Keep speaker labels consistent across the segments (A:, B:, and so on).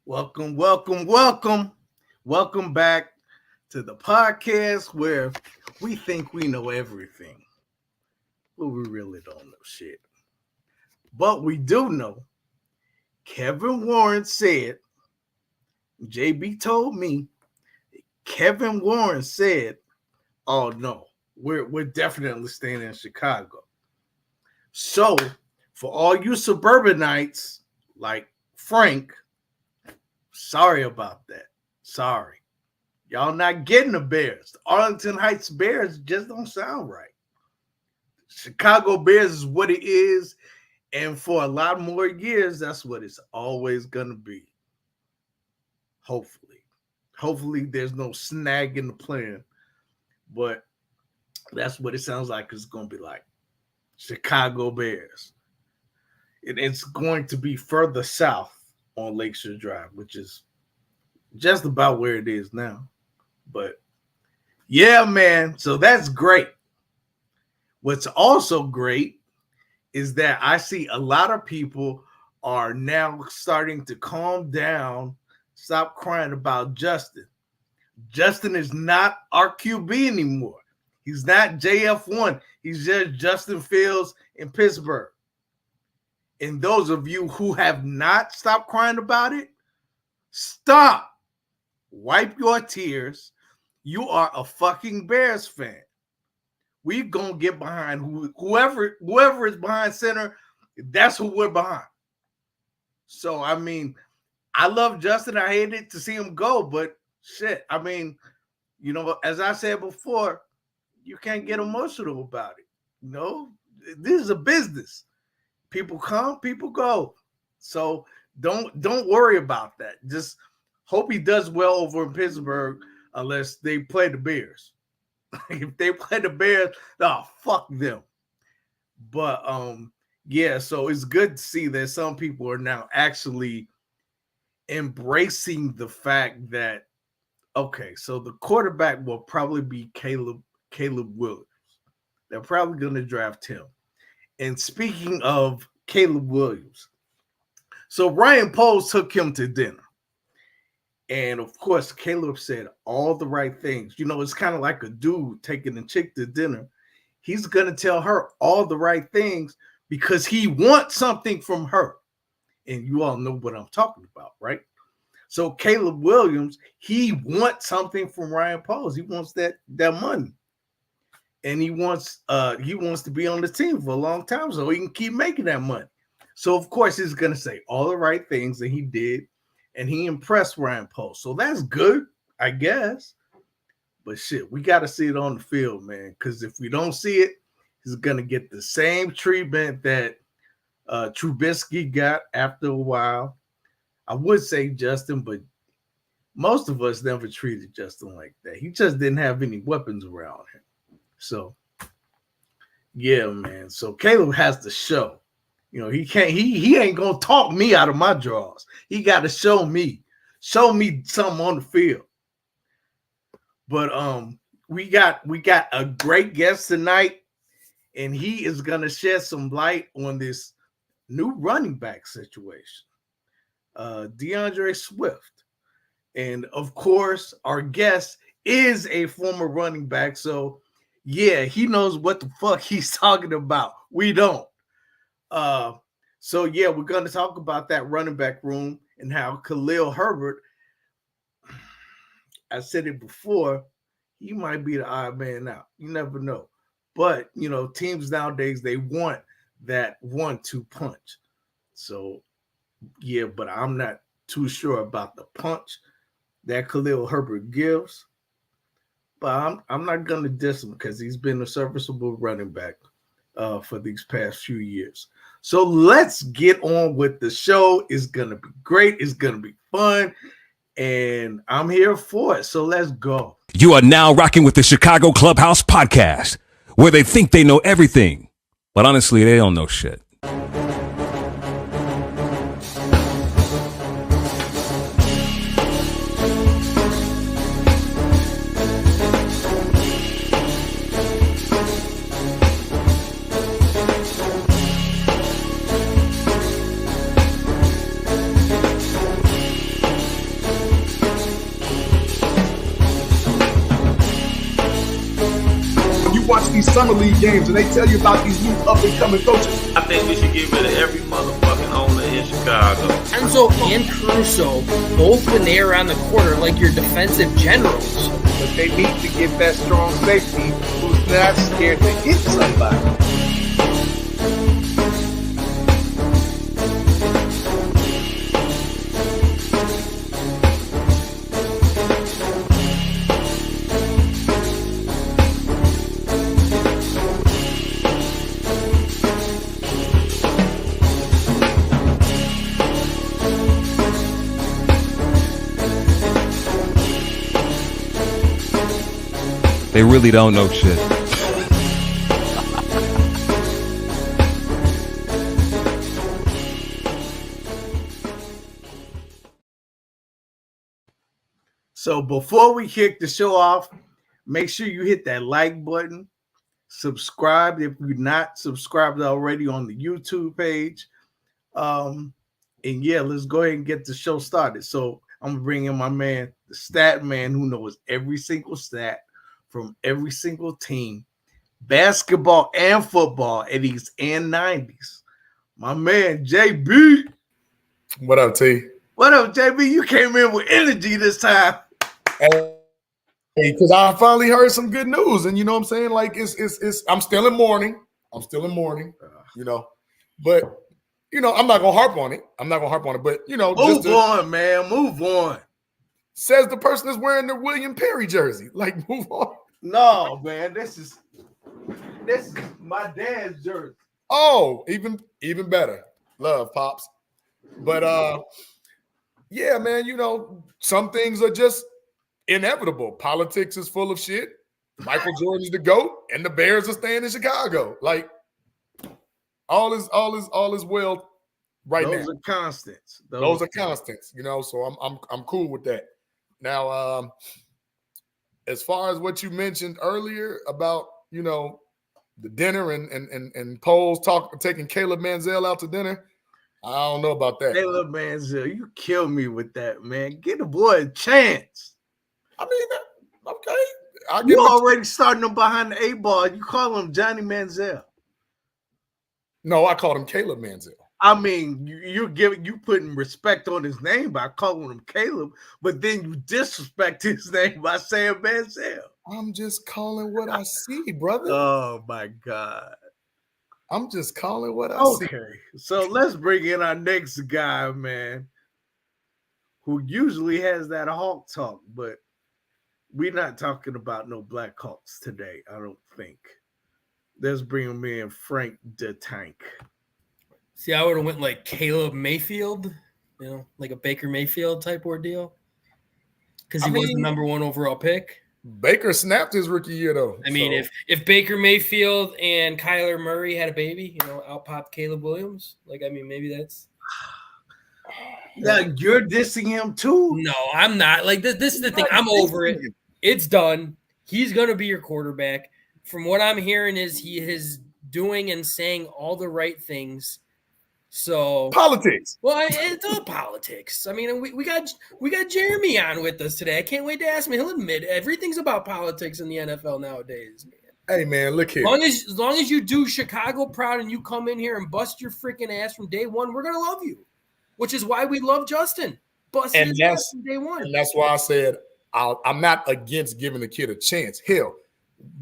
A: Welcome, welcome, welcome. Welcome back to the podcast where we think we know everything, but we really don't know shit. But we do know Kevin Warren said, JB told me, Kevin Warren said, oh no, we're definitely staying in Chicago. So for all you suburbanites like Frank, sorry about that. Sorry. Y'all not getting the Bears. The Arlington Heights Bears just don't sound right. Chicago Bears is what it is. And for a lot more years, that's what it's always going to be. Hopefully. Hopefully there's no snag in the plan. But that's what it sounds like it's going to be like. Chicago Bears. It's going to be further south on Lakeshore Drive, which is just about where it is now. But yeah, man, so that's great. What's also great is that I see a lot of people are now starting to calm down, stop crying about Justin. Justin is not our QB anymore. He's not JF1. He's just Justin Fields in Pittsburgh. And those of you who have not stopped crying about it, stop. Wipe your tears. You are a fucking Bears fan. We're going to get behind whoever is behind center. That's who we're behind. So, I mean, I love Justin. I hated to see him go, but shit. I mean, you know, as I said before, you can't get emotional about it. You know, this is a business. People come, people go. So don't worry about that. Just hope he does well over in Pittsburgh unless they play the Bears. If they play the Bears, oh, fuck them. But yeah, so it's good to see that some people are now actually embracing the fact that, okay, so the quarterback will probably be Caleb Williams. They're probably going to draft him. And speaking of Caleb Williams, so Ryan Poles took him to dinner. And of course, Caleb said all the right things. You know, it's kind of like a dude taking a chick to dinner. He's going to tell her all the right things because he wants something from her. And you all know what I'm talking about, right? So Caleb Williams, he wants something from Ryan Poles. He wants that money. And he wants to be on the team for a long time so he can keep making that money. So, of course, he's going to say all the right things that he did. And he impressed Ryan Poles. So that's good, I guess. But shit, we got to see it on the field, man. Because if we don't see it, he's going to get the same treatment that Trubisky got after a while. I would say Justin, but most of us never treated Justin like that. He just didn't have any weapons around him. So, yeah, man. So Caleb has to show. You know, he ain't gonna talk me out of my drawers. He got to show me something on the field. But we got a great guest tonight, and he is gonna shed some light on this new running back situation, DeAndre Swift, and of course our guest is a former running back, so yeah, he knows what the fuck he's talking about. We don't. So yeah, we're going to talk about that running back room and how Khalil Herbert, I said it before, he might be the odd man out. You never know. But, you know, teams nowadays, they want that 1-2 punch. So yeah, but I'm not too sure about the punch that Khalil Herbert gives. But I'm not going to diss him because he's been a serviceable running back for these past few years. So let's get on with the show. It's going to be great. It's going to be fun. And I'm here for it. So let's go.
B: You are now rocking with the Chicago Clubhouse Podcast, where they think they know everything, but honestly, they don't know shit.
C: summer league games and they tell you about these new up-and-coming coaches.
D: I think we should get rid of every motherfucking owner in Chicago.
E: Enzo and Caruso, both when they are on the court, are like your defensive generals.
A: But they need to get that strong safety who's not scared to hit somebody.
B: They really don't know shit.
A: So before we kick the show off, make sure you hit that like button, subscribe if you're not subscribed already on the YouTube page. And yeah, let's go ahead and get the show started. So I'm gonna bring in my man, the stat man, who knows every single stat from every single team, basketball and football, 80s and 90s. My man, JB.
C: What up, T?
A: What up, JB? You came in with energy this time.
C: Hey, because I finally heard some good news, and you know what I'm saying? Like, it's I'm still in mourning. You know, but you know, I'm not gonna harp on it. But you know,
A: move on, man. Move on.
C: Says the person that's wearing the William Perry jersey. Like, move on.
A: No, man. This is my dad's jersey.
C: Oh, even better. Love, Pops. But yeah, man, you know, some things are just inevitable. Politics is full of shit. Michael Jordan's the GOAT, and the Bears are staying in Chicago. Like, all is well right now.
A: Those are constants.
C: Those are constants, you know. So I'm cool with that. Now, as far as what you mentioned earlier about, you know, the dinner and Poles taking Caleb Manziel out to dinner, I don't know about that.
A: Caleb Manziel, you kill me with that, man. Get the boy a chance.
C: I mean, okay.
A: You already starting him behind the 8 ball. You call him Johnny Manziel.
C: No, I called him Caleb Manziel.
A: I mean, you putting respect on his name by calling him Caleb, but then you disrespect his name by saying Manziel.
C: I'm just calling what I see, brother.
A: Oh my God.
C: I'm just calling what I see.
A: Okay, so let's bring in our next guy, man, who usually has that Hawk talk, but we're not talking about no Black Hawks today, I don't think. Let's bring him in, Frank the Tank.
E: See, I would have went like Caleb Mayfield, you know, like a Baker Mayfield type ordeal, because he was the number 1 overall pick.
C: Baker snapped his rookie year, though.
E: I mean, if Baker Mayfield and Kyler Murray had a baby, you know, out popped Caleb Williams. Like, I mean, maybe that's.
A: Now you're dissing him too.
E: No, I'm not. Like this is the thing. I'm over it. It's done. He's gonna be your quarterback. From what I'm hearing, is he is doing and saying all the right things. So
C: politics.
E: Well, it's all politics. I mean, we got Jeremy on with us today. I can't wait to ask him. He'll admit everything's about politics in the NFL nowadays, man.
C: Hey, man, look here.
E: As long as you do Chicago proud and you come in here and bust your freaking ass from day one, we're gonna love you. Which is why we love Justin. Busting his ass from day one.
C: And that's why I said I'm not against giving the kid a chance. Hell,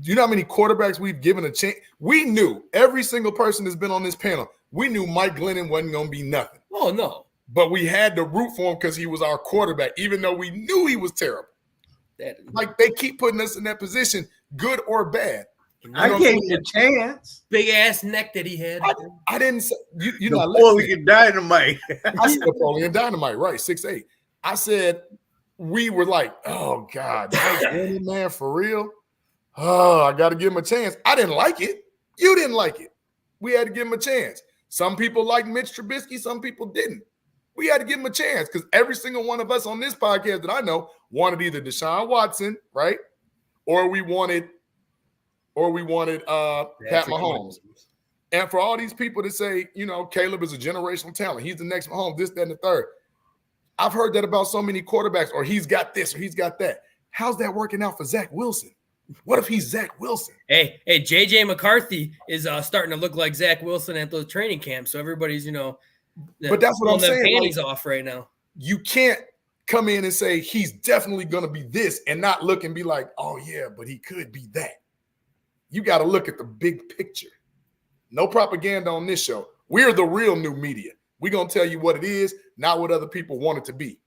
C: you know how many quarterbacks we've given a chance? We knew every single person that's been on this panel. We knew Mike Glennon wasn't going to be nothing.
E: Oh, no.
C: But we had to root for him because he was our quarterback, even though we knew he was terrible. Like, they keep putting us in that position, good or bad.
A: I gave him a chance.
E: Big ass neck that he had.
C: I didn't say you know
A: Napoleon Dynamite.
C: I said Napoleon Dynamite, right? 6'8". I said we were like, oh God, man, for real. Oh, I gotta give him a chance. I didn't like it. You didn't like it. We had to give him a chance. Some people liked Mitch Trubisky, some people didn't. We had to give him a chance because every single one of us on this podcast that I know wanted either Deshaun Watson, right? Or we wanted Pat Mahomes. And for all these people to say, you know, Caleb is a generational talent. He's the next Mahomes, this, that, and the third. I've heard that about so many quarterbacks, or he's got this, or he's got that. How's that working out for Zach Wilson? What if he's Zach Wilson?
E: Hey, JJ McCarthy is starting to look like Zach Wilson at those training camps. So everybody's,
C: But that's what I'm saying.
E: Panties off right now.
C: You can't come in and say he's definitely going to be this and not look and be like, oh yeah, but he could be that. You got to look at the big picture. No propaganda on this show. We're the real new media. We're going to tell you what it is, not what other people want it to be.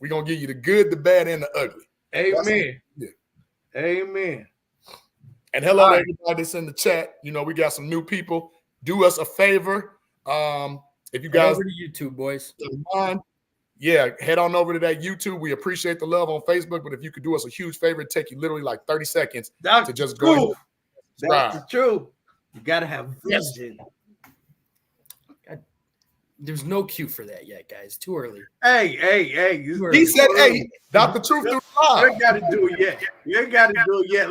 C: We're going to give you the good, the bad, and the ugly.
A: Amen. Amen.
C: And hello to everybody that's in the chat. We got some new people. Do us a favor. If you guys
E: over to YouTube, boys.
C: Mind, head on over to that YouTube. We appreciate the love on Facebook, but if you could do us a huge favor, it'd take you literally like 30 seconds to just go ahead and subscribe.
A: That's the truth. You gotta have vision.
E: There's no cue for that yet, guys. Too early.
A: Hey.
C: He said, hey, Dr. Truth through live.
A: You ain't gotta do it yet. You ain't gotta do it yet.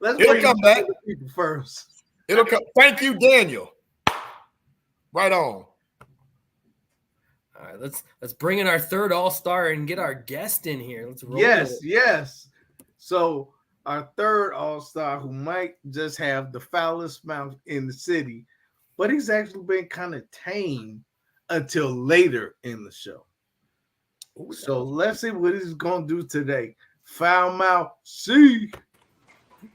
A: Let's
C: It'll come back
A: people first.
C: It'll come. Thank you, Daniel. Right on.
E: All right, let's bring in our third all-star and get our guest in here. Let's roll.
A: Yes. So our third all-star, who might just have the foulest mouth in the city, but he's actually been kind of tame until later in the show. So let's see what he's gonna do today. Foul mouth C.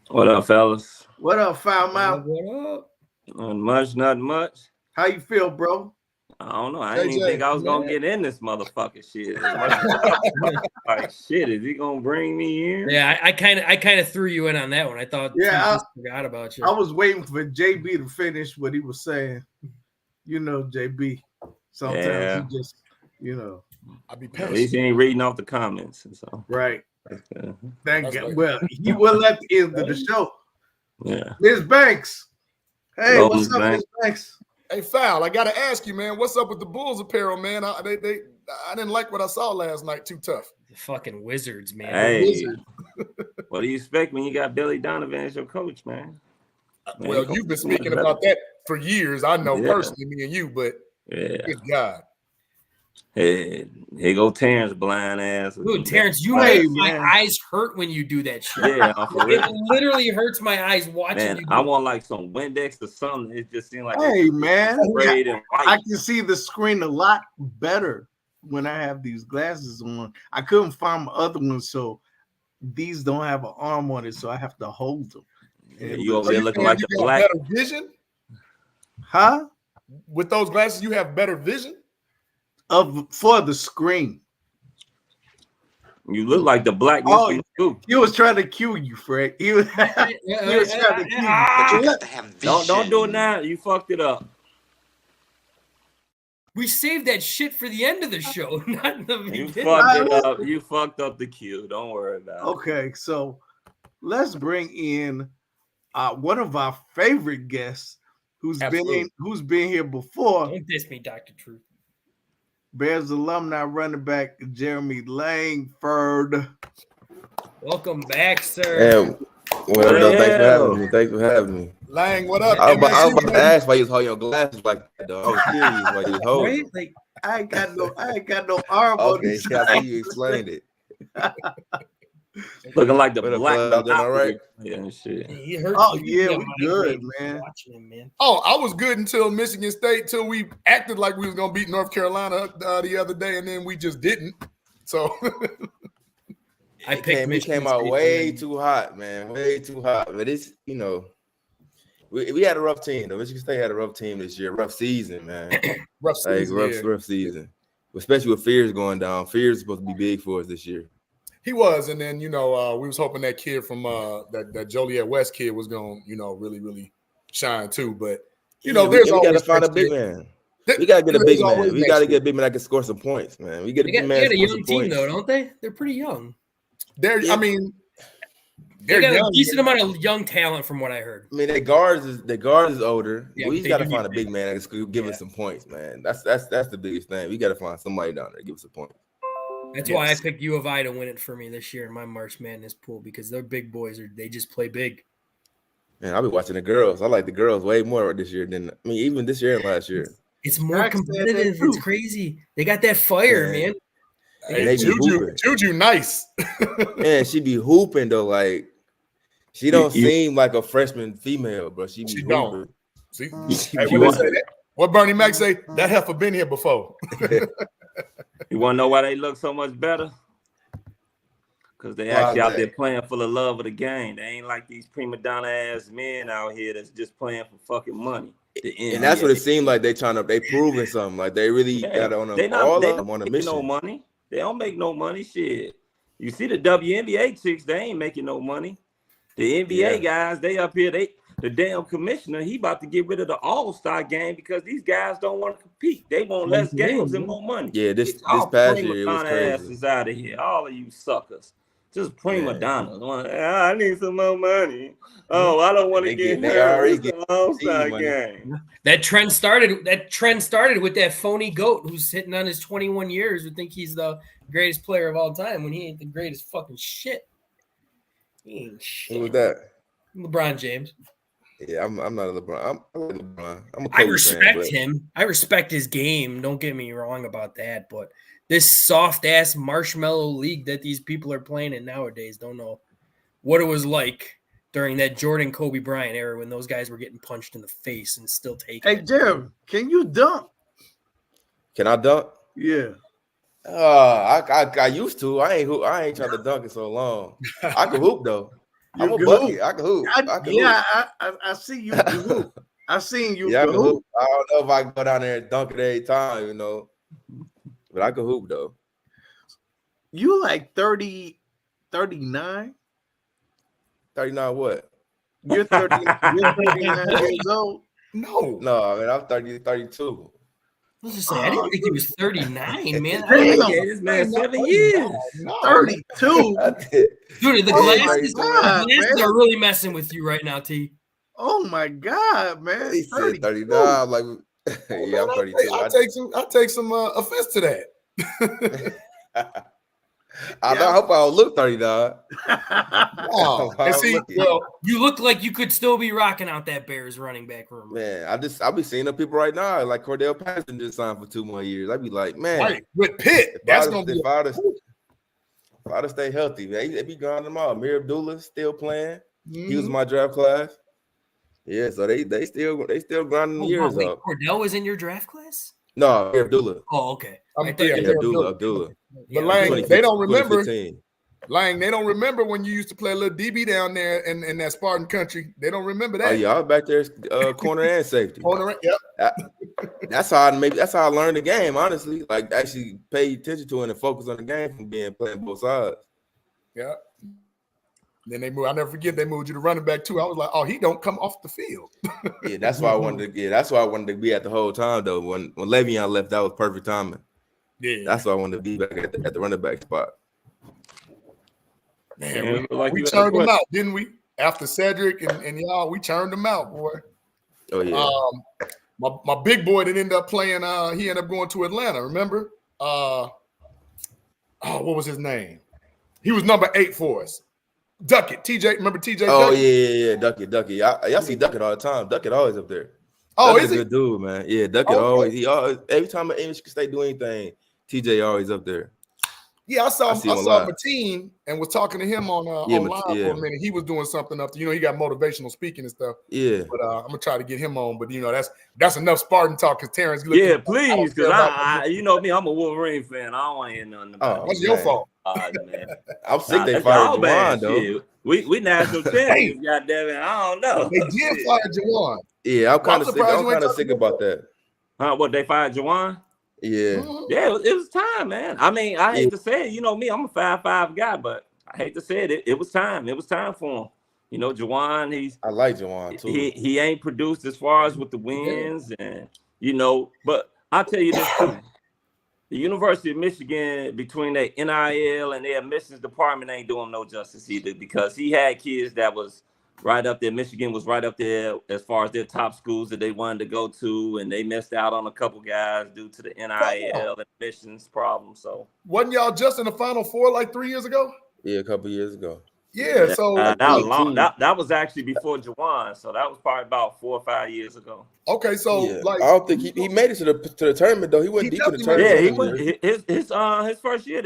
F: What up, fellas?
A: What up, foul mouth?
E: What up?
F: Not much.
A: How you feel, bro?
F: I don't know. I didn't even think I was gonna get in this motherfucking shit. Like, shit, is he gonna bring me in?
E: Yeah, I kind of threw you in on that one. I thought, I forgot about you.
A: I was waiting for JB to finish what he was saying. JB. Sometimes he just,
C: I'll be
F: At least he ain't reading off the comments and so.
A: Right. Thank God. Well, he will at the end of the show.
F: Yeah.
A: Ms. Banks. Hey,
F: Hello,
A: what's up,
F: Banks.
A: Ms. Banks?
C: Hey, Foul, I got to ask you, man, what's up with the Bulls apparel, man? I didn't like what I saw last night. Too tough.
E: The fucking Wizards, man.
F: Hey, what do you expect when you got Billy Donovan as your coach, man?
C: Well, you've been speaking about that for years. I know personally, me and you, but good God.
F: Hey, here go Terrence, blind ass.
E: Dude, Terrence, you make my eyes hurt when you do that shit.
F: Yeah,
E: it literally hurts my eyes watching you.
F: I want like some Windex or something. It just seems like
A: man,
F: and
A: I can see the screen a lot better when I have these glasses on. I couldn't find my other ones, so these don't have an arm on it, so I have to hold them.
F: You over there looking like the black
C: better vision?
A: Huh?
C: With those glasses, you have better vision?
A: For the screen.
F: You look like the black.
A: He was trying to cue you, Fred. He was trying to cue you.
G: But you got to have vision.
F: Don't do it now. You fucked it up.
E: We saved that shit for the end of the show, not in the beginning.
F: You fucked it up. You fucked up the cue. Don't worry about it.
A: Okay, so let's bring in one of our favorite guests who's been here before.
E: Don't diss me, Dr. Truth.
A: Bears alumni running back Jeremy Langford.
E: Welcome back, sir.
G: What up? Thanks for having me.
C: Lang, what up?
G: I was about to ask why you was holding your glasses like that, though. I was curious why you was holding.
A: Right? Like, I ain't got no arm on
G: this. Okay, I see you explained it.
F: Looking like the black.
G: All right.
F: Yeah, shit.
E: We
A: good, man.
E: Watching him, man.
C: Oh, I was good until Michigan State, till we acted like we was gonna beat North Carolina the other day, and then we just didn't. So
G: it came out way too hot, man. Way too hot. But it's we had a rough team though. Michigan State had a rough team this year. Rough season, man.
C: rough
G: season. Especially with Fears going down. Fears is supposed to be big for us this year.
C: He was, and then we was hoping that kid from that Joliet West kid was going really, really shine too. But there's always
G: got to find a big man. We got to get a big man. We got to get a big man that can score some points, man. We get a big man.
E: They got a young team though, don't they? They're pretty young.
C: They got
E: a decent amount of young talent from what I heard.
G: I mean, the guards is older. Yeah, we got to find a big man that can give us some points, man. That's the biggest thing. We got to find somebody down there to give us a point.
E: That's why I picked U of I to win it for me this year in my March Madness pool, because they're big boys. They just play big.
G: Man, I'll be watching the girls. I like the girls way more this year than even this year and last year.
E: It's more competitive. It's crazy. They got that fire, man.
C: Hey, Juju nice.
G: Man, she be hooping though. Like She don't seem like a freshman female, bro. She
C: don't. See,
G: hey,
C: what Bernie Mac say? That heifer been here before.
F: You want to know why they look so much better? Because they actually out there playing for the love of the game. They ain't like these prima donna ass men out here that's just playing for fucking money.
G: And that's what it seemed like they proving something. Like they really got on
F: they
G: on a mission.
F: No money. They don't make no money. Shit. You see the WNBA chicks, they ain't making no money. The NBA guys, they up here, the damn commissioner, he about to get rid of the All-Star game because these guys don't want to compete. They want less games and more money.
G: Yeah, this past year it was crazy.
F: Asses out of here, all of you suckers. Just prima donnas. I need some more money. Oh, I don't want to get the All-Star game.
E: That trend started with that phony goat who's sitting on his 21 years who think he's the greatest player of all time when he ain't the greatest fucking shit. He ain't shit.
G: Who was that?
E: LeBron James.
G: Yeah, I'm not a LeBron. I'm like LeBron.
E: I respect him. I respect his game. Don't get me wrong about that. But this soft ass marshmallow league that these people are playing in nowadays, don't know what it was like during that Jordan Kobe Bryant era when those guys were getting punched in the face and still taking.
A: Hey, Jeremy, can you dunk?
G: Can I dunk?
A: Yeah.
G: I used to. I ain't tried to dunk in so long. I can hoop though. I'm a bucket. I can hoop.
A: I see you can hoop. I seen you can hoop.
G: I don't know if I can go down there and dunk it every time, you know. But I can hoop though.
A: You like 30, 39?
G: 39 what?
A: You're 39 years old?
G: No, man, I'm 32.
E: I didn't think he was 39, man.
F: This man 7 years.
A: 32.
E: Dude, the glasses are really messing with you right now, T.
A: Oh my God, man.
G: He said 39. I'm like, yeah, I'm 32.
C: I'll take some offense to that.
G: I hope I don't look 39.
E: And see, you look like you could still be rocking out that Bears running back room.
G: Man, I'll be seeing the people right now. Like Cordell Patterson just signed for 2 more years. I'd be like, man,
C: right. With Pitt, that's gonna be.
G: If I'd stay healthy, man, they be grinding them out. Amir Abdullah still playing. He was in my draft class. Yeah, so they still grinding the years up.
E: Cordell was in your draft class?
G: No, Amir Abdullah.
E: Oh, okay.
G: Abdullah.
C: But Lang, they don't remember. Lang, they don't remember when you used to play a little DB down there in that Spartan country. They don't remember that.
G: Oh yeah, I was back there, corner and safety.
C: Yep.
G: That's how I learned the game. Honestly, like actually pay attention to it and focus on the game from playing both sides.
C: Yeah. Then they moved. I never forget they moved you to running back too. I was like, oh, he don't come off the field.
G: Yeah, that's why I wanted to. Yeah, that's why I wanted to be at the whole time though. When Le'Veon left, that was perfect timing.
C: Yeah,
G: that's why I wanted to be back at the running back spot.
C: Man, we turned them out, didn't we? After Cedric and y'all, we turned them out, boy.
G: Oh yeah.
C: My big boy that ended up playing. He ended up going to Atlanta. Remember? What was his name? He was number 8 for us. Duckett, TJ. Remember TJ?
G: Oh
C: Duckett?
G: yeah, Duckett. Y'all see Duckett all the time. Duckett always up there.
C: Oh,
G: Duckett's a good dude, man. Yeah, Duckett always. He always. Every time an English State do anything, TJ always up there.
C: Yeah, I saw Mateen and was talking to him online for a minute. He was doing something up to, he got motivational speaking and stuff.
G: Yeah.
C: But I'm gonna try to get him on. But that's enough Spartan talk because Terrence.
F: Yeah, please, because I you know me, I'm a Wolverine fan. I don't want to hear nothing about
C: What's your fault?
F: Man.
G: I'm sick they fired Juwan, though.
F: We national champions, goddamn it. I don't know.
C: They did fire Juwan.
G: Yeah, I'm kind of sick. I'm kind of sick about that.
F: What, they fired Juwan?
G: Yeah.
F: Yeah, it was time, man. I mean, I hate to say it. You know me, I'm a 5'5" guy, but I hate to say it. It was time. It was time for him. Juwan,
G: I like Juwan too.
F: He ain't produced as far as with the wins, and but I'll tell you this too. The University of Michigan, between their NIL and their admissions department, ain't doing no justice either, because he had kids that was right up there. Michigan was right up there as far as their top schools that they wanted to go to, and they missed out on a couple guys due to the NIL and admissions problem. So
C: wasn't y'all just in the Final Four like 3 years ago?
G: Yeah, a couple years ago.
C: Yeah, so
F: that was long. That was actually before Juwan, so that was probably about 4 or 5 years ago.
C: Okay, so
G: I don't think he made it to the tournament though. He went deep in the tournament.
F: Yeah, he went his first year.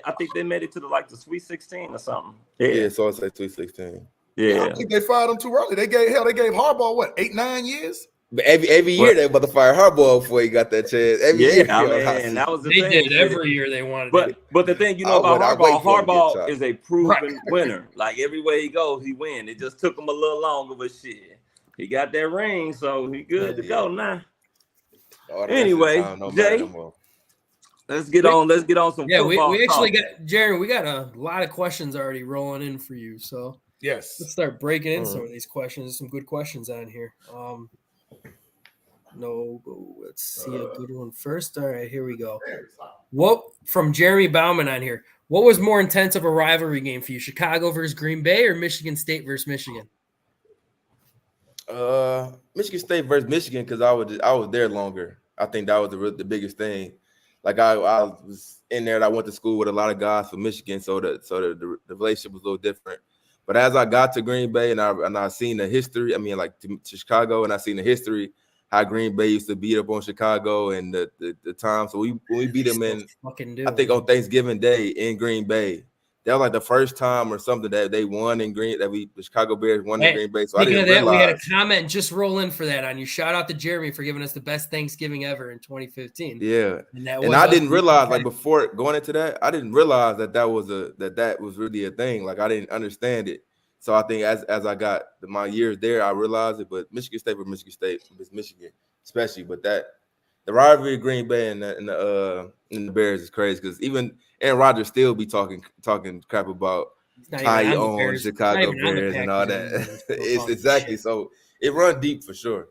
F: I think they made it to the Sweet 16 or something.
G: Yeah, so it's like Sweet 16.
C: Yeah, I
F: Yeah.
C: think they fired him too early. They gave Harbaugh what 8-9 years.
G: But every year they about to fire Harbaugh before he got that chance. Every year,
F: Yeah, I
G: on hot
F: mean,
G: seat.
F: that was the
E: They
F: thing.
E: did every year. They wanted him.
F: But the thing,
G: I
F: about
G: wait
F: Harbaugh,
G: for him to get
F: Harbaugh
G: chopped.
F: is a proven winner. Like everywhere he goes, he wins. It just took him a little longer, but shit, he got that ring, so he good to go now.
G: All the rest of the
F: Anyway,
G: time, no matter no
F: Jay,
G: more.
F: let's get on some
E: Yeah,
F: football
E: we actually
F: talk.
E: got Jerry. We got a lot of questions already rolling in for you. So
C: Yes.
E: let's start breaking in some of these questions. There's some good questions on here. Let's see a good one first. All right, here we go. What from Jeremy Bauman on here? What was more intense of a rivalry game for you, Chicago versus Green Bay or Michigan State versus Michigan?
G: Michigan State versus Michigan because I was there longer. I think that was the biggest thing. Like I was in there and I went to school with a lot of guys from Michigan, so the relationship was a little different. But as I got to Green Bay and I seen the history, I mean like to Chicago, and I seen the history how Green Bay used to beat up on Chicago and the time. So when we beat them in, I think on Thanksgiving Day in Green Bay. That was like the first time or something that they won in the Chicago Bears won in Green Bay. So I didn't realize.
E: We had a comment just roll in for that on you. Shout out to Jeremy for giving us the best Thanksgiving ever in 2015.
G: Yeah, and I didn't realize like before going into that, I didn't realize that was really a thing. Like I didn't understand it. So I think as I got my years there, I realized it. But Michigan State was Michigan State, was Michigan especially. But the rivalry of Green Bay and the Bears is crazy because even Aaron Rodgers still be talking crap about how he owns Chicago Bears and all that. It's exactly so it runs deep for sure.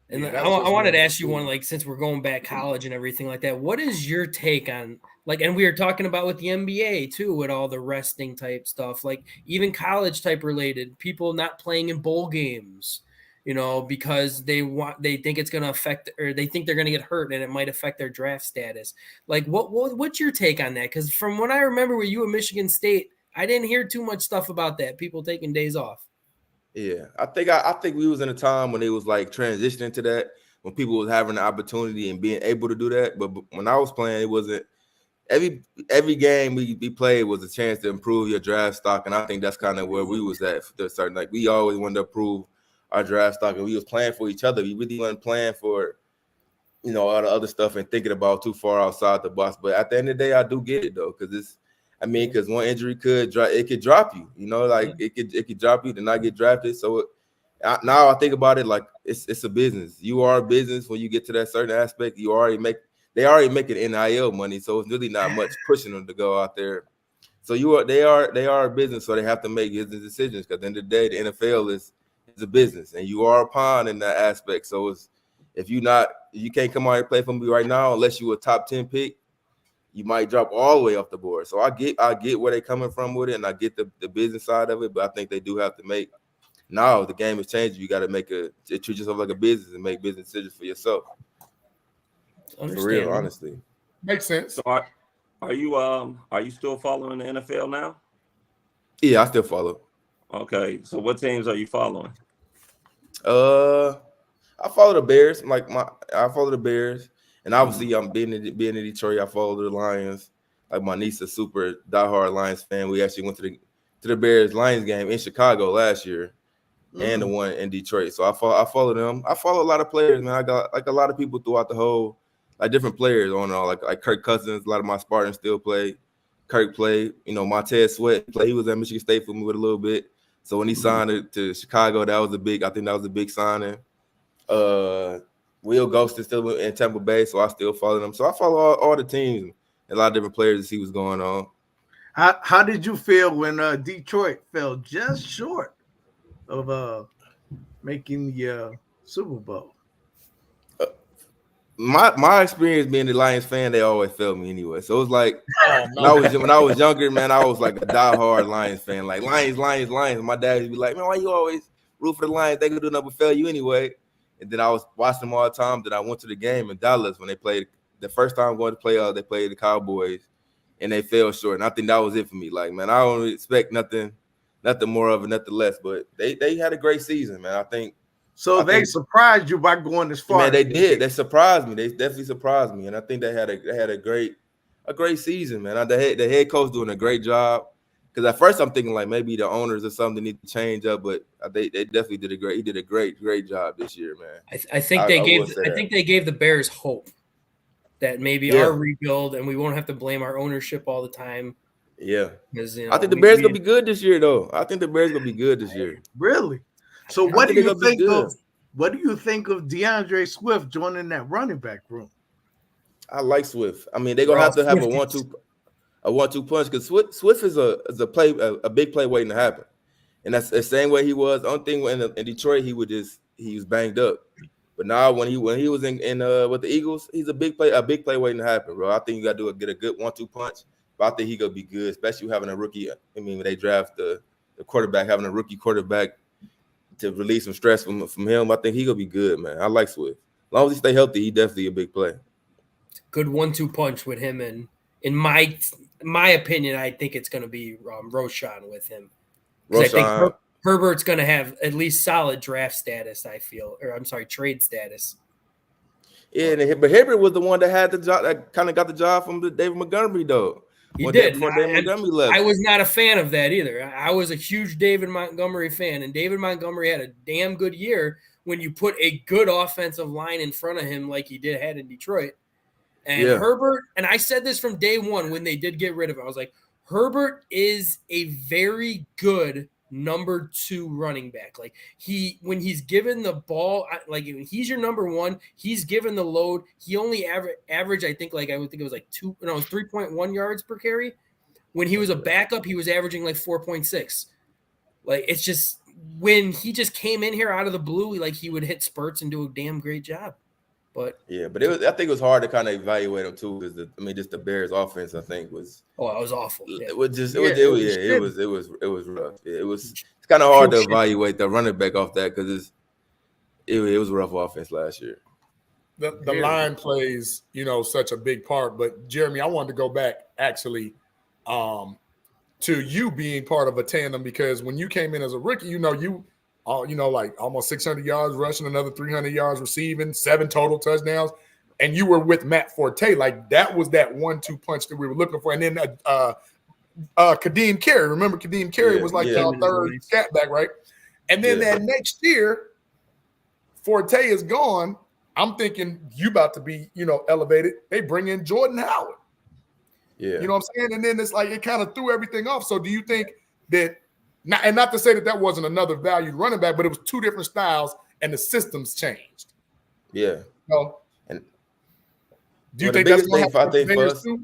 E: And I wanted to ask you one, like, since we're going back college and everything like that, what is your take on, like, and we were talking about with the NBA too, with all the resting type stuff, like even college type related, people not playing in bowl games, because they think it's going to affect, or they think they're going to get hurt and it might affect their draft status. Like, what's your take on that? Because from what I remember with you at Michigan State, I didn't hear too much stuff about that. People taking days off.
G: Yeah, I think we was in a time when it was like transitioning to that, when people was having the opportunity and being able to do that. But when I was playing, it wasn't every game we played was a chance to improve your draft stock, and I think that's kind of where we was at. Certain like we always wanted to improve our draft stock, and we was playing for each other. We really wasn't playing for all the other stuff and thinking about too far outside the box. But at the end of the day, I do get it though, because because one injury could drop you, it could drop you to not get drafted. So now I think about it like it's a business. You are a business when you get to that certain aspect. They already making NIL money, so it's really not much pushing them to go out there. So they are a business, so they have to make business decisions. Because at the end of the day, the NFL is a business, and you are a pawn in that aspect. So if you can't come out and play for me right now unless you a top 10 pick. You might drop all the way off the board. So I get where they're coming from with it, and I get the business side of it, but I think they do have to make now the game is changing. You got to treat yourself like a business and make business decisions for yourself. For real, honestly.
C: Makes sense.
F: So are you still following the NFL now?
G: Yeah, I still follow.
F: Okay. So what teams are you following?
G: I follow the Bears. I follow the Bears. And obviously, I'm being in Detroit. I follow the Lions. Like my niece is a super diehard Lions fan. We actually went to the Bears Lions game in Chicago last year, and the one in Detroit. So I follow them. I follow a lot of players, man. I got like a lot of people throughout the whole, like different players on and all. Like Kirk Cousins. A lot of my Spartans still play. Kirk played. Montez Sweat played. He was at Michigan State for me with a little bit. So when he signed to Chicago, I think that was a big signing. Will Ghost is still in Tampa Bay, so I still follow them. So I follow all the teams and a lot of different players to see what's going on.
A: How did you feel when Detroit fell just short of making the Super Bowl?
G: My experience being the Lions fan, they always failed me anyway. So it was like when I was younger, man, I was like a diehard Lions fan. Like Lions. My dad would be like, man, why you always root for the Lions? They could do nothing but fail you anyway. And then I was watching them all the time. Then I went to the game in Dallas when they played the first time going to play. They played the Cowboys, and they fell short. And I think that was it for me. Like, man, I don't expect nothing more of it, nothing less. But they had a great season, man. I think.
A: So they surprised you by going this far.
G: Man, they did. They surprised me. They definitely surprised me, and I think they had a great season, man. The head coach doing a great job. Because at first I'm thinking like maybe the owners or something need to change up, but they definitely did a great job this year, man.
E: I think they gave the Bears hope that maybe our rebuild, and we won't have to blame our ownership all the time.
G: Yeah,
E: because
G: I think the Bears gonna be good this year, though. I think the Bears gonna be good this year.
A: Really? So what do you think of? What do you think of DeAndre Swift joining that running back room?
G: I like Swift. I mean, they're gonna have to have a 1-2 punch because Swift is a big play waiting to happen, and that's the same way he was. Only thing in Detroit, he was banged up, but now when he was in with the Eagles, he's a big play waiting to happen, bro. I think you got to get a good 1-2 punch, but I think he gonna be good, especially having a rookie. I mean, when they draft the quarterback, having a rookie quarterback to release some stress from him, I think he gonna be good, man. I like Swift. As long as he stay healthy, he definitely a big play.
E: Good 1-2 punch with him, and in my opinion, I think it's going to be Roshan with him. I think Herbert's going to have at least solid draft status. I feel, or I'm sorry, trade status.
G: Yeah, but Herbert was the one that had the job, that kind of got the job from David Montgomery, though.
E: He did.
G: Before David Montgomery left.
E: I was not a fan of that either. I was a huge David Montgomery fan, and David Montgomery had a damn good year when you put a good offensive line in front of him like he had in Detroit. And Herbert, and I said this from day one when they did get rid of him, I was like, Herbert is a very good number 2 running back. Like when he's given the ball, like when he's your number 1, he's given the load. He only average, I think it was like 3.1 yards per carry. When he was a backup, he was averaging like 4.6. Like it's just when he just came in here out of the blue, like he would hit spurts and do a damn great job. But
G: I think it was hard to kind of evaluate him too, because just the Bears offense, I think was
E: it was awful. Yeah.
G: It was rough. It's kind of hard to evaluate the running back off that because it was a rough offense last year.
C: The line plays, such a big part. But Jeremy, I wanted to go back actually to you being part of a tandem, because when you came in as a rookie, like almost 600 yards rushing, another 300 yards receiving, 7 total touchdowns, and you were with Matt Forte. Like that was that 1-2 punch that we were looking for. And then Kadeem Carey, remember Kadeem Carey was like our third scat back, right? And then that next year, Forte is gone. I'm thinking you about to be, elevated. They bring in Jordan Howard.
G: Yeah,
C: you know what I'm saying? And then it's like it kind of threw everything off. So do you think that? Not to say that wasn't another valued running back, but it was 2 different styles and the systems changed.
G: Yeah.
C: And do you think that's going to happen for us? Too?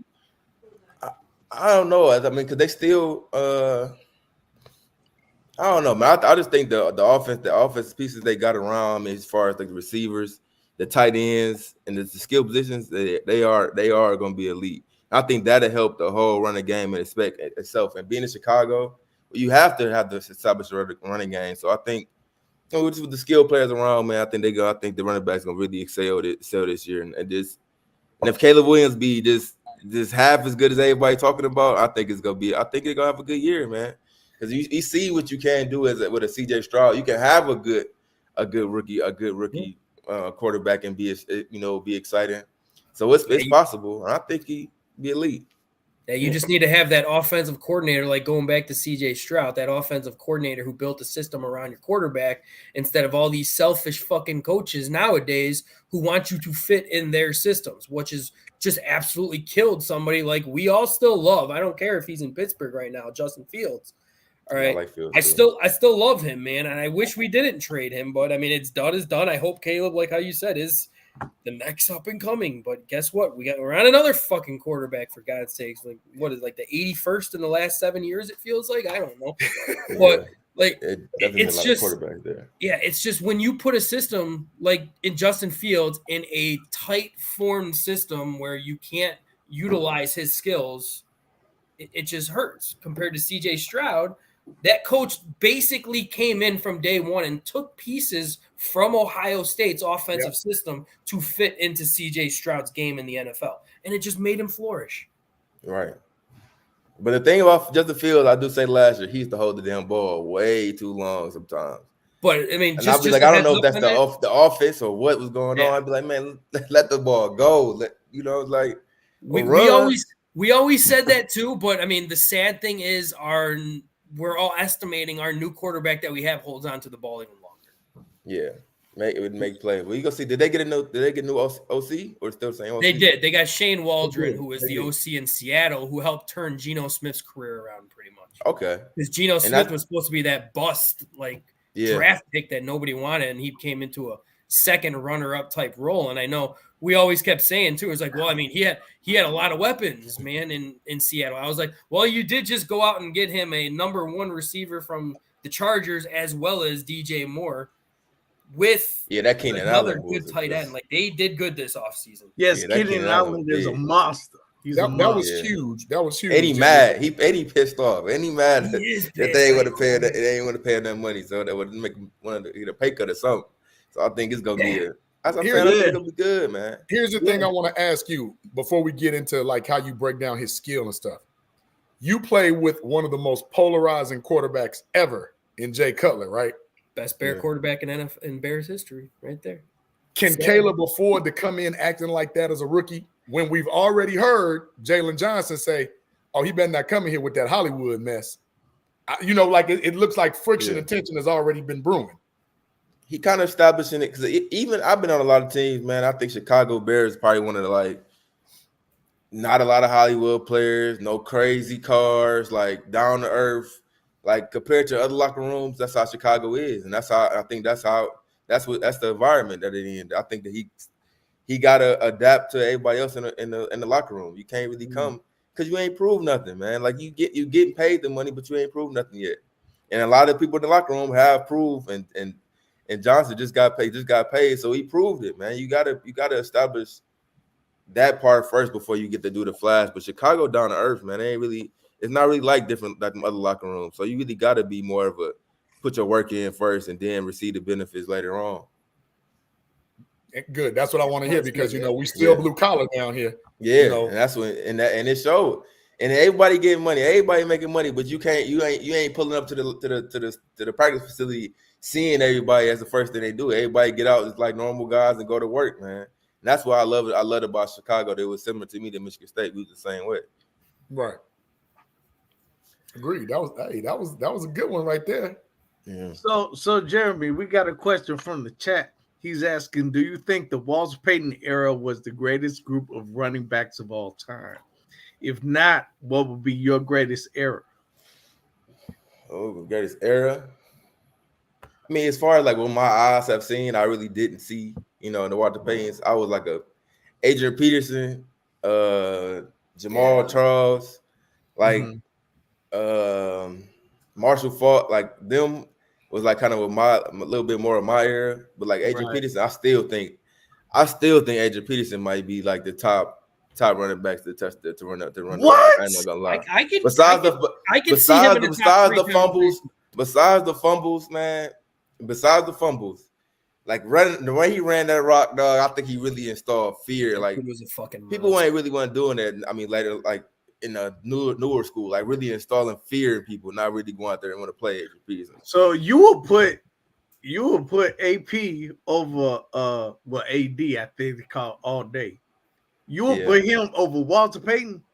G: I don't know. I mean, because they still, I don't know, man. I just think the offense pieces they got around, as far as like the receivers, the tight ends, and the skill positions, they are going to be elite. I think that'll help the whole running game and expect itself. And being in Chicago, you have to establish a running game. So I think, with the skill players around, man, I think the running backs gonna really excel this year. And if Caleb Williams be just half as good as everybody talking about, I think they're gonna have a good year, man. Because you see what you can do with a CJ Stroud. You can have a good rookie quarterback and be exciting. So it's possible. And I think he be elite.
E: Yeah, you just need to have that offensive coordinator, like going back to CJ Stroud, that offensive coordinator who built a system around your quarterback instead of all these selfish fucking coaches nowadays who want you to fit in their systems, which is just absolutely killed somebody like we all still love. I don't care if he's in Pittsburgh right now, Justin Fields. All right. I still love him, man. And I wish we didn't trade him, but I mean, it's done is done. I hope Caleb, like how you said, is the next up and coming. But guess what? We're on another fucking quarterback, for God's sakes. Like, what is the 81st in the last 7 years? It feels like, I don't know. But it's just quarterback there. Yeah, it's just when you put a system like in Justin Fields in a tight formed system where you can't utilize his skills, it just hurts compared to CJ Stroud. That coach basically came in from day one and took pieces from Ohio State's offensive system to fit into CJ Stroud's game in the NFL. And it just made him flourish.
G: Right. But the thing about Justin Fields, I do say last year, he used to hold the damn ball way too long sometimes.
E: But, I mean,
G: I'd be like, I don't know if that's the offense or what was going on. I'd be like, man, let the ball go. We
E: We always said that too, but I mean, the sad thing is we're all estimating our new quarterback that we have holds on to the ball even longer.
G: Yeah. It would make play. Well, you go see. Did they get new OC or still the same OC?
E: They did. They got Shane Waldron, who was the OC in Seattle, who helped turn Geno Smith's career around pretty much.
G: Okay.
E: Because Geno Smith was supposed to be that bust draft pick that nobody wanted, and he came into a second runner-up type role. And I know we always kept saying too, it's like, well, I mean, he had a lot of weapons, man, in Seattle. I was like, well, you did just go out and get him a number one receiver from the Chargers as well as DJ Moore. With
G: that Keenan
E: another
G: Allen
E: good tight end. Like they did good this offseason.
A: Yes, Keenan Allen is a monster.
C: That was huge. That was huge.
G: Eddie mad. Eddie pissed off. Eddie mad that they ain't want to pay that. They ain't want to pay that money, so that would make one of the pay cut or something. So I think it's gonna be I think it's gonna be good, man.
C: Here's the thing I want to ask you before we get into like how you break down his skill and stuff. You play with one of the most polarizing quarterbacks ever in Jay Cutler, right?
E: Best Bear quarterback in Bears history, right there.
C: Can Caleb afford to come in acting like that as a rookie when we've already heard Jalen Johnson say, "Oh, he better not come in here with that Hollywood mess"? Like it looks like friction and tension has already been brewing.
G: He kind of establishing it because even I've been on a lot of teams, man. I think Chicago Bears is probably one of the not a lot of Hollywood players, no crazy cars, like down to earth. Like compared to other locker rooms, that's how Chicago is, and that's how I think that's the environment that it in. I think that he got to adapt to everybody else in the locker room. You can't really come because you ain't proved nothing, man. Like you getting paid the money, but you ain't proved nothing yet. And a lot of people in the locker room have proved, and Johnson just got paid, so he proved it, man. You gotta establish that part first before you get to do the flash. But Chicago down to earth, man. It's not really like different like other locker rooms. So you really got to be more of a put your work in first and then receive the benefits later on.
C: Good. That's what I want to hear because we still blue collar down here.
G: Yeah, and that's when and it showed. And everybody getting money, everybody making money, but you ain't pulling up to the practice facility seeing everybody as the first thing they do. Everybody get out just like normal guys and go to work, man. And that's why I love it. I love it about Chicago. They were similar to me to Michigan State. We was the same way.
C: Right. Agreed. That was a good one right there.
G: Yeah.
A: So Jeremy, we got a question from the chat. He's asking, do you think the Walter Payton era was the greatest group of running backs of all time? If not, what would be your greatest era?
G: Oh, greatest era. I mean, as far as like what my eyes have seen, I really didn't see, in the Walter Paytons. I was like a Adrian Peterson, Jamal Charles, like Marshall Faulk, like them was like kind of a little bit more of my era. But like Adrian Peterson, I still think Adrian Peterson might be like the top running backs to run up.
A: What?
G: I'm not gonna lie.
E: I can
G: besides
E: see him in the top
G: the fumbles, man. Besides the fumbles, like running the way he ran that rock, dog, I think he really installed fear. Like
E: was a fucking
G: people ain't really want doing that. I mean, later, like in a newer school, like really installing fear in people, not really going out there and want to play Adrian Peterson.
A: So you will put AP over AD, I think they call all day. You will put him over Walter Payton.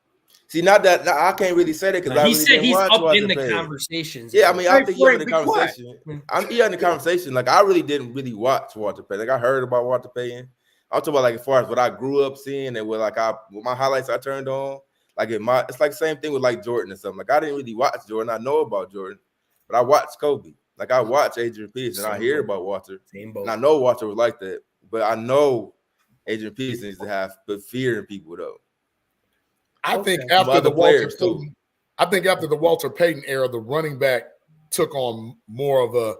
G: See, not that I can't really say that because I
E: he
G: really
E: said
G: didn't
E: he's
G: watch
E: up
G: Walter
E: in the
G: Payton.
E: conversations.
G: Yeah, I mean, I think you're in the conversation.
E: Quiet.
G: You're in the conversation. Like I really didn't really watch Walter Payton. Like I heard about Walter Payton. I'm talking about like as far as what I grew up seeing and with my highlights I turned on. Like it's like the same thing with like Jordan and something. Like I didn't really watch Jordan. I know about Jordan, but I watched Kobe. Like I watched Adrian Peterson. I hear about Walter.
E: And
G: I know Walter was like that, but I know Adrian Peterson needs to have put fear in people though.
C: I think after the Walter Payton era, the running back took on more of a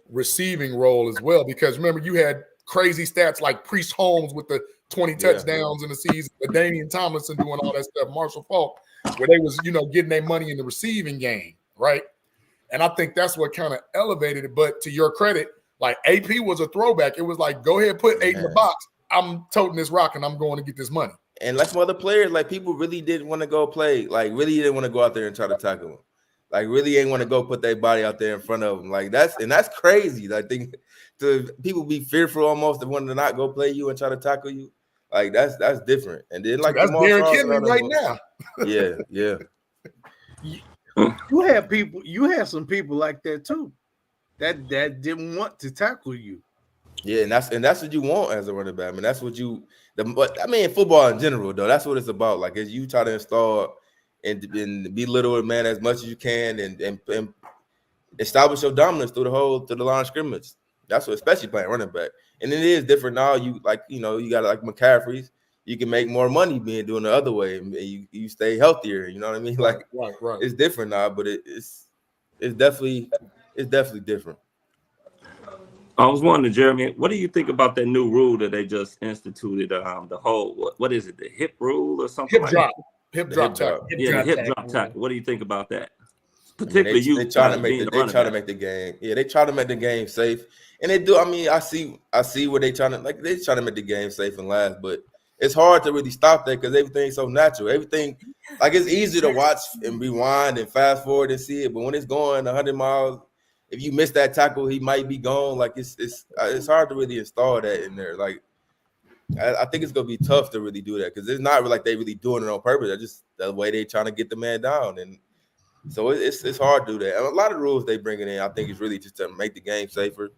C: receiving role as well. Because remember, you had crazy stats like Priest Holmes with the 20 touchdowns in the season, Damian Tomlinson doing all that stuff, Marshall Faulk, where they was, getting their money in the receiving game, right? And I think that's what kind of elevated it. But to your credit, like AP was a throwback. It was like, go ahead, put 8 in the box. I'm toting this rock and I'm going to get this money.
G: And like some other players, like people really didn't want to go play, like really didn't want to go out there and try to tackle them. Like really ain't want to go put their body out there in front of them. Like that's crazy. I think to people be fearful almost of wanting to not go play you and try to tackle you. Like that's different. And then like
C: that's
G: Jamal
C: Derrick
G: Charles
C: Henry
G: and all
C: right
G: them
C: now.
G: Yeah.
A: You had some people like that too, that didn't want to tackle you.
G: Yeah, and that's what you want as a running back. I mean, that's what but I mean, football in general, though, that's what it's about. Like, as you try to install and belittle a man as much as you can, and establish your dominance through the line of scrimmage. That's what, especially playing running back. And it is different now. You got like McCaffrey's. You can make more money doing the other way, and you stay healthier. You know what I mean?
C: Right,
G: Like,
C: right.
G: it's different now, but it's definitely different.
F: I was wondering, Jeremy, what do you think about that new rule that they just instituted? The whole what is it? The hip rule or something?
C: Hip drop tackle.
F: Yeah, the hip drop tackle. What do you think about that?
G: Particularly, they try to make the game. Yeah, they try to make the game safe, and they do. I mean, I see where they trying to make the game safe and last, but it's hard to really stop that because everything's so natural. Everything, like, it's easy to watch and rewind and fast forward and see it, but when it's going 100 miles, if you miss that tackle, he might be gone. Like, it's hard to really install that in there. Like, I think it's gonna be tough to really do that because it's not like they really doing it on purpose. That's just the way they trying to get the man down, and so it's hard to do that. And a lot of rules they bring in, I think, is really just to make the game safer.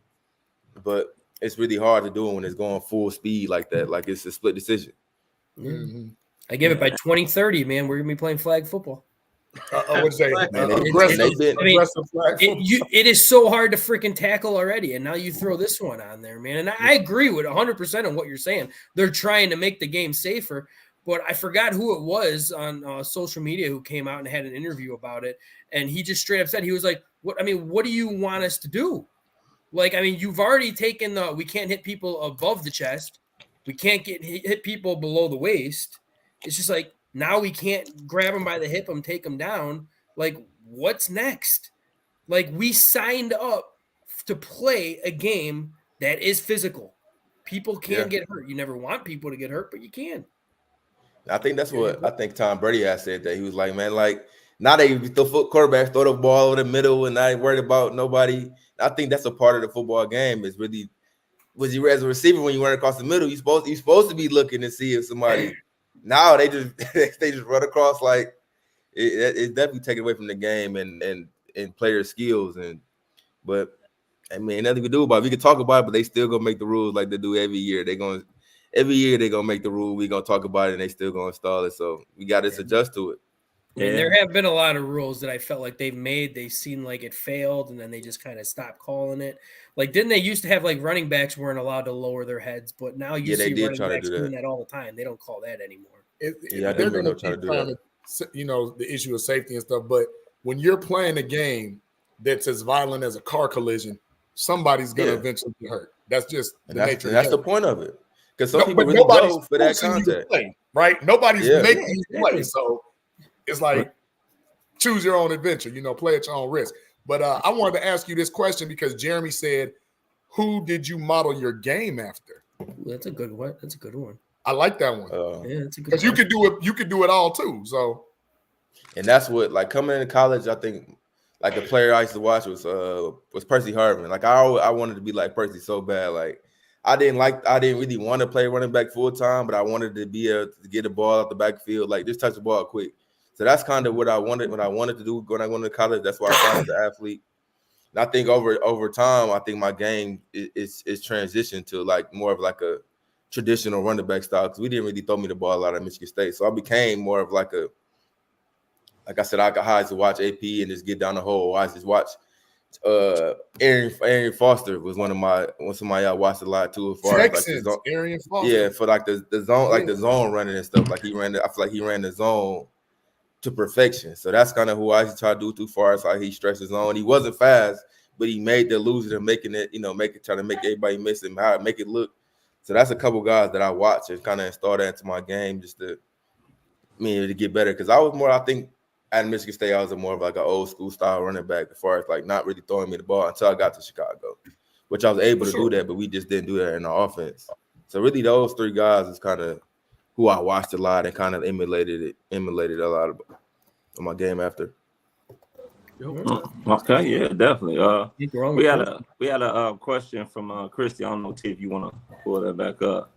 G: But it's really hard to do it when it's going full speed like that. Like, it's a split decision.
E: Mm-hmm. I give it by 2030, man. We're gonna be playing flag football.
C: I would say
E: it is so hard to freaking tackle already, and now you throw this one on there, man. And I agree with 100% on what you're saying. They're trying to make the game safer, but I forgot who it was on social media who came out and had an interview about it, and he just straight up said, he was like, "What do you want us to do? Like, I mean, you've already taken we can't hit people above the chest, we can't hit people below the waist. It's just like." Now we can't grab them by the hip and take them down. Like, what's next? Like, we signed up to play a game that is physical. People can get hurt. You never want people to get hurt, but you can.
G: I think that's what Tom Brady has said, that he was like, man, like, now they the quarterbacks throw the ball over the middle and not worried about nobody. I think that's a part of the football game. Is really, as a receiver, when you run across the middle, you're supposed to be looking to see if somebody. Now they just run across. Like, it's definitely taken away from the game and player skills. But I mean, nothing we can do about it. We can talk about it, but they still gonna make the rules like they do every year. Every year they're gonna make the rule. We gonna talk about it, and they still gonna install it. So we got to adjust to it.
E: Yeah. And there have been a lot of rules that I felt like they've made. They seemed like it failed, and then they just kind of stopped calling it. Like, didn't they used to have like running backs weren't allowed to lower their heads, but now you see running backs doing that all the time. They don't call that anymore.
C: They're going to try to do that. The issue of safety and stuff. But when you're playing a game that's as violent as a car collision, somebody's going to eventually get hurt. That's just the nature.
G: And that's the point of it. Because some people really go for that contact,
C: right? Nobody's making you play, so. It's like, choose your own adventure, play at your own risk. But I wanted to ask you this question because Jeremy said, who did you model your game after?
E: That's a good one. That's a good one.
C: I like that one.
E: Yeah, that's a good one.
C: Because you could do it all too. So,
G: and that's what, like, coming into college, I think, like, the player I used to watch was Percy Harvin. Like, I wanted to be like Percy so bad. Like, I didn't really want to play running back full time, but I wanted to be able to get the ball out the backfield, like, just touch the ball quick. So that's kind of what I wanted to do when I went to college. That's why I started as an athlete. And I think over time, I think my game is transitioned to like more of like a traditional running back style, because we didn't really throw me the ball a lot at Michigan State. So I became more of like I said, I could hide to watch AP and just get down the hole. I just watch Arian Foster was somebody I watched a lot too. As far
C: Texans,
G: as like
C: Arian Foster.
G: Yeah, for like the zone, like the zone running and stuff. Like I feel like he ran the zone to perfection. So that's kind of who I try to do too far as like he stretched his zone. He wasn't fast, but he made the illusion of making it, trying to make everybody miss him, how to make it look. So that's a couple guys that I watch and kind of install that into my game just to get better. Because I think at Michigan State, I was more of like an old school style running back as far as like not really throwing me the ball until I got to Chicago, which I was able to do that, but we just didn't do that in our offense. So really those three guys is kind of who I watched a lot and kind of emulated a lot of my game after.
F: Okay, yeah, definitely. We had a question from Christy. I don't know, T, if you want to pull that back up.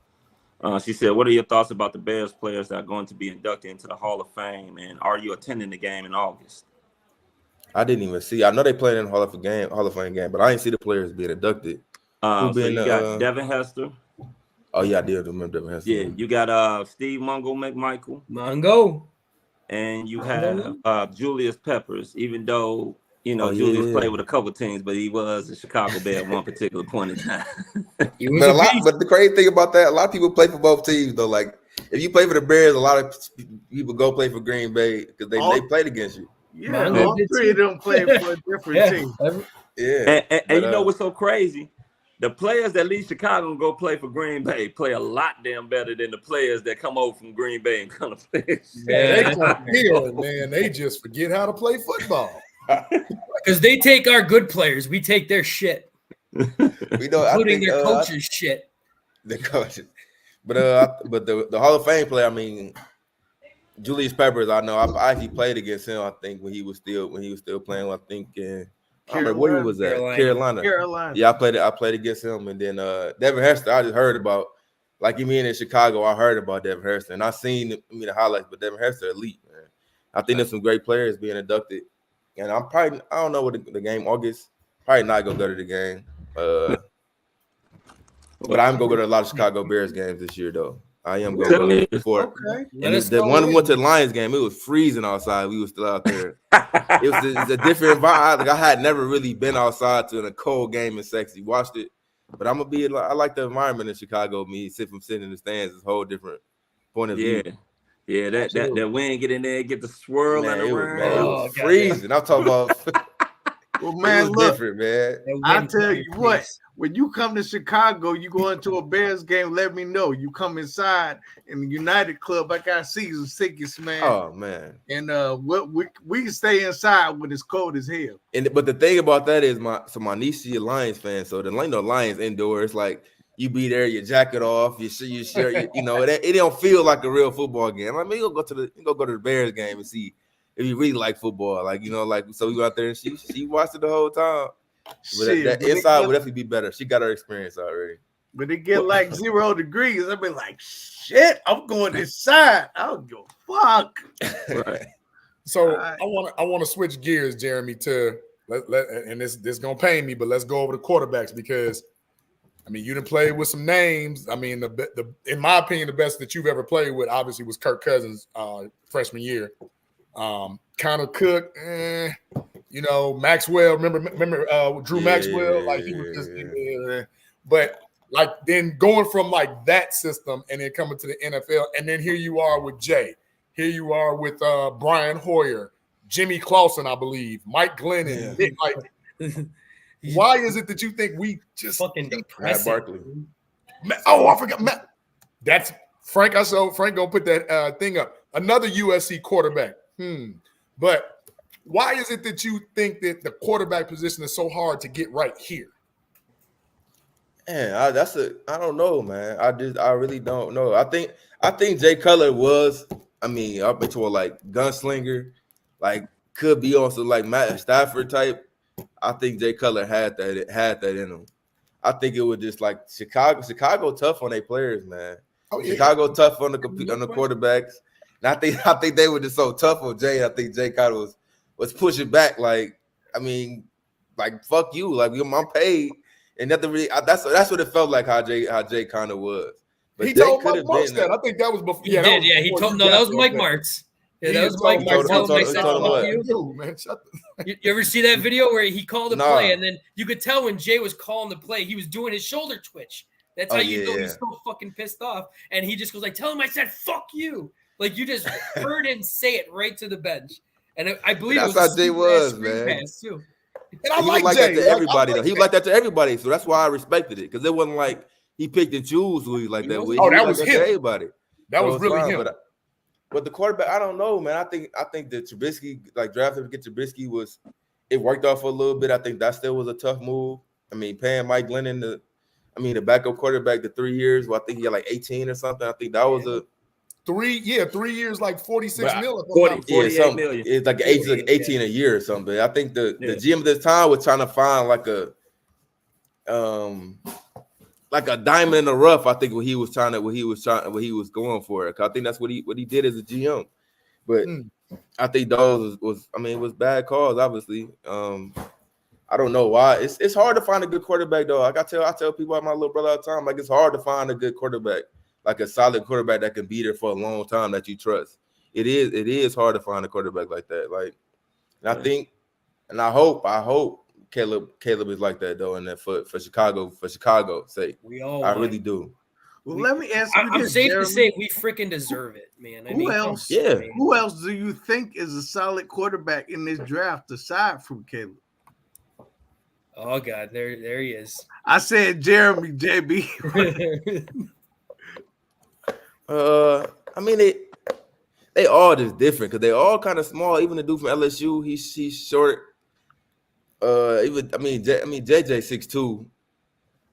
F: She said, "What are your thoughts about the Bears players that are going to be inducted into the Hall of Fame, and are you attending the game in August?"
G: I didn't even see. I know they played in the Hall of Fame game, but I didn't see the players being inducted.
F: So you got Devin Hester.
G: Oh yeah, I did remember Devin Hester.
F: Yeah, you got Steve Mungo McMichael.
E: Mongo.
F: And you have Julius Peppers, even though Julius played with a couple teams, but he was a Chicago Bear at one particular point in time.
G: But the crazy thing about that, a lot of people play for both teams though. Like if you play for the Bears, a lot of people go play for Green Bay because they played against you.
A: Yeah, all three of them played for a different team.
G: Yeah,
F: and you know what's so crazy? The players that leave Chicago and go play for Green Bay play a lot damn better than the players that come over from Green Bay and come to play.
C: Man, they just forget how to play football.
E: Because they take our good players, we take their shit. Including their coaches' shit.
G: The coaches, but the Hall of Fame player, I mean, Julius Peppers, I know I actually played against him. I think when he was still playing. I think in where he was at Carolina. Yeah, I played against him, and then Devin Hester. I just heard about, like you mean in Chicago. I heard about Devin Hester, and I seen the highlights. But Devin Hester, elite man. I think there's some great players being inducted, and I don't know what the game August. Probably not gonna go to the game. But I'm gonna go to a lot of Chicago Bears games this year, though. I am going to go for it. Okay. And the one we went to the Lions game, it was freezing outside. We were still out there. It's a different vibe. Like I had never really been outside to a cold game and sexy. Watched it, but I'm gonna be. I like the environment in Chicago. Me sitting in the stands is a whole different point of view.
F: Yeah. That wind get in there, get the swirling around.
G: It was freezing. I'm talking about.
A: Well, man, look,
G: different, man.
A: I tell you what, when you come to Chicago, you go into a Bears game, let me know. You come inside in the United Club, I got season tickets, man.
G: Oh, man.
A: And we can stay inside when it's cold as hell.
G: But the thing about that is my niece is a Lions fan, so the Lions indoors, like you be there, your jacket off, you share, it don't feel like a real football game. I mean, you go to the Bears game and see if you really like football, so we go out there and she watched it the whole time. But that inside would definitely be better. She got her experience already.
A: But it get like 0 degrees. I'll be like, shit, I'm going inside. I don't give a fuck.
F: Right.
C: So I want to switch gears, Jeremy, to and this gonna pain me, but let's go over the quarterbacks because I mean you done played with some names. I mean the in my opinion, the best that you've ever played with obviously was Kirk Cousins freshman year. Connor Cook, Maxwell. Remember Drew Maxwell? Like he was just, but like then going from like that system and then coming to the NFL, and then here you are with Jay. Here you are with Brian Hoyer, Jimmy Clausen, I believe, Mike Glennon. Yeah. Like, why is it that you think we just
E: fucking depressing?
G: Matt Barkley.
C: I forgot Matt. That's Frank. I saw Frank gonna put that thing up. Another USC quarterback. But why is it that you think that the quarterback position is so hard to get right here?
G: Man, I don't know, man. I really don't know. I think Jay Cutler was, up into a like gunslinger, like could be also like Matt Stafford type. I think Jay Cutler had that in him. I think it was just like Chicago tough on their players, man. Oh, yeah. Chicago tough on the quarterbacks. And I think they were just so tough on Jay. I think Jay kind of was pushing back, like fuck you, like I'm paid, and nothing really. That's what it felt like how Jay kind of was. But
C: he told Mike Martz that. I think that was before.
E: He did. Yeah, he told. No, that was Mike Martz. Yeah, that was Mike Martz. You ever see that video where he called a play and then you could tell when Jay was calling the play, he was doing his shoulder twitch. That's how you know he's so fucking pissed off. And he just goes like, "Tell him I said fuck you." Like you just heard him say it right to the bench, and I believe
G: that's how Jay was, man.
C: Too. And I
G: like that to everybody, though. He was like that to everybody, so that's why I respected it because it wasn't like he picked and chose who he like that with.
C: That was him.
G: Everybody.
C: That was really him.
G: But the quarterback, I don't know, man. I think that Trubisky, like drafting to get Trubisky it worked off for a little bit. I think that still was a tough move. I mean, paying Mike Glennon the backup quarterback the 3 years. Well, I think he had like 18 or something. I think that was a
C: 3 years, like 46 million.
F: 48 million.
G: It's like 18 a year or something. I think the GM at this time was trying to find like like a diamond in the rough. I think what he was going for. I think that's what he did as a GM. But I think those was bad calls. Obviously, I don't know why. It's hard to find a good quarterback though. Like I tell people, my little brother all the time, like it's hard to find a good quarterback, like a solid quarterback that can be there for a long time that you trust. It is hard to find a quarterback like that. Like, and I think, and I hope Caleb is like that though, and that for Chicago's sake. I really do.
A: Well, let me ask you
E: I'm
A: this,
E: safe
A: Jeremy.
E: to say we freaking deserve it, man.
A: Who else?
G: Yeah.
A: Who else do you think is a solid quarterback in this draft aside from Caleb?
E: Oh God, there he is.
A: I said Jeremy, JB.
G: I mean they all just different because they all kind of small. Even the dude from LSU, he's short. JJ 6'2",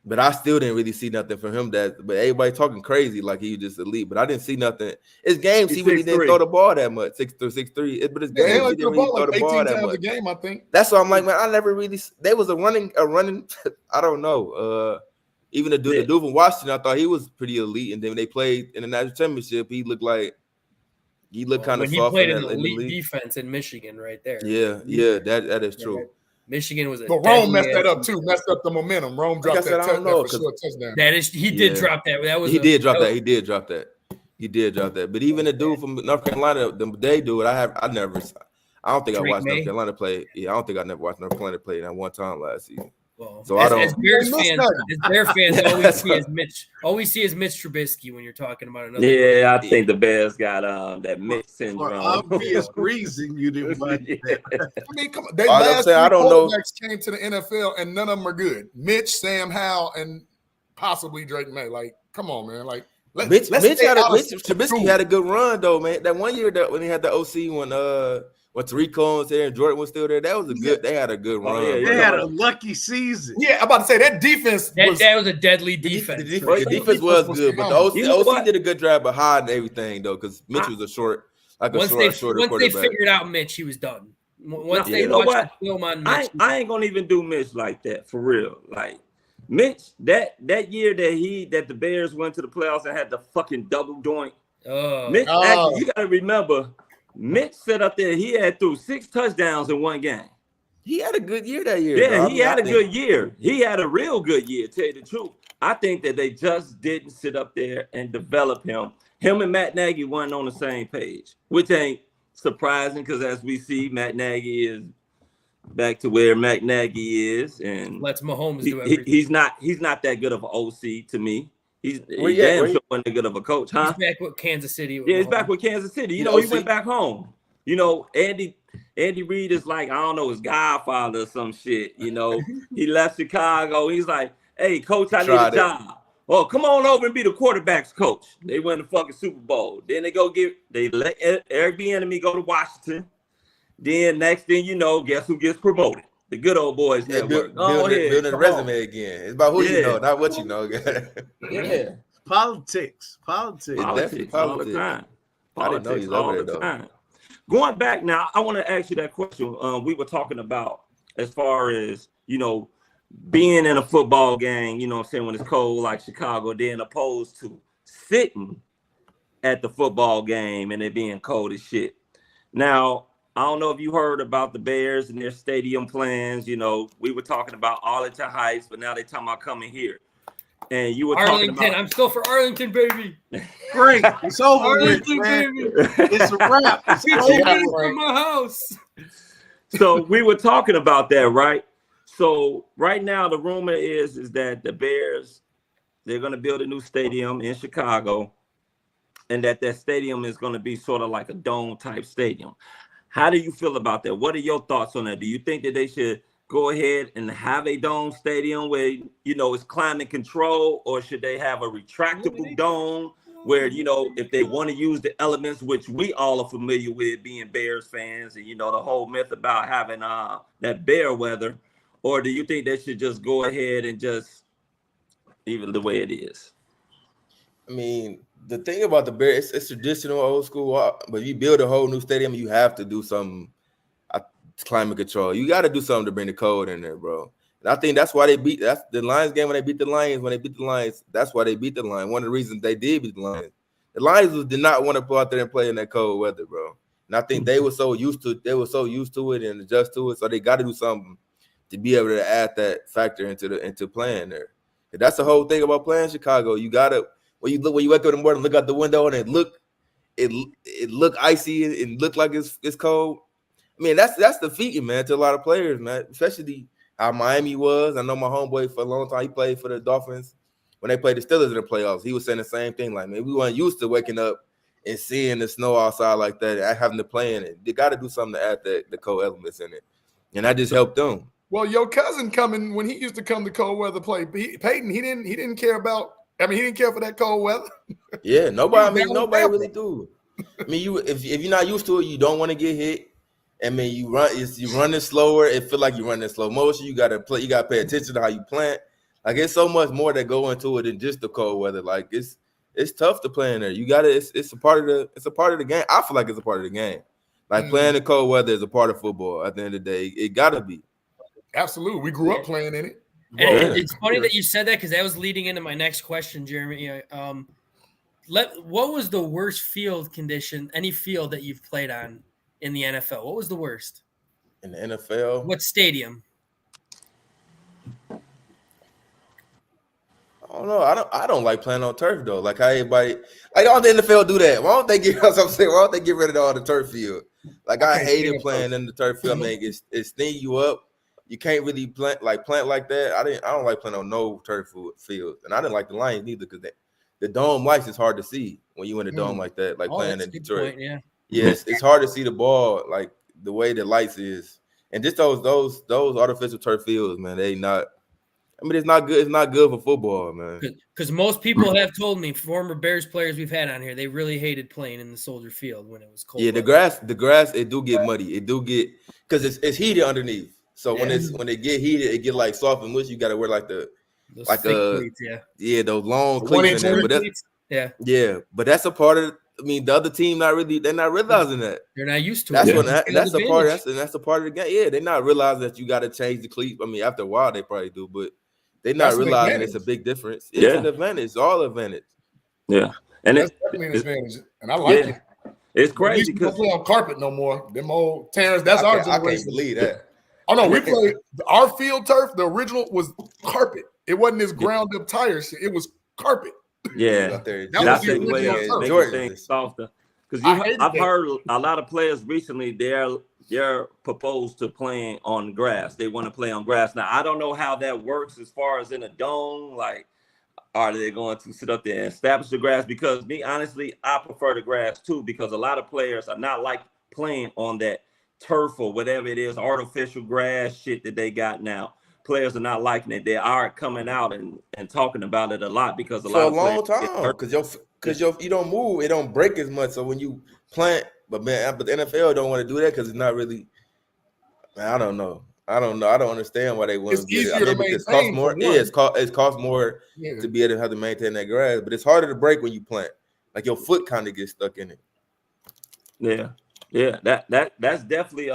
G: but I still didn't really see nothing from him. But everybody talking crazy like he was just elite. But I didn't see nothing. His games, he really didn't throw the ball that much. 6'3". But his games, he didn't really throw the ball that much.
C: A game, I think.
G: That's why I'm like, man, I never really. There was a running. I don't know. Even the dude from Washington, I thought he was pretty elite. And then when they played in the national championship, he looked kind of soft.
E: He played in the elite defense in Michigan, right there.
G: Yeah, that is true.
E: Michigan was
C: but Rome messed that up too. Messed up the momentum. Rome dropped that touchdown.
E: He did drop that.
G: He did drop that. But even the dude from North Carolina, I don't think I watched North Carolina play. Yeah, I don't think I never watched North Carolina play that one time last season.
E: Well,
G: so
E: as Bears fans always see is Mitch Trubisky when you're talking about another.
F: Yeah, I think the Bears got that Mitch syndrome.
A: For obvious reason, you didn't like that.
C: I mean, come on. They last three quarterbacks came to the NFL and none of them are good. Mitch, Sam Howell, and possibly Drake May. Like, come on, man. Like,
G: Trubisky had a good run though, man. That one year that when he had the OC when Tariq Cohen was there and Jordan was still there, that was a good. They had a good run.
A: They had a lucky season.
C: Yeah, I'm about to say that defense.
E: That was a deadly defense.
G: The defense was good, but the OC did a good job of hiding everything though, because Mitch was a shorter quarterback.
E: Once they figured out Mitch, he was done. Once they
F: watched
E: the film on Mitch,
F: I ain't gonna even do Mitch like that for real. Like Mitch, that year that the Bears went to the playoffs and had the fucking double doink. Mitch, actually, you gotta remember. Mitch sat up there. He had threw 6 touchdowns in one game.
G: He had a good year that year.
F: Yeah, he had a good year. He had a real good year, to tell you the truth. I think that they just didn't sit up there and develop him. Him and Matt Nagy weren't on the same page, which ain't surprising because as we see, Matt Nagy is back to where Matt Nagy is. And
E: lets Mahomes do everything.
F: He's not that good of an OC to me. He's damn sure wasn't that good of a coach, huh?
E: He's back with Kansas City.
F: He's back with Kansas City. He went back home. Andy Reid is like, I don't know, his godfather or some shit. He left Chicago. He's like, hey, coach, I need a job. Oh, come on over and be the quarterback's coach. They win the fucking Super Bowl. Then they let Eric Bieniemy go to Washington. Then next thing you know, guess who gets promoted? The good old boys network.
G: Building a resume again. It's about who you know, not what you know.
F: Yeah.
A: Politics.
F: It's definitely all the time.
G: I didn't know you was over there, though.
F: Going back now, I want to ask you that question. We were talking about as far as, being in a football game, when it's cold like Chicago, then opposed to sitting at the football game and it being cold as shit. Now, I don't know if you heard about the Bears and their stadium plans. We were talking about Arlington Heights, but now they're talking about coming here. And you were
E: Arlington.
F: talking about
E: I'm still for Arlington, baby.
A: Great. It's over
E: Arlington,
A: with, man.
E: baby.
A: It's a wrap. It's
E: 15 minutes from my house.
F: So we were talking about that, right? So right now the rumor is that the Bears, they're going to build a new stadium in Chicago, and that stadium is going to be sort of like a dome type stadium. How do you feel about that? What are your thoughts on that? Do you think that they should go ahead and have a dome stadium where, it's climate control, or should they have a retractable dome where, if they want to use the elements, which we all are familiar with being Bears fans and, the whole myth about having that bear weather, or do you think they should just go ahead and just leave it the way it is?
G: I mean, the thing about the Bears, it's traditional, old school. But if you build a whole new stadium, you have to do something. Climate control. You got to do something to bring the cold in there, bro. And I think that's why they beat. That's the Lions game when they beat the Lions. When they beat the Lions, that's why they beat the Lions. One of the reasons they did beat the Lions. The Lions did not want to go out there and play in that cold weather, bro. And I think they were so used to it and adjust to it, so they got to do something to be able to add that factor into playing there. And that's the whole thing about playing Chicago. You gotta when you wake up in the morning, look out the window and it look icy and look like it's cold. I mean, that's defeating, man, to a lot of players, man, especially how Miami was. I know my homeboy for a long time, he played for the Dolphins when they played the Steelers in the playoffs. He was saying the same thing, like, man, we weren't used to waking up and seeing the snow outside like that and having to play in it. They got to do something to add the cold elements in it, and that just helped them.
C: Well, your cousin coming when he used to come to cold weather play, Peyton, he didn't care about. I mean, he didn't care for that cold weather.
G: Yeah, nobody really do. I mean, if you're not used to it, you don't want to get hit. I mean, you running slower. It feel like you're running in slow motion. You gotta pay attention to how you plant. Like, it's so much more that go into it than just the cold weather. Like, it's tough to play in there. You gotta. It's a part of the game. I feel like it's a part of the game. Like, playing in cold weather is a part of football. At the end of the day, it gotta be.
C: Absolutely, we grew up playing in it.
E: And it's funny that you said that because that was leading into my next question, Jeremy. What was the worst field condition, any field that you've played on in the NFL? What was the worst?
G: In the NFL?
E: What stadium?
G: I don't know. I don't like playing on turf though. Like, how everybody, like, why don't the NFL do that? Why don't they get why don't they get rid of all the turf field? Like, I hated playing in the turf field. I mean, it sting you up. You can't really plant like that. I don't like playing on no turf field, and I didn't like the Lions either because the dome lights is hard to see when you in a dome like that, like playing in Detroit.
E: Point,
G: Yes, it's hard to see the ball like the way the lights is, and just those artificial turf fields, man. They not. I mean, it's not good. It's not good for football, man.
E: Because most people have told me, former Bears players we've had on here, they really hated playing in the Soldier Field when it was cold.
G: Yeah, the grass, it do get muddy. It do get because it's heated underneath. So when it get heated, it get like soft and mushy. You got to wear like those cleats, those long cleats in there. But but that's a part of. I mean, the other team they're not realizing that.
E: They're not used to
G: it.
E: That's
G: a part. That's a part of the game. Yeah, they're not realizing that you got to change the cleat. I mean, after a while they probably do, but they're not realizing it's a big difference. It's an advantage. It's all advantage.
F: Yeah, and
C: that's definitely an advantage, and I like it.
F: It's crazy
C: because we don't play on carpet no more. Them old Terrence. That's our generation.
G: I can't believe that.
C: Oh no, we played our field turf. The original was carpet. It wasn't this ground up tire shit. It was carpet.
F: Yeah, that's the way of making things softer. Because I've heard a lot of players recently. They're proposed to playing on grass. They want to play on grass. Now I don't know how that works as far as in a dome. Like, are they going to sit up there and establish the grass? Because me, honestly, I prefer the grass too. Because a lot of players are not like playing on that turf or whatever it is, artificial grass shit that they got now. Players are not liking it. They are coming out and talking about it a lot because a long
G: time because you don't move, it don't break as much. So when you plant, but the NFL don't want to do that because it's not really. Man, I don't know. I don't understand why they want to do it. I mean, because it costs more. Yeah, it costs more to be able to have to maintain that grass, but it's harder to break when you plant. Like, your foot kind of gets stuck in it.
F: Yeah, that's definitely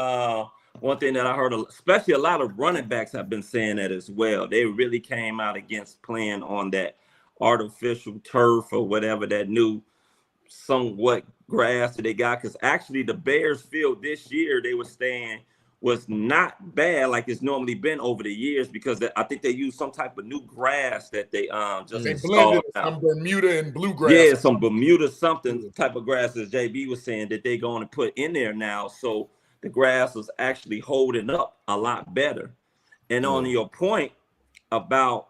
F: one thing that I heard, especially a lot of running backs have been saying that as well. They really came out against playing on that artificial turf or whatever, that new somewhat grass that they got. Because actually the Bears field this year, they were saying was not bad like it's normally been over the years, because I think they used some type of new grass that they
C: blended some Bermuda and bluegrass.
F: Yeah, some Bermuda something type of grass, as JB was saying, that they're going to put in there now. So the grass was actually holding up a lot better. And on your point about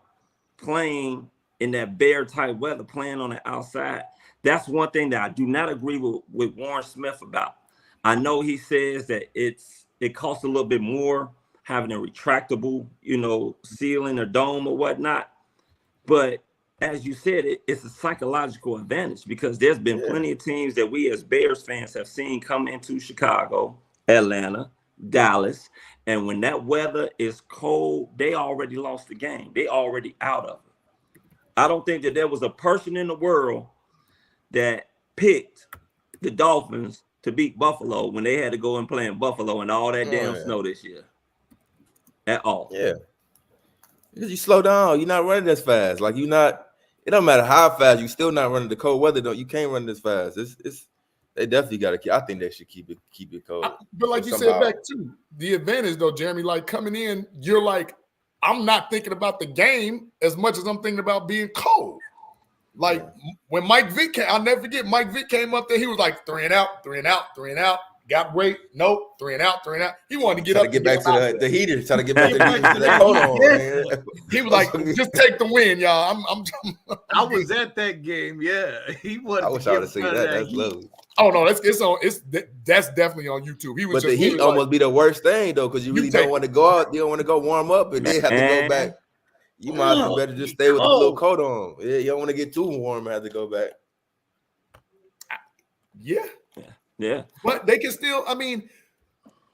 F: playing in that bear type weather, playing on the outside, that's one thing that I do not agree with Warren Smith about. I know he says that it costs a little bit more having a retractable, ceiling or dome or whatnot. But as you said, it's a psychological advantage, because there's been plenty of teams that we as Bears fans have seen come into Chicago, Atlanta, Dallas, and when that weather is cold, they already lost the game. They already out of it. I don't think that there was a person in the world that picked the Dolphins to beat Buffalo when they had to go and play in Buffalo and all that damn snow this year. At all.
G: Yeah. Because you slow down, you're not running as fast. Like you're not. It don't matter how fast you still not running the cold weather. Don't you can't run this fast. It's they definitely got to keep. I think they should keep it cold.
C: But like you said back too, the advantage though, Jeremy, like coming in, you're like, I'm not thinking about the game as much as I'm thinking about being cold. Like when Mike Vick I'll never forget, Mike Vick came up there, he was like 3 and out, 3 and out, 3 and out. Got break, nope, 3 and out, 3 and out. He wanted to get
G: back to the heater, trying to get back to that cold on. Man.
C: He was like, just take the win, y'all.
A: I was at that game, yeah. He wanted.
G: I wish I would have seen that. That's lovely.
C: Oh no, that's definitely on YouTube. He was
G: but the heat almost be the worst thing though, because you really don't want to go out. You don't want to go warm up and then have to go back. You might as well better just stay with the little coat on. Yeah, you don't want to get too warm and have to go back.
C: Yeah. But they can still, I mean,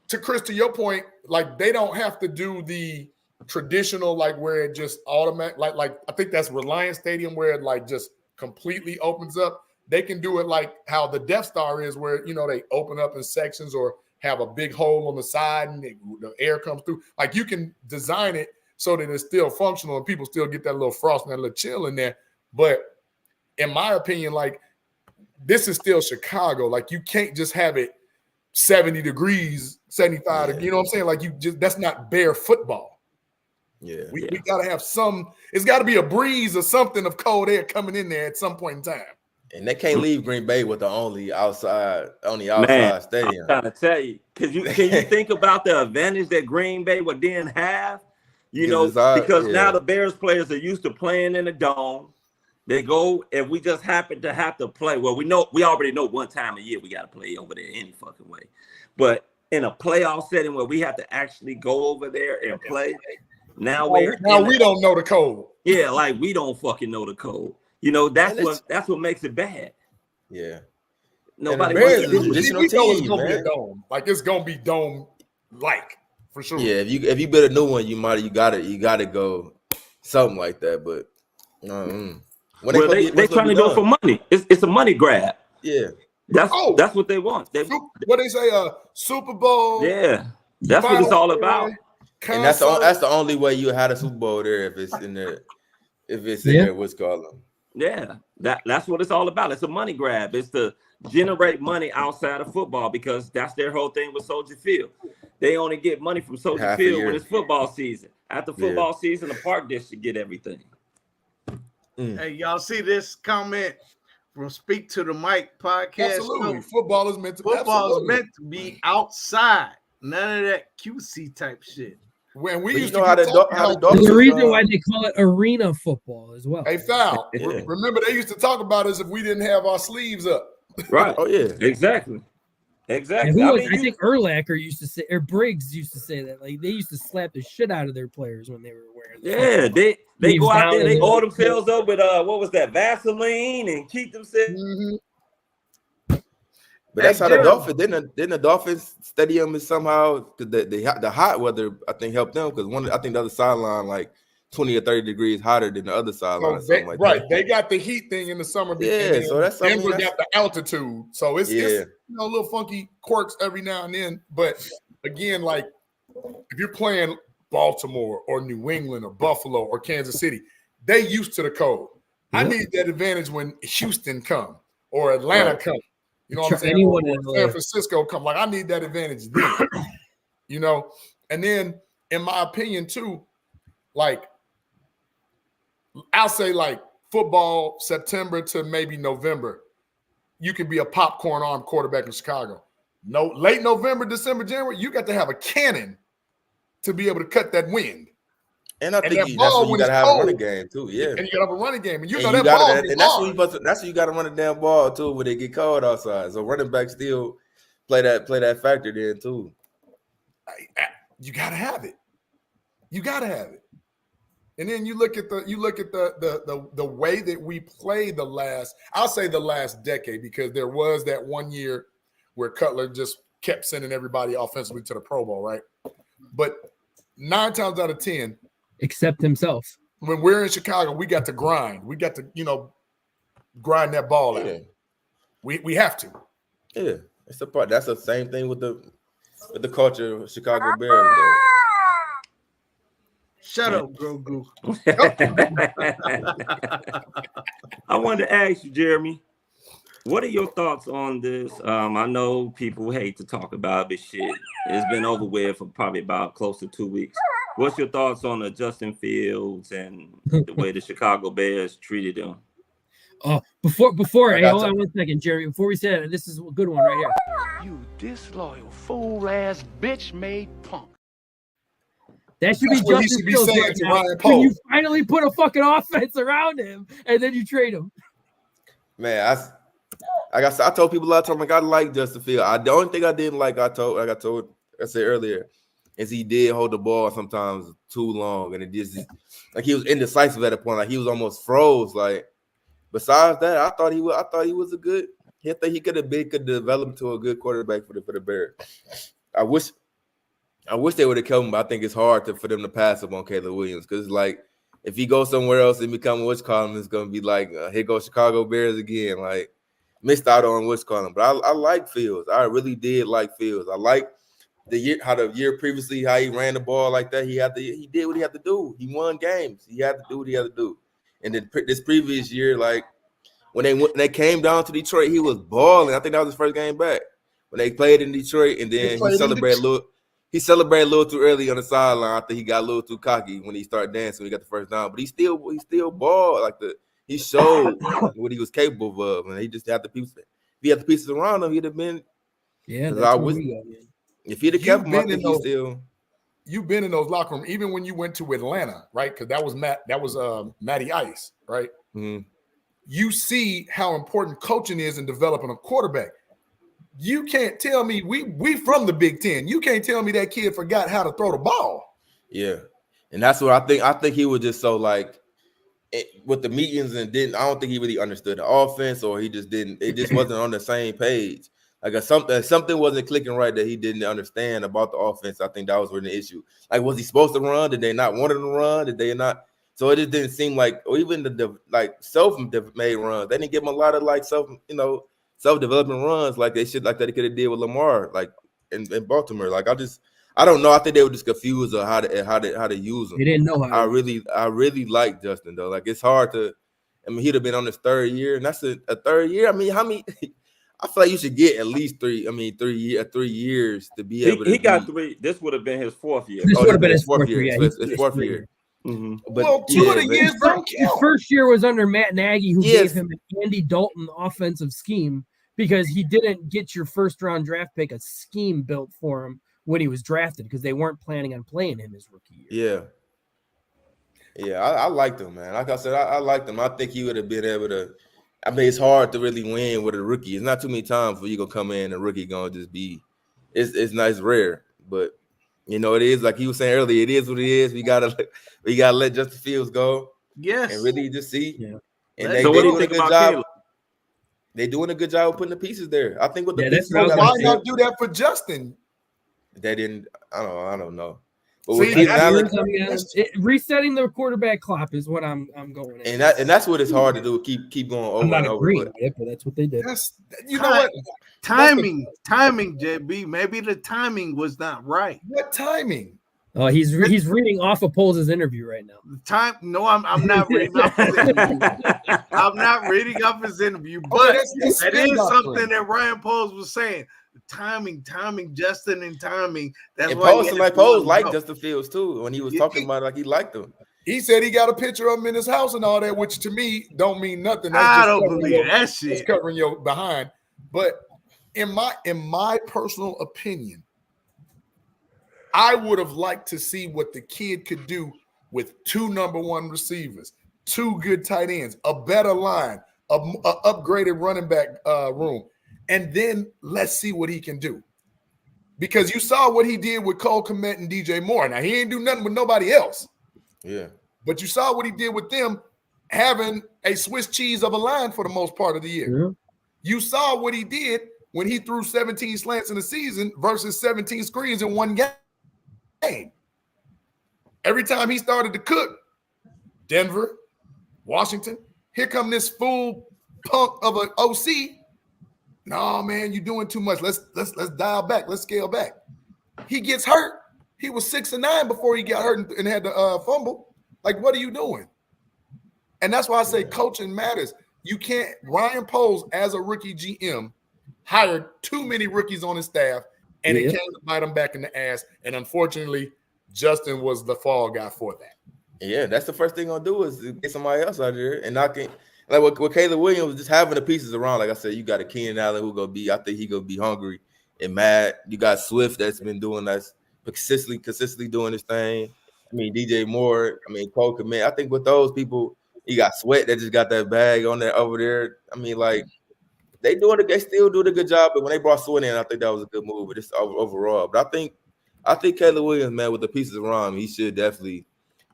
C: to your point, like they don't have to do the traditional, like where it just automatic, like I think that's Reliance Stadium where it like just completely opens up. They can do it like how the Death Star is, where they open up in sections or have a big hole on the side and the air comes through. Like you can design it so that it's still functional and people still get that little frost and that little chill in there. But in my opinion, like this is still Chicago. Like you can't just have it 70 degrees, 75 degrees. You know what I'm saying? Like that's not bare football.
G: Yeah.
C: We got to have it's got to be a breeze or something of cold air coming in there at some point in time.
G: And they can't leave Green Bay with the only outside stadium.
F: I'm trying to tell you, can you think about the advantage that Green Bay would then have? Because now the Bears players are used to playing in a dome. They go, and we just happen to have to play. Well, we already know one time a year we got to play over there any fucking way. But in a playoff setting where we have to actually go over there and play, now we
C: don't know the code.
F: Yeah, like we don't fucking know the code. That's what makes it bad.
G: Yeah.
F: Nobody
G: wants
C: to we know it's gonna be a dome. Like it's gonna be dome like for sure.
G: Yeah, if you build a new one, you gotta go something like that. But
F: they trying to go for money. It's a money grab.
G: Yeah.
F: That's what they want.
C: What they say, Super Bowl.
F: Yeah. That's what it's all about.
G: And that's the only way you had a Super Bowl there if it's in there. If it's in there, what's called them.
F: Yeah, that's what it's all about. It's a money grab. It's to generate money outside of football because that's their whole thing with Soldier Field. They only get money from Soldier Field when it's football season. After football season, the Park District get everything.
A: Hey, y'all see this comment from Speak to the Mic podcast?
C: Absolutely. Football is meant
A: to be outside. None of that QC type shit.
C: When we used
G: to how the
E: there's a reason why they call it arena football as well.
C: Hey, Foul. Remember they used to talk about us if we didn't have our sleeves up.
F: Right.
G: Oh yeah.
F: Exactly.
E: I think Urlacher used to say, or Briggs used to say that. Like they used to slap the shit out of their players when they were wearing.
F: They go out there, they oil themselves up with what was that, Vaseline, and keep themselves.
C: Mm-hmm.
G: But that's how the Dolphins didn't the Dolphins stadium is somehow the hot weather I think helped them because I think the other sideline like 20 or 30 degrees hotter than the other sideline.
C: They got the heat thing in the summer.
G: Yeah, so that's something.
C: Denver got the altitude, so it's little funky quirks every now and then. But again, like if you're playing Baltimore or New England or Buffalo or Kansas City, they used to the cold. I need that advantage when Houston come or Atlanta come. You know what I'm saying?
E: Anyone
C: in San Francisco come. Like I need that advantage then. And then in my opinion too, like I'll say like football September to maybe November, you can be a popcorn arm quarterback in Chicago. No, late November, December, January, you got to have a cannon to be able to cut that wind.
G: And I think that's what you gotta have a running game too. Yeah,
C: and you gotta have a running game, and you know
G: that
C: ball.
G: And that's what you gotta run the damn ball too when they get cold outside. So running back still play that factor then too.
C: You gotta have it. You gotta have it. And then you look at the way that we played the last decade, because there was that 1 year where Cutler just kept sending everybody offensively to the Pro Bowl, right? But 9 times out of 10.
E: Except himself.
C: When we're in Chicago, we got to grind. We got to, grind that ball out. We have to.
G: Yeah, it's a part. That's the same thing with the culture of Chicago Bears.
A: Shut up, Grogu.
F: I wanted to ask you, Jeremy, what are your thoughts on this? I know people hate to talk about this shit. It's been over with for probably about close to 2 weeks. What's your thoughts on the Justin Fields and the way the Chicago Bears treated him?
E: Before, hey, hold on 1 second, Jeremy. Before we say that, this is a good one right here.
H: You disloyal, fool-ass, bitch-made punk.
E: That should be Justin Fields right now. When you finally put a fucking offense around him, and then you trade him.
G: Man, I told people a lot of times, like, I like Justin Fields. The only thing I didn't like, I said earlier, is he did hold the ball sometimes too long, and it just like he was indecisive at a point, like he was almost froze. Like, besides that, I thought he was a good. I think he could develop into a good quarterback for the Bears. I wish they would have killed him, but I think it's hard for them to pass up on Caleb Williams, because like if he goes somewhere else and become it's gonna be like here goes Chicago Bears again. Like, missed out on But I like Fields. I really did like Fields. I like the year previously, how he ran the ball like that. He did what he had to do. He won games. He had to do what he had to do. And then this previous year, like when they came down to Detroit, he was balling. I think that was his first game back when they played in Detroit, and then he celebrated a little. He celebrated a little too early on the sideline. I think he got a little too cocky when he started dancing when he got the first down. But he still balled he showed what he was capable of, and he just had the pieces. If he had the pieces around him, he'd have been.
E: Yeah,
G: if he'd have kept him, I think he still.
C: You've been in those locker rooms, even when you went to Atlanta, right? Because that was Matty Ice, right?
G: Mm-hmm.
C: You see how important coaching is in developing a quarterback. You can't tell me we from the Big Ten. You can't tell me that kid forgot how to throw the ball.
G: Yeah, and that's what I think. I think he was just so like with the meetings and I don't think he really understood the offense, or he just didn't. It just wasn't on the same page. Like something wasn't clicking right that he didn't understand about the offense. I think that was really the issue. Like, was he supposed to run? Did they not want him to run? Did they not? So it just didn't seem like, or even the self-made runs. They didn't give him a lot of like self-development runs like they should, like that he could have did with Lamar, like in Baltimore. Like I don't know. I think they were just confused on how to use him.
E: They didn't know how.
G: I really like Justin though. Like, it's hard to. I mean, he'd have been on his third year, and that's a third year. I mean, how many? I feel like you should get at least 3 years to be able to.
F: He got 3. This would have been his 4th year.
E: This would have been his 4th year. Yeah,
G: his 4th year.
F: Mm-hmm.
C: But well, 2 of the years don't count.
E: His first year was under Matt Nagy, who gave him an Andy Dalton offensive scheme because he didn't get your first-round draft pick a scheme built for him when he was drafted because they weren't planning on playing him his rookie year.
G: Yeah, I liked him, man. Like I said, I liked him. I think he would have been able to. I mean, it's hard to really win with a rookie. It's not too many times where you gonna come in and a rookie gonna just be. It's nice, rare, but you know it is like he was saying earlier. It is what it is. We gotta let Justin Fields go.
A: Yes,
G: and really just see.
E: Yeah.
G: And they doing a good job. They're doing a good job of putting the pieces there. I think with the pieces,
C: why not do that for Justin?
G: They didn't. I don't know. But
E: resetting the quarterback clock is what I'm going at.
G: And that's what it's hard to do. Keep going over.
E: I'm not
G: and over.
E: agreeing with it, but that's what they did.
C: You know what?
A: Timing, JB. Maybe the timing was not right.
C: What timing?
E: Oh, he's reading off of Poles' interview right now.
A: I'm not reading off his interview. I'm not reading off his interview, but that is something that Ryan Poles was saying. Timing, Justin, and timing. That's why
G: Poles liked Justin Fields too when he was talking about it, like he liked him.
C: He said he got a picture of him in his house and all that, which to me don't mean nothing.
A: I don't believe that shit.
C: It's covering your behind. But in my personal opinion, I would have liked to see what the kid could do with 2 number 1 receivers, 2 good tight ends, a better line, a upgraded running back room. And then let's see what he can do. Because you saw what he did with Cole Kmet and DJ Moore. Now, he ain't do nothing with nobody else.
G: Yeah.
C: But you saw what he did with them having a Swiss cheese of a line for the most part of the year.
E: Yeah.
C: You saw what he did when he threw 17 slants in the season versus 17 screens in one game. Every time he started to cook, Denver, Washington, here come this fool punk of an OC. No, man, you're doing too much. Let's dial back. Let's scale back. He gets hurt. He was 6-9 before he got hurt and had the fumble. Like, what are you doing? And that's why I say coaching matters. You can't. Ryan Poles, as a rookie GM, hired too many rookies on his staff, and it came to bite him back in the ass. And unfortunately, Justin was the fall guy for that.
G: Yeah, that's the first thing I'm gonna do is get somebody else out there and knocking. Like with Caleb Williams, just having the pieces around. Like I said, you got a Keenan Allen who gonna be. I think he gonna be hungry and mad. You got Swift that's been doing that's consistently doing his thing. I mean, DJ Moore. I mean, Cole Kmet. I think with those people, you got Sweat that just got that bag on there over there. I mean, like they still doing a good job. But when they brought Sweat in, I think that was a good move. But just overall, but I think Caleb Williams, man, with the pieces around him, he should definitely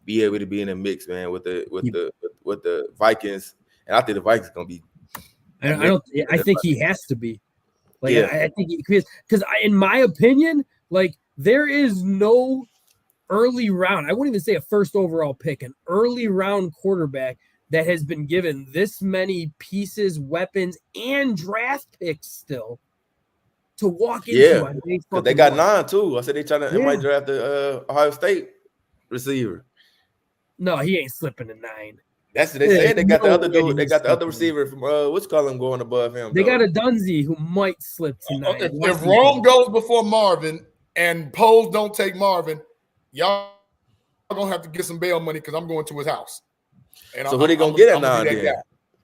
G: be able to be in a mix, man, with the Vikings. And I think the Vikings gonna be.
E: I think he has to be. Like I think because in my opinion, like there is no early round. I wouldn't even say a first overall pick, an early round quarterback that has been given this many pieces, weapons, and draft picks still to walk into.
G: Yeah, because they got 9 too. I said they might draft the Ohio State receiver.
E: No, he ain't slipping to 9.
G: That's what they said. They got the other dude. They got the other receiver from what's call him going above him.
E: They got a Dunzy who might slip to 9.
C: If Rome goes before Marvin and Poles don't take Marvin, y'all gonna have to get some bail money because I'm going to his house. And
G: so who they gonna get at 9 then?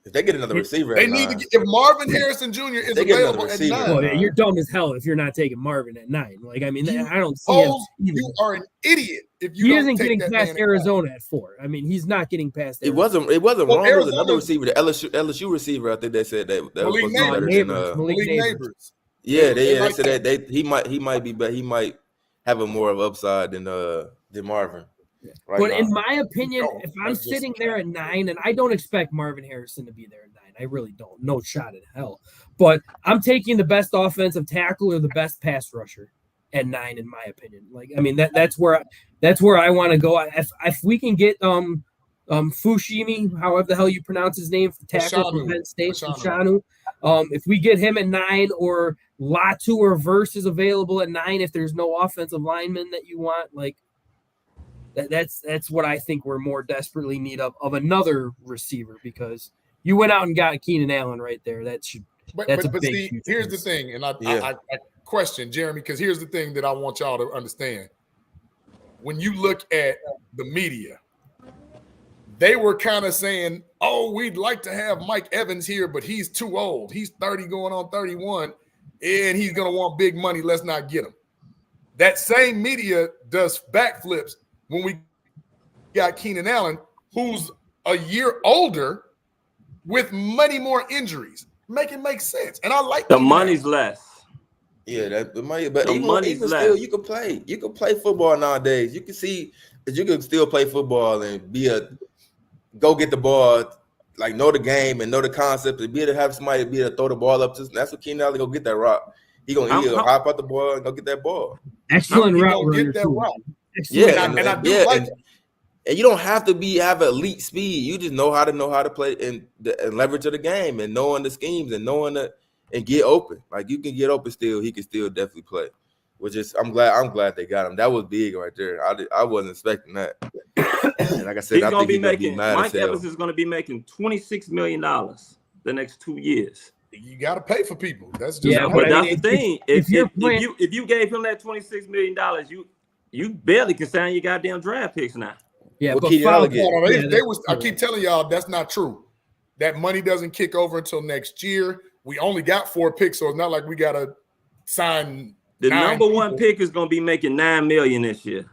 G: If they get another receiver,
C: they need to get, if Marvin Harrison Jr. is available at 9.
E: Well, you're dumb as hell if you're not taking Marvin at 9. Like, I mean, I don't see
C: Poles, you are an idiot if you.
E: He isn't getting past Arizona at 4. I mean, he's not getting past.
G: Arizona. It wasn't wrong. It was another receiver, the LSU receiver. I think they said that
C: Malik
G: was
C: Malik Neighbors.
G: Yeah, they said that he might be, but he might have a more of upside than Marvin.
E: Right but now. In my opinion, if I'm sitting there at 9, and I don't expect Marvin Harrison to be there at 9, I really don't. No shot in hell. But I'm taking the best offensive tackle or the best pass rusher at 9, in my opinion. Like, I mean, that's where I want to go. If we can get Fushimi, however the hell you pronounce his name, tackle from Penn State, Fashanu. If we get him at 9, or Latu or Verse is available at 9, if there's no offensive lineman that you want, like. That's what I think we're more desperately need of another receiver, because you went out and got Keenan Allen right there. But see,
C: here's the thing, and I question Jeremy, because here's the thing that I want y'all to understand. When you look at the media, they were kind of saying, "Oh, we'd like to have Mike Evans here, but he's too old. He's 30 going on 31, and he's gonna want big money. Let's not get him." That same media does backflips when we got Keenan Allen, who's a year older with many more injuries. Make it make sense. And I like
F: the money's less.
G: Yeah, the money, but even still, you can play. You can play football nowadays. You can see that you can still play football and go get the ball, like know the game and know the concept, and be able to have somebody be able to throw the ball up to. That's what Keenan Allen go get that rock. He gonna hop out the ball and go get that ball.
E: Excellent route runner.
C: Get that rock.
G: Yeah,
C: and I do like it.
G: And you don't have to have elite speed. You just know how to play and leverage of the game and knowing the schemes and knowing and get open. Like you can get open still. He can still definitely play. Which is I'm glad they got him. That was big right there. I wasn't expecting that. And like I said,
F: Mike Evans is going to be making $26 million the next 2 years.
C: You got to pay for people. That's just
F: but that's the thing. If you gave him that $26 million, you barely can sign your goddamn draft picks now.
E: Yeah, but
C: I keep telling y'all that's not true. That money doesn't kick over until next year. We only got 4 picks, so it's not like we got to sign.
F: The number 1 pick is going to be making $9 million this year.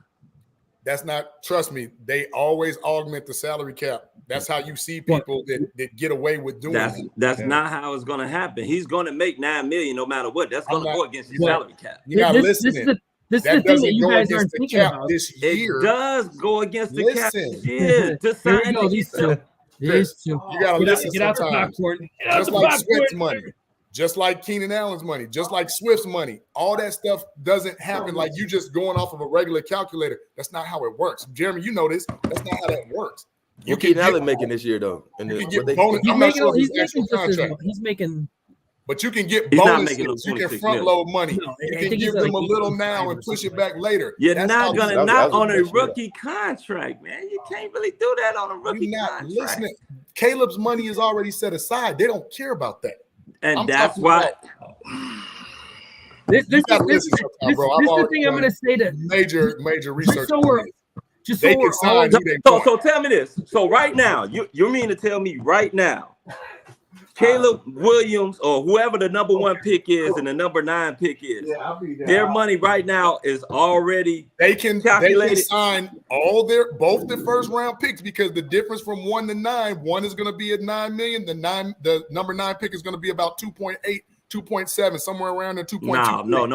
C: That's not. Trust me, they always augment the salary cap. That's how you see people that get away with doing that.
F: That's not how it's going to happen. He's going to make $9 million no matter what. That's going to go against your salary cap.
C: You're not listening.
E: This is the thing that you guys aren't thinking about.
C: This year.
F: It does go against the cap this year. To sign
E: these two.
C: You got to listen.
E: Get out the popcorn.
C: Just like Swift's money, just like Keenan Allen's money, just like Swift's money. All that stuff doesn't happen like you just going off of a regular calculator. That's not how it works. Jeremy, you know this. That's not how that works.
G: You Keenan Allen making this year though.
E: He's making
C: But you can get
F: He's not
C: bonuses.
F: making no
C: You can
F: 26
C: front
F: million.
C: load money.
E: No,
C: You
E: I
C: can
E: think
C: give
E: it's
C: them
E: like
C: a little
E: 85
C: now
E: or
C: and push it
E: something
C: back later.
F: You're
C: That's
F: not
C: how
F: gonna
G: that
F: not
G: was
F: on a
G: next year.
F: rookie contract, man. You can't really do that on a rookie
C: you're not
F: contract.
C: listening. Caleb's money is already set aside. They don't care about that.
F: And
C: I'm
F: that's
C: talking
F: why.
E: This
C: You gotta listen sometime, bro. I've
E: is the
C: already
E: thing I'm
C: done
E: going to say to
C: major research.
E: so
C: on
E: we're
C: this.
E: just
C: They
E: so we're
C: can sign
E: all
C: who they
F: So,
C: want.
F: so tell me this. So right now, you mean to tell me right now, Caleb Williams or whoever the number 1 pick is and the number 9 pick is, their money right now is already
C: They can
F: calculated.
C: sign both the first round picks because the difference from 1 to 9, 1 is going to be at $9 million. The number 9 pick is going to be about 2.8, 2.7, somewhere around the 2.2.
F: No.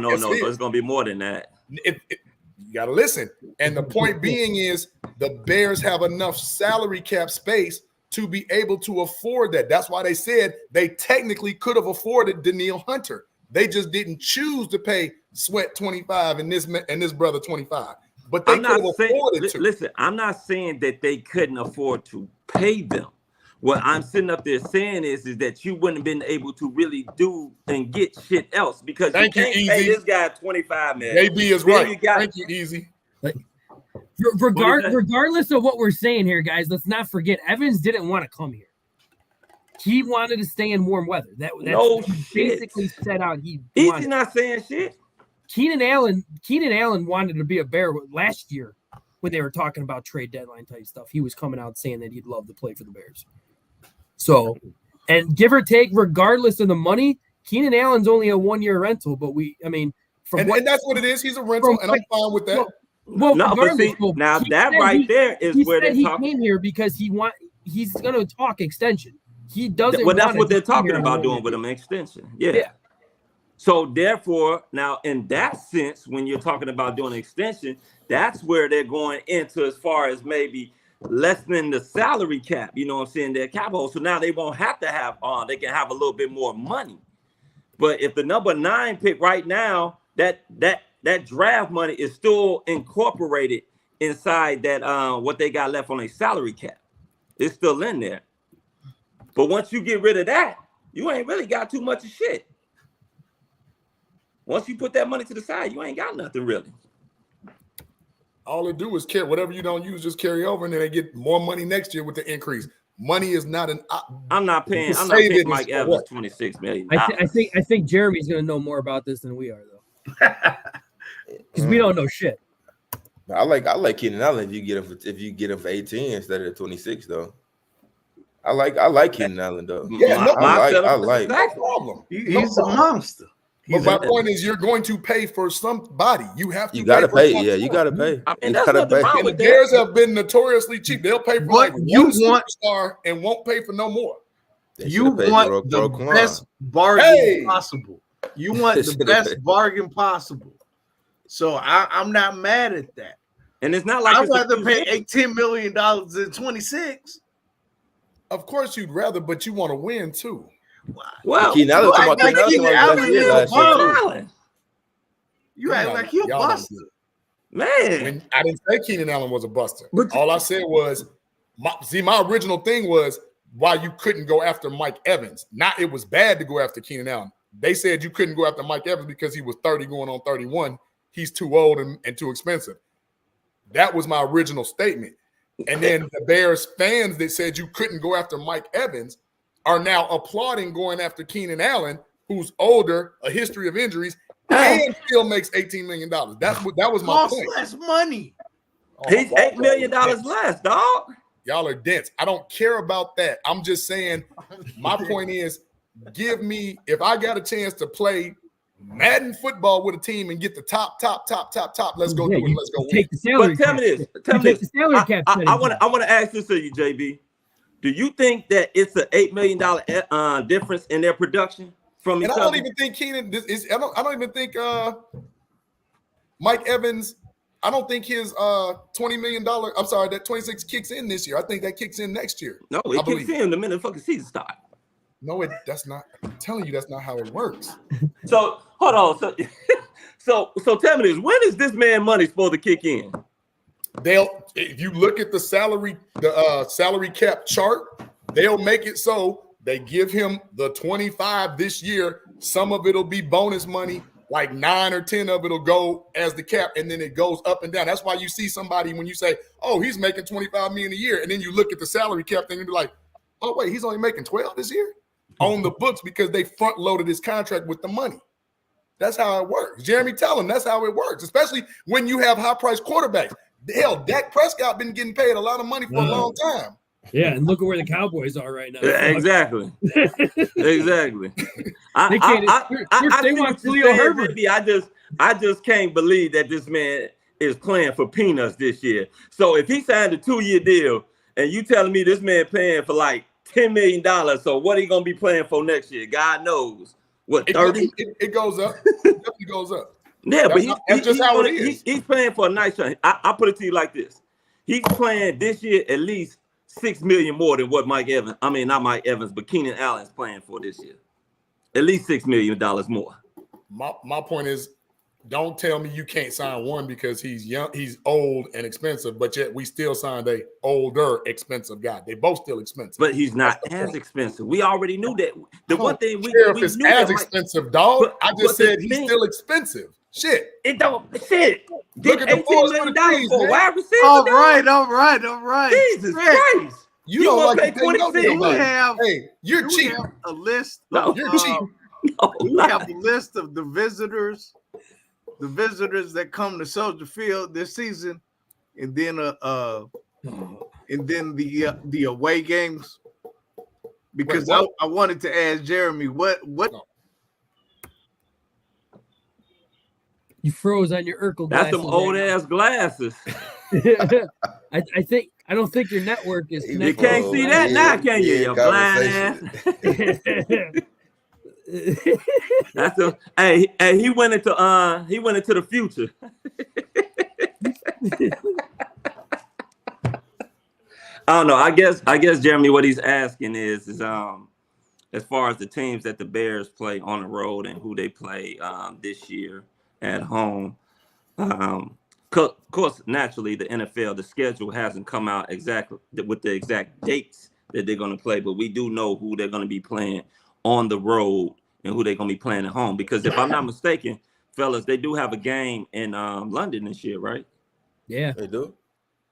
F: It's gonna be more than that.
C: You got to listen. And the point being is the Bears have enough salary cap space to be able to afford that. That's why they said they technically could have afforded Daniil Hunter. They just didn't choose to pay Sweat 25 and this brother 25. But they could have afforded to.
F: Listen, I'm not saying that they couldn't afford to pay them. What I'm sitting up there saying is that you wouldn't have been able to really do and get shit else because you can't pay this guy $25 million.
C: JB is right. Thank you, Easy.
E: Regardless of what we're saying here, guys, let's not forget Evans didn't want to come here. He wanted to stay in warm weather. That's basically set out.
F: He's not saying shit.
E: Keenan Allen wanted to be a Bear last year when they were talking about trade deadline type stuff. He was coming out saying that he'd love to play for the Bears. So, and give or take, regardless of the money, Keenan Allen's only a 1-year rental. But and
C: that's what it is. He's a rental, and I'm fine with that.
E: Well,
F: right there is where they
E: came here because he's going to talk extension. He doesn't.
F: Well, that's what they're talking about doing with him extension. Yeah. So therefore, now in that sense, when you're talking about doing an extension, that's where they're going into as far as maybe lessening the salary cap. You know what I'm saying? Their cap hold. So now they won't have to have they can have a little bit more money. But if the number 9 pick right now, that draft money is still incorporated inside that what they got left on a salary cap. It's still in there. But once you get rid of that, you ain't really got too much of shit. Once you put that money to the side, you ain't got nothing really.
C: All they do is carry whatever you don't use, just carry over, and then they get more money next year with the increase. Money is not an.
F: I'm not paying Mike Evans $26 million.
E: I think Jeremy's going to know more about this than we are, though, because we don't know shit.
G: I like Keenan Allen if you get him for 18 instead of 26 though. I like Keenan Allen though.
C: Yeah,
G: I like.
C: No problem.
A: He's a monster.
C: But my point is, you're going to pay for somebody. You have to.
G: You got to pay. Yeah, you got to pay.
F: I mean, that's nothing wrong with
C: the Bears have been notoriously cheap. They'll pay for one superstar and won't pay for no more.
A: You want the best bargain possible. You want the best bargain possible. So I'm not mad at that.
F: And it's not like
A: I'd rather pay $18 million than 26.
C: Of course, you'd rather, but you want to win too.
F: Well,
A: you act like he a buster.
F: Man,
C: I didn't say Keenan Allen was a buster. All I said was, my original thing was why you couldn't go after Mike Evans. Not it was bad to go after Keenan Allen. They said you couldn't go after Mike Evans because he was 30 going on 31. He's too old and too expensive. That was my original statement. And then the Bears fans that said you couldn't go after Mike Evans are now applauding going after Keenan Allen, who's older, a history of injuries, and still makes $18 million. That was my point.
A: Less money.
F: He's $8 million less, dog.
C: Y'all are dense. I don't care about that. I'm just saying, my point is, give me, if I got a chance to play Madden football with a team and get the top, let's go do it. Let's go win.
F: But tell me this. I want to ask this to you, JB. Do you think that it's an $8 million difference in their production from each other?
C: I don't even think Keenan is. I don't even think Mike Evans. I don't think his $20 million. I'm sorry, that 26 kicks in this year. I think that kicks in next year.
F: No, it kicks in the minute the fucking season starts.
C: No, that's not. I'm telling you, that's not how it works.
F: So hold on. So tell me this: when is this man money supposed to kick in? If
C: you look at the salary cap chart, they'll make it so They give him the 25 this year. Some of it'll be bonus money, like 9 or 10 of it'll go as the cap, and then it goes up and down. That's why you see somebody when you say, "Oh, he's making $25 million a year," and then you look at the salary cap thing and be like, "Oh, wait, he's only making 12 this year on the books because they front loaded his contract with the money." That's how it works. Jeremy, tell him that's how it works, especially when you have high-priced quarterbacks. Hell, Dak Prescott been getting paid a lot of money for a long time.
E: Yeah, and look at where the Cowboys are right now.
F: Exactly. Exactly.
E: They want Khalil Herbert.
F: I just can't believe that this man is playing for peanuts this year. So if he signed a 2-year deal and you telling me this man paying for like $10 million, so what he gonna be playing for next year? God knows. What, 30?
C: It goes up. It definitely goes up.
F: Yeah, but
C: that's just how it is.
F: He's playing for a nice shot. I put it to you like this. He's playing this year at least $6 million more than what Mike Evans, I mean, not Mike Evans, but Keenan Allen's playing for this year. At least $6 million more.
C: My point is, don't tell me you can't sign one because he's young, he's old and expensive, but yet we still signed a older expensive guy. They both still expensive.
F: But he's not as expensive. We already knew that. The one thing we
C: if it's
F: knew
C: as
F: that
C: expensive, dog. I just said he's still expensive. Shit.
F: It don't shit.
C: Look at the force for the trees,
F: for
C: man.
F: wide receiver.
A: All right.
F: Jesus Christ.
C: You don't
F: gonna
C: like
F: pay
C: to pay no
F: 26?
C: nobody. Hey, you're cheap.
A: Have a list.
F: No,
C: You're cheap.
A: We have a list of the visitors that come to Soldier Field this season, and then the away games. Because
C: Wait,
A: I wanted to ask Jeremy what.
C: No.
E: You froze on your Urkel glasses.
F: That's some old ass glasses.
E: I don't think your network is
F: You
E: connected.
F: can't see that now, can you? You blind ass. That's a hey, he went into the future. I don't know. I guess Jeremy, what he's asking is as far as the teams that the Bears play on the road and who they play this year at home. Of course, naturally, the NFL, the schedule hasn't come out exactly with the exact dates that they're going to play, but we do know who they're going to be playing on the road and who they're going to be playing at home. Because if I'm not mistaken, fellas, they do have a game in London this year, right?
E: Yeah.
G: They do.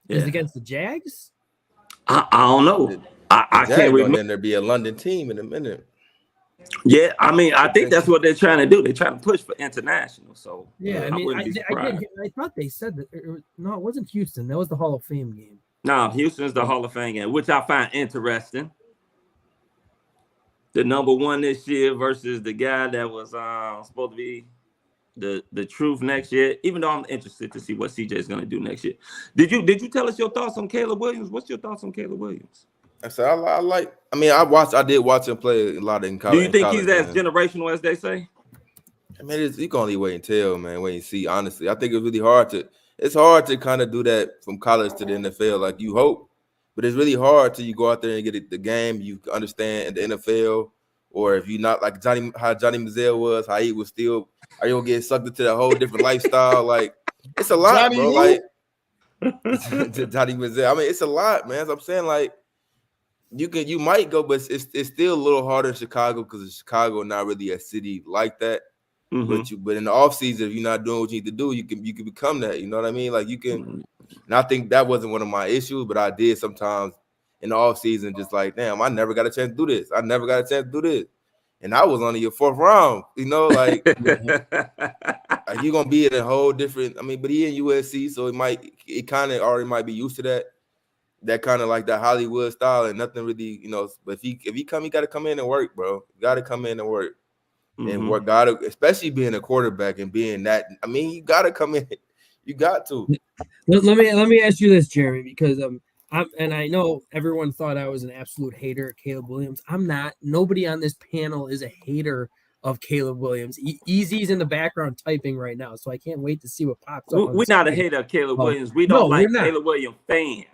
E: Is it against the Jags?
F: I don't know. I can't remember.
G: Then there'll be a London team in a minute.
F: Yeah, I mean, I think that's what they're trying to do. They're trying to push for international. So
E: Yeah, I mean, I thought they said that. No, it wasn't Houston. That was the Hall of Fame game.
F: No, Houston's the Hall of Fame game, which I find interesting. The number one this year versus the guy that was supposed to be the truth next year. Even though I'm interested to see what CJ is going to do next year. Did you tell us your thoughts on Caleb Williams? What's your thoughts on Caleb Williams?
G: I said I did watch him play a lot in college.
F: Do you think he's as generational as they say?
G: I mean, you can only wait and tell, man. Wait and see. Honestly, I think it's really hard to kind of do that from college to the NFL. Like you hope, but it's really hard till you go out there and get the game. You understand in the NFL, or if you're not like Johnny Manziel was, how he was still. Are you gonna get sucked into a whole different lifestyle? Like it's a lot,
C: Johnny
G: bro.
C: who?
G: Like Johnny Manziel. I mean, it's a lot, man. So I'm saying like. You might go, but it's still a little harder in Chicago because Chicago not really a city like that. Mm-hmm. But in the offseason, if you're not doing what you need to do, you can become that. You know what I mean? Like you can. And I think that wasn't one of my issues, but I did sometimes in the offseason just like, damn, I never got a chance to do this. And I was only your 4th round. You know, like you're gonna be in a whole different. I mean, but he in USC, so it kind of already might be used to that. That kind of like that Hollywood style and nothing really, you know. But if he come, he got to come in and work, bro. Got to come in and work, and work. Got to, especially being a quarterback and being that. I mean, you got to come in. You got to.
E: Let me ask you this, Jeremy, because I know everyone thought I was an absolute hater of Caleb Williams. I'm not. Nobody on this panel is a hater of Caleb Williams. Easy's in the background typing right now, so I can't wait to see what pops up.
F: We're not a hater of Caleb Williams. We don't like Caleb Williams fans.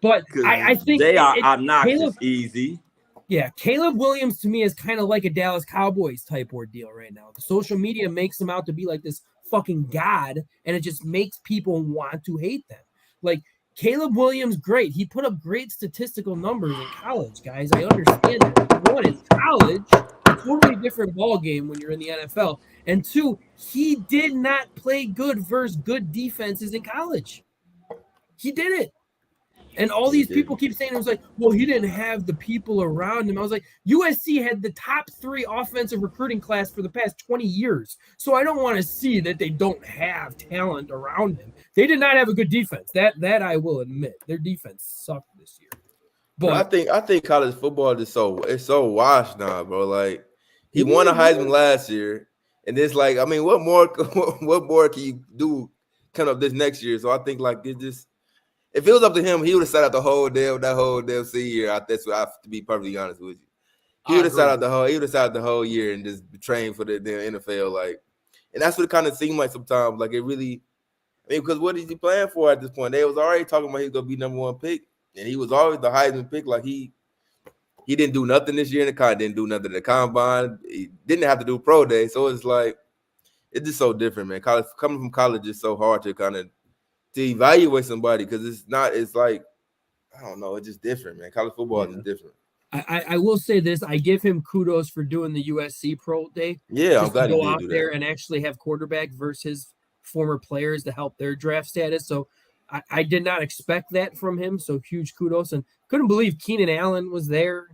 E: But I think
F: they are obnoxious, easy.
E: Yeah, Caleb Williams to me is kind of like a Dallas Cowboys type ordeal right now. The social media makes him out to be like this fucking god, and it just makes people want to hate them. Like Caleb Williams, great. He put up great statistical numbers in college, guys. I understand that. one, in college, totally different ball game when you're in the NFL. And two, he did not play good versus good defenses in college. He didn't. And all these people keep saying it was like, well, he didn't have the people around him. I was like, USC had the top 3 offensive recruiting class for the past 20 years. So I don't want to see that they don't have talent around him. They did not have a good defense. That I will admit. Their defense sucked this year. But
G: I think college football is so washed now, bro. Like he won a Heisman last year, and it's like, I mean, what more can you do kind of this next year? So I think like it just. If it was up to him, he would have sat out that whole damn senior year. That's what I have to be perfectly honest with you. He would have sat out the whole year and just trained for the NFL. Like, and that's what it kind of seemed like sometimes. Like it really, I mean, because what is he playing for at this point? They was already talking about he's gonna be #1 pick, and he was always the Heisman pick. Like he didn't do nothing this year in the combine, didn't do nothing in the combine. He didn't have to do pro day, so it's like it's just so different, man. College coming from college is so hard to kind of to evaluate somebody because it's like, I don't know, it's just different, man. College football is different.
E: I will say this, I give him kudos for doing the USC Pro Day.
G: Yeah, I'm glad
E: to
G: he
E: go
G: did
E: out
G: do
E: there
G: that.
E: and actually have quarterback versus former players to help their draft status. So I did not expect that from him. So huge kudos, and couldn't believe Keenan Allen was there,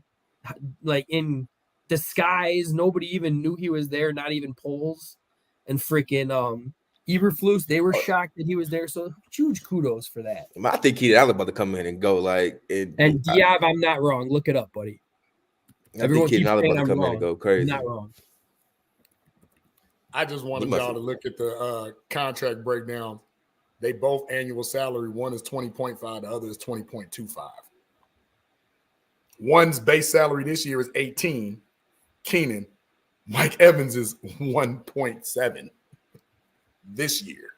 E: like in disguise. Nobody even knew he was there, not even polls, and freaking Eberflus, they were shocked that he was there. So huge kudos for that.
G: I think Keenan Allen about to come in and go like
E: and Diab, I'm not wrong. Look it up, buddy.
G: I think Keenan Allen about to come in and go crazy.
E: I'm not wrong.
C: I just wanted y'all to look at the contract breakdown. They both annual salary. One is 20.5, the other is 20.25. One's base salary this year is 18. Keenan. Mike Evans is 1.7 this year.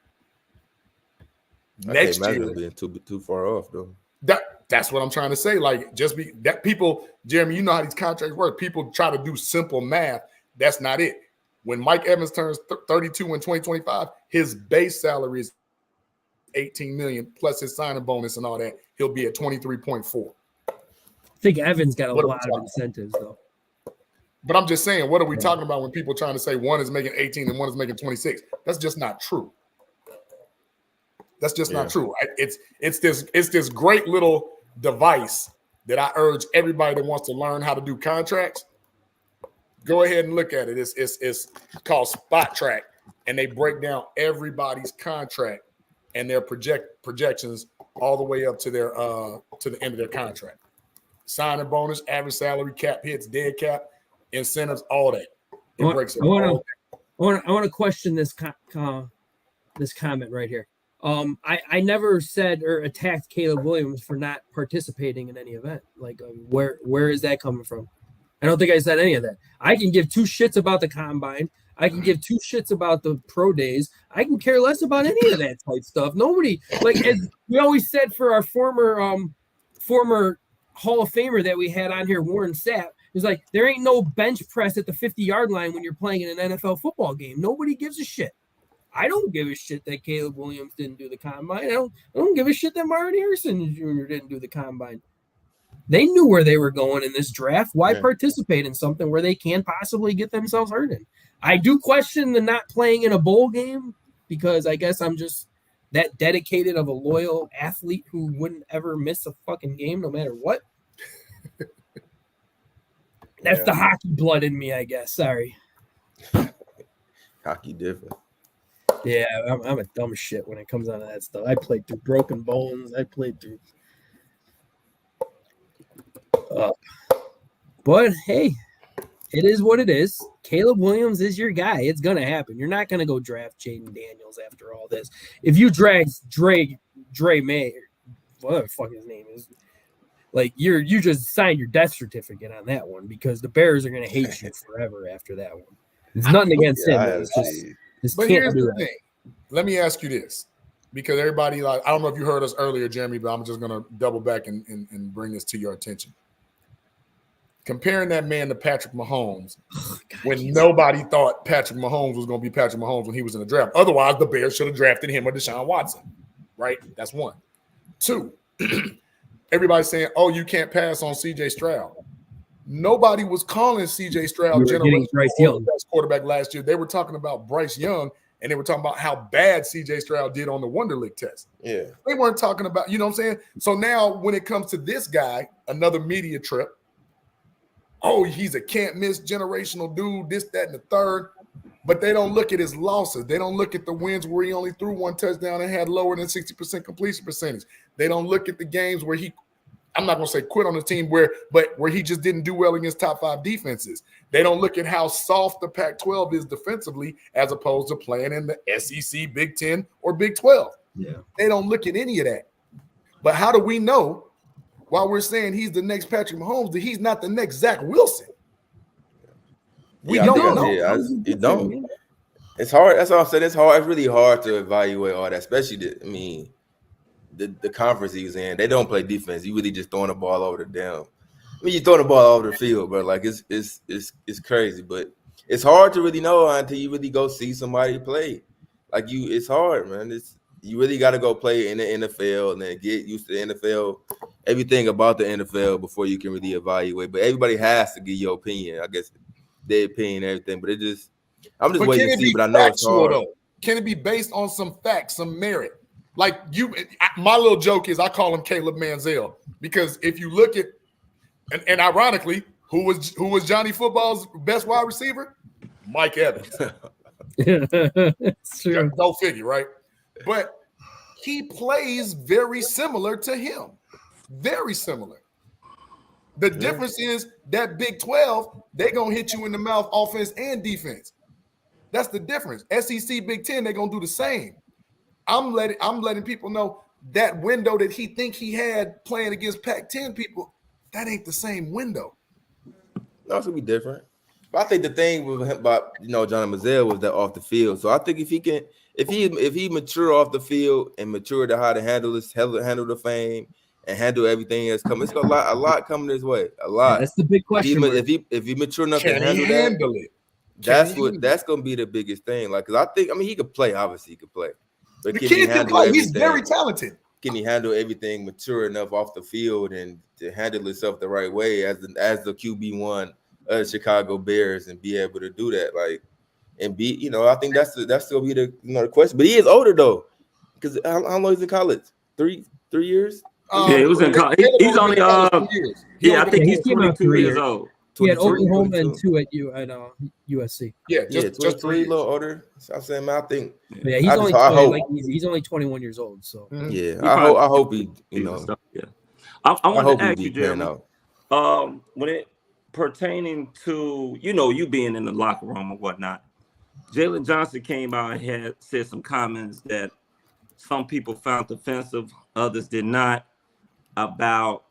C: Next year,
G: being too far off though.
C: That's what I'm trying to say. Like, people, Jeremy, you know how these contracts work. People try to do simple math. That's not it. When Mike Evans turns 32 in 2025, his base salary is $18 million plus his signing bonus and all that. He'll be at 23.4.
E: I think Evans got a lot of incentives though.
C: But I'm just saying, what are we talking about when people are trying to say one is making 18 and one is making 26? That's just not true. That's just not true. It's this great little device that I urge everybody that wants to learn how to do contracts. Go ahead and look at it. It's called Spot Track, and they break down everybody's contract and their projections all the way up to their to the end of their contract. Signing bonus, average salary, cap hits, dead cap, incentives, all that. It breaks it all down.
E: I want to question this comment right here. I never said or attacked Caleb Williams for not participating in any event. Like, where is that coming from? I don't think I said any of that. I can give 2 shits about the combine. I can give 2 shits about the pro days. I can care less about any of that type stuff. Nobody, like, as we always said for our former Hall of Famer that we had on here, Warren Sapp, is like, there ain't no bench press at the 50-yard line when you're playing in an NFL football game. Nobody gives a shit. I don't give a shit that Caleb Williams didn't do the combine. I don't give a shit that Marvin Harrison Jr. didn't do the combine. They knew where they were going in this draft. Why participate in something where they can possibly get themselves hurt in? I do question the not playing in a bowl game because I guess I'm just that dedicated of a loyal athlete who wouldn't ever miss a fucking game no matter what. That's the hockey blood in me, I guess. Sorry.
G: Hockey different.
E: Yeah, I'm a dumb shit when it comes down to that stuff. I played through broken bones. I played through. But hey, it is what it is. Caleb Williams is your guy. It's gonna happen. You're not gonna go draft Jaden Daniels after all this. If you drag Dre May, whatever the fuck his name is, like you just signed your death certificate on that one because the Bears are gonna hate you forever after that one. It's nothing against him. It's just
C: but here's the thing. Let me ask you this, because everybody, like, I don't know if you heard us earlier, Jeremy, but I'm just gonna double back and bring this to your attention. Comparing that man to Patrick Mahomes, when nobody thought Patrick Mahomes was going to be Patrick Mahomes when he was in the draft. Otherwise, the Bears should have drafted him or Deshaun Watson, right? That's one. 2, everybody's saying, oh, you can't pass on C.J. Stroud. nobody was calling CJ Stroud generational best quarterback last year. They were talking about Bryce Young, and they were talking about how bad CJ Stroud did on the Wonderlic test.
G: Yeah.
C: They weren't talking about, you know what I'm saying? So now when it comes to this guy, another media trip, oh, he's a can't miss generational dude, this, that, and the third. But they don't look at his losses. They don't look at the wins where he only threw one touchdown and had lower than 60% completion percentage. They don't look at the games where he, I'm not going to say quit on the team, but where he just didn't do well against top 5 defenses. They don't look at how soft the Pac-12 is defensively as opposed to playing in the SEC, Big 10, or Big 12.
I: Yeah.
C: They don't look at any of that. But how do we know, while we're saying he's the next Patrick Mahomes, that he's not the next Zach Wilson? We don't know.
G: You don't. It's hard. That's all I'm saying. It's hard. It's really hard to evaluate all that, especially the conference he's in. They don't play defense. You really just throwing the ball over the damn. I mean, you're throwing the ball all over the field, bro. Like it's crazy, but it's hard to really know until you really go see somebody play. Like it's hard, man. You really got to go play in the NFL and then get used to the NFL, everything about the NFL before you can really evaluate. But everybody has to give your opinion, I guess, their opinion, and everything. But I'm just waiting to see. But I know it's hard. Though?
C: Can it be based on some facts, some merit? Like my little joke is I call him Caleb Manziel because if you look at, and ironically, who was Johnny Football's best wide receiver? Mike Evans.
I: It's true.
C: Go figure, right? But he plays very similar to him. Very similar. The difference is that Big 12, they're going to hit you in the mouth offense and defense. That's the difference. SEC, Big 10, they're going to do the same. I'm letting people know that window that he think he had playing against Pac-10 people, that ain't the same window.
G: No, it's going to be different. But I think the thing with him about, Johnny Manziel was that off the field. So I think if he mature off the field and mature to how to handle the fame, and handle everything that's coming. It's got a lot coming this way. A lot.
I: Yeah, that's the big question.
G: If he mature enough to handle it, that's gonna be the biggest thing. Like, because I think he could play. Obviously, he could play. But
C: the kid can play. He's very talented.
G: Can he handle everything mature enough off the field and to handle himself the right way as the QB1 of the Chicago Bears and be able to do that? Like, and be, I think that's still be the question. But he is older though, because how long is in college? 3 years.
F: Yeah, he was in college. He's only I think he's 22 years old.
I: He had Oklahoma and 2 at USC.
C: Yeah, just
G: 3, a little older. So I'm saying, man, I think.
I: Yeah, he's only 21 years old. So
G: yeah, I hope he,
F: Yeah, I want to ask you, Jeremy. When it pertaining to you being in the locker room or whatnot, Jalen Johnson came out and had said some comments that some people found offensive, others did not, about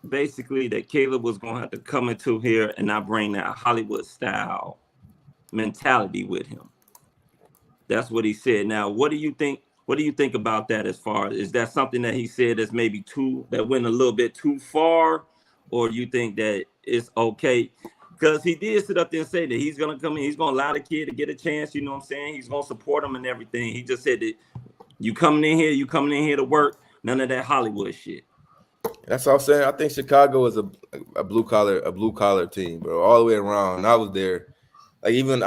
F: basically that Caleb was going to have to come into here and not bring that Hollywood style mentality with him. That's what he said. Now, what do you think? What do you think about that? As far as, is that something that he said that's maybe that went a little bit too far, or you think that it's okay? Because he did sit up there and say that he's going to come in, he's going to allow the kid to get a chance. You know what I'm saying? He's going to support him and everything. He just said that you coming in here to work. None of that Hollywood shit.
G: That's what I'm saying. I think Chicago is a blue collar team, bro, all the way around. I was there. Like, when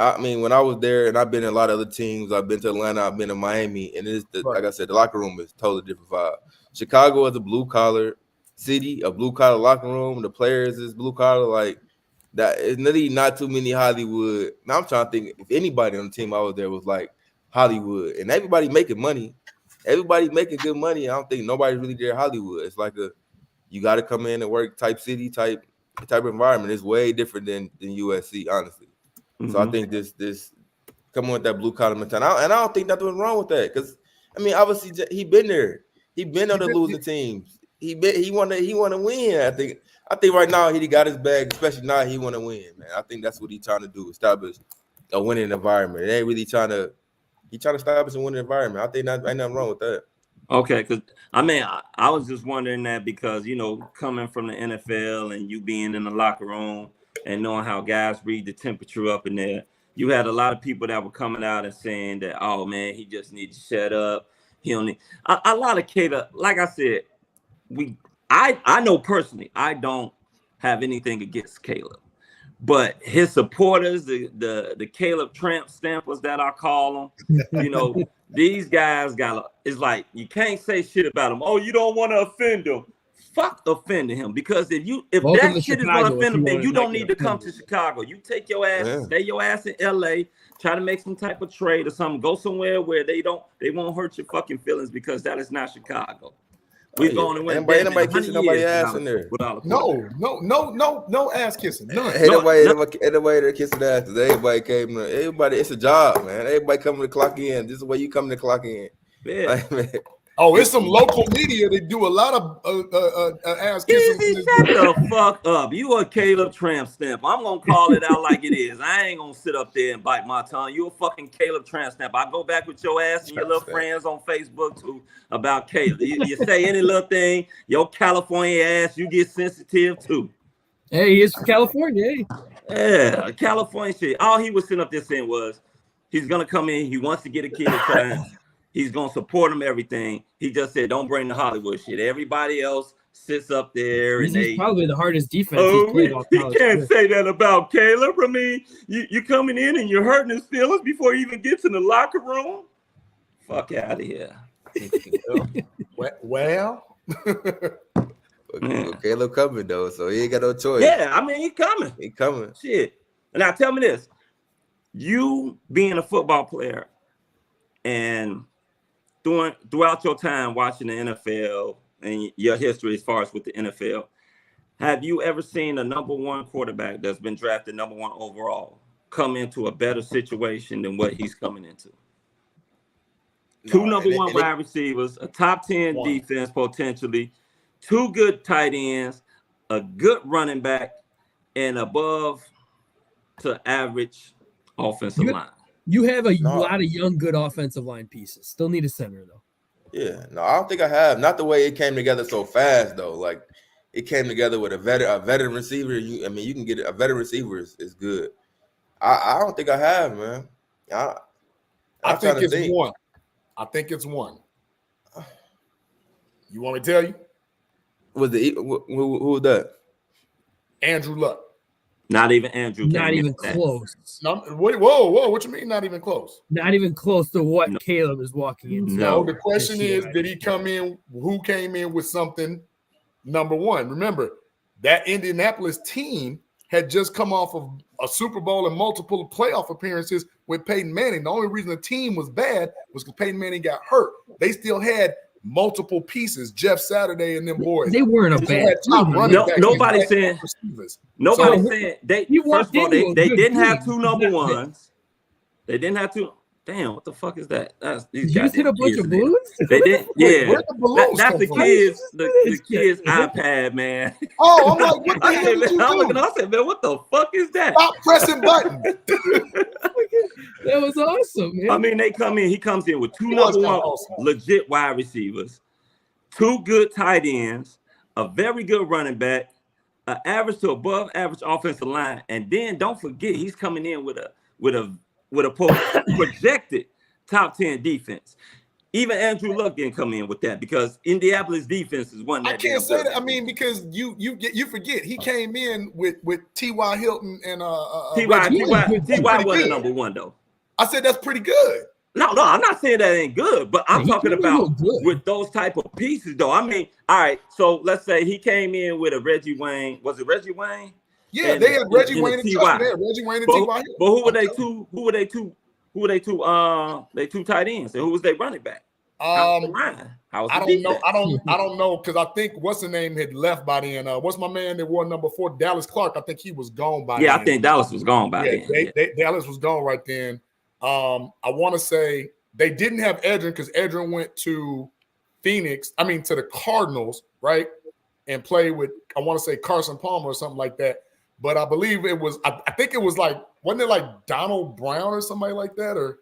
G: I was there, and I've been in a lot of other teams. I've been to Atlanta, I've been to Miami, and like I said, the locker room is totally different vibe. Chicago is a blue collar city, a blue collar locker room. The players is blue collar. Like, that is really not too many Hollywood. Now I'm trying to think if anybody on the team I was there was like Hollywood, and everybody making money. Everybody making good money. I don't think nobody's really there Hollywood. It's like you got to come in and work type city, type environment. It's way different than USC, honestly. Mm-hmm. So I think this coming with that blue collar mentality, and I don't think nothing was wrong with that, because obviously he been there. He been on the losing teams. He want to win. I think right now he got his bag, especially now he want to win, man. I think that's what he's trying to do, establish a winning environment. It ain't really trying to establish a winning environment. I think ain't nothing wrong with that.
F: Okay, because I was just wondering that because coming from the NFL and you being in the locker room and knowing how guys read the temperature up in there, you had a lot of people that were coming out and saying that, oh man, he just needs to shut up. He don't need a lot of Caleb. Like I said, I know personally, I don't have anything against Caleb. But his supporters, the Caleb tramp stampers that I call them, you know, these guys it's like you can't say shit about him. Oh, you don't want to offend him. Fuck offending him, because if
I: Welcome
F: that
I: to
F: shit
I: Chicago
F: is gonna offend him, then you don't need to come
I: offended.
F: to Chicago. You take your ass, stay your ass in LA, try to make some type of trade or something. Go somewhere where they won't hurt your fucking feelings, because that is not Chicago. We're going to win.
G: Anybody kissing nobody ass in there?
C: No ass kissing. None.
G: Ain't nobody there kissing ass. Cause everybody, it's a job, man. Everybody coming to clock in. This is where you coming to clock in.
F: Yeah.
G: Like, man.
C: Oh, it's some local media that do a lot of ass kissing.
F: Easy, shut the fuck up. You a Caleb tramp stamp. I'm gonna call it out like it is. I ain't gonna sit up there and bite my tongue. You a fucking Caleb tramp stamp. I go back with your ass and your little friends on Facebook too about Caleb. You say any little thing, your California ass, you get sensitive too.
I: Hey, he is from California.
F: Yeah, California shit. All he was sitting up there saying was he's gonna come in. He wants to get a kid a chance. He's gonna support him, everything. He just said, "Don't bring the Hollywood shit." Everybody else sits up there, and
I: He's probably the hardest defense
F: Oh,
I: he's played all
F: he
I: college.
F: can't say that about Caleb. I mean, you coming in and you're hurting his feelings before he even gets in the locker room. Fuck out of here.
C: Well,
G: Caleb coming though, so he ain't got no choice.
F: Yeah, I mean, he coming.
G: He coming.
F: Shit. And now tell me this: you being a football player and throughout your time watching the NFL and your history as far as with the NFL, have you ever seen a number one quarterback that's been drafted number one overall come into a better situation than what he's coming into? Two number one wide receivers, a top 10 defense potentially, two good tight ends, a good running back, and above to average offensive line.
I: You have a lot of young, good offensive line pieces. Still need a center, though.
G: Yeah, no, I don't think I have. Not the way it came together so fast, though. Like, it came together with a veteran receiver. You can get a veteran receiver is good. I don't think I have, man.
C: I think it's one. I think it's one. You want me to tell you?
G: Who was that?
C: Andrew Luck.
F: Not even Andrew.
I: Not even close.
C: No, whoa! What you mean? Not even close?
I: Not even close to what Caleb is walking into.
C: No, the question is, did he come in? Who came in with something? Number one, remember that Indianapolis team had just come off of a Super Bowl and multiple playoff appearances with Peyton Manning. The only reason the team was bad was because Peyton Manning got hurt. They still had multiple pieces, Jeff Saturday and them boys.
I: They weren't a bad team.
F: Nobody's saying they. First of all, they didn't have two number ones. They didn't have two. Damn, what the fuck is that?
I: Did you just hit a bunch of balloons?
F: They did. Yeah, that's the kids. The kids' iPad, man.
C: Oh, I'm like, what the hell did you do?
F: I said, man, what the fuck is that?
C: Stop pressing buttons.
I: That was awesome, man.
F: I mean, he comes in with two number one legit wide receivers, two good tight ends, a very good running back, an average to above average offensive line, and then don't forget he's coming in with a projected top 10 defense. Even Andrew Luck didn't come in with that because Indianapolis defense is one that
C: I can't say that. I mean, because you forget he came in with T.Y. Hilton and
F: T.Y. wasn't number one though.
C: I said that's pretty good.
F: No, I'm not saying that ain't good, but I'm talking about with those type of pieces though. I mean, all right, so let's say he came in with a Reggie Wayne. Was it Reggie Wayne?
C: Yeah, they had Reggie Wayne and T.Y. They had Reggie Wayne and T.Y.
F: But who were they two? Who were they two? They two tight ends, and who was they running back? I don't know because I think what's the name had left by then. What's my man that wore number 4, Dallas Clark? I think he was gone by then.
C: I
F: think Dallas was gone by then.
C: Dallas was gone right then. I want to say they didn't have Edrin because Edrin went to Phoenix. I mean to the Cardinals, right? And played with I want to say Carson Palmer or something like that. But I believe it was. I think it was like wasn't it like Donald Brown or somebody like that or.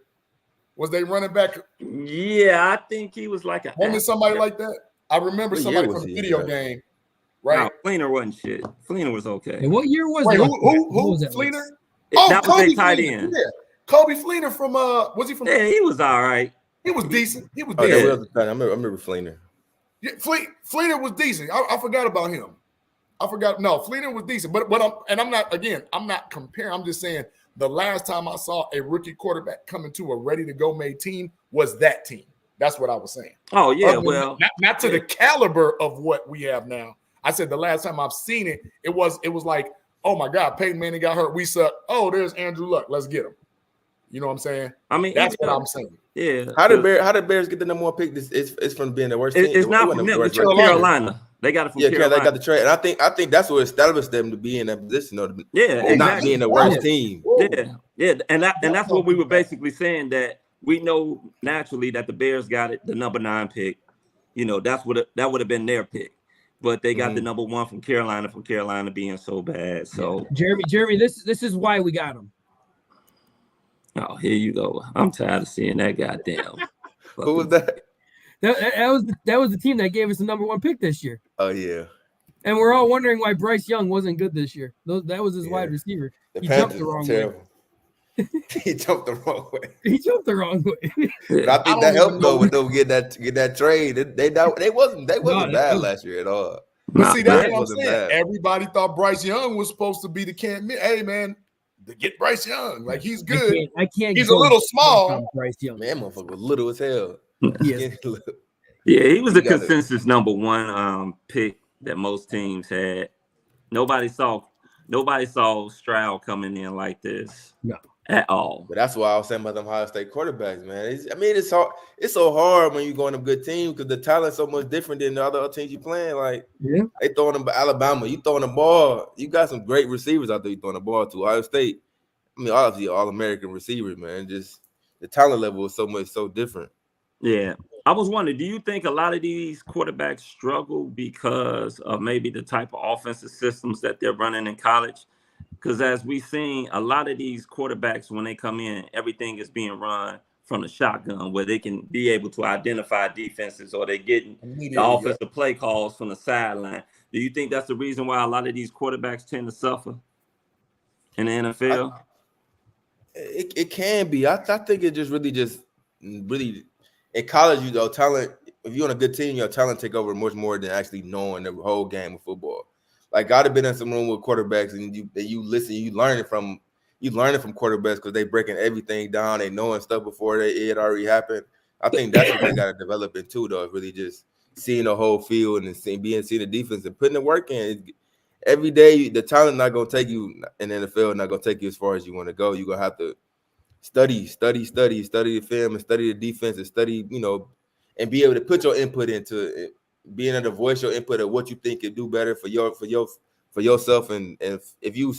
C: Was they running back?
F: Yeah, I think he was like
C: wasn't somebody like that? I remember somebody from the video game, right?
F: No, Fleener wasn't shit. Fleener was okay.
I: And what year was
C: it?
I: Who
C: was that? Fleener?
F: That was
C: Kobe
F: tight
C: Fleener.
F: end.
C: Yeah. Kobe Fleener from was he from?
F: Yeah, he was all right.
C: He was decent. He was
G: decent.
C: decent.
G: I remember Fleener.
C: Yeah, Fleener was decent. I forgot about him. I forgot. No, Fleeting was decent, but I'm not comparing. I'm just saying the last time I saw a rookie quarterback come into a ready to go made team was that team. That's what I was saying.
F: Oh yeah, well,
C: not to the caliber of what we have now. I said the last time I've seen it, it was like, oh my God, Peyton Manning got hurt. We suck. Oh, there's Andrew Luck. Let's get him. You know what I'm saying?
F: I mean,
C: that's what I'm saying.
F: Yeah.
G: How did Bears get the number 1 pick? It's from being the worst team.
F: It's not from them. It's from Carolina. They got it from Carolina.
G: They got the trade, and I think that's what established them to be in that position of not being the worst team.
F: Yeah, and that's what we were basically saying, that we know naturally that the Bears got it, the number 9 pick. You know, that would have been their pick, but they got the number 1 from Carolina being so bad. So
I: Jeremy, this is why we got him.
F: Oh, here you go. I'm tired of seeing that goddamn.
G: Who was that?
I: That was the team that gave us the number 1 pick this year.
G: Oh yeah.
I: And we're all wondering why Bryce Young wasn't good this year. That was his wide receiver. He jumped the wrong way.
G: He jumped the wrong way.
I: He jumped the wrong way.
G: But I think that helped though with them get that trade. They wasn't bad last year at all.
C: But see, that's what I'm saying. Bad. Everybody thought Bryce Young was supposed to be the can't. Hey man, to get Bryce Young, like he's good.
I: I can't.
C: He's a little small.
I: Bryce Young,
G: man, motherfucker was little as hell.
F: Yeah, he was the consensus number 1 pick that most teams had. Nobody saw Stroud coming in like this.
I: No.
F: At all.
G: But that's why I was saying about them Ohio State quarterbacks, man. It's hard. It's so hard when you go on a good team because the talent's so much different than the other teams you playing. Like, they throwing them Alabama, you throwing the ball. You got some great receivers out there you throwing the ball to. Ohio State, obviously all-American receivers, man. Just the talent level is so different.
F: Yeah. I was wondering, do you think a lot of these quarterbacks struggle because of maybe the type of offensive systems that they're running in college? Because as we've seen, a lot of these quarterbacks, when they come in, everything is being run from the shotgun where they can be able to identify defenses or they're getting the offensive play calls from the sideline. Do you think that's the reason why a lot of these quarterbacks tend to suffer in the NFL?
G: It can be. I think it just really in college, talent, if you're on a good team, your talent take over much more than actually knowing the whole game of football. Like, I'd have been in some room with quarterbacks and you listen, you learn it from quarterbacks because they breaking everything down, they knowing stuff before it already happened. I think that's what they got to develop into, though, is really just seeing the whole field and seeing the defense and putting the work in. Every day, the talent not going to take you in the NFL, not going to take you as far as you want to go. You're going to have to study the film and study the defense and study, and be able to put your input into it. Being able to voice your input of what you think could do better for yourself, and if you,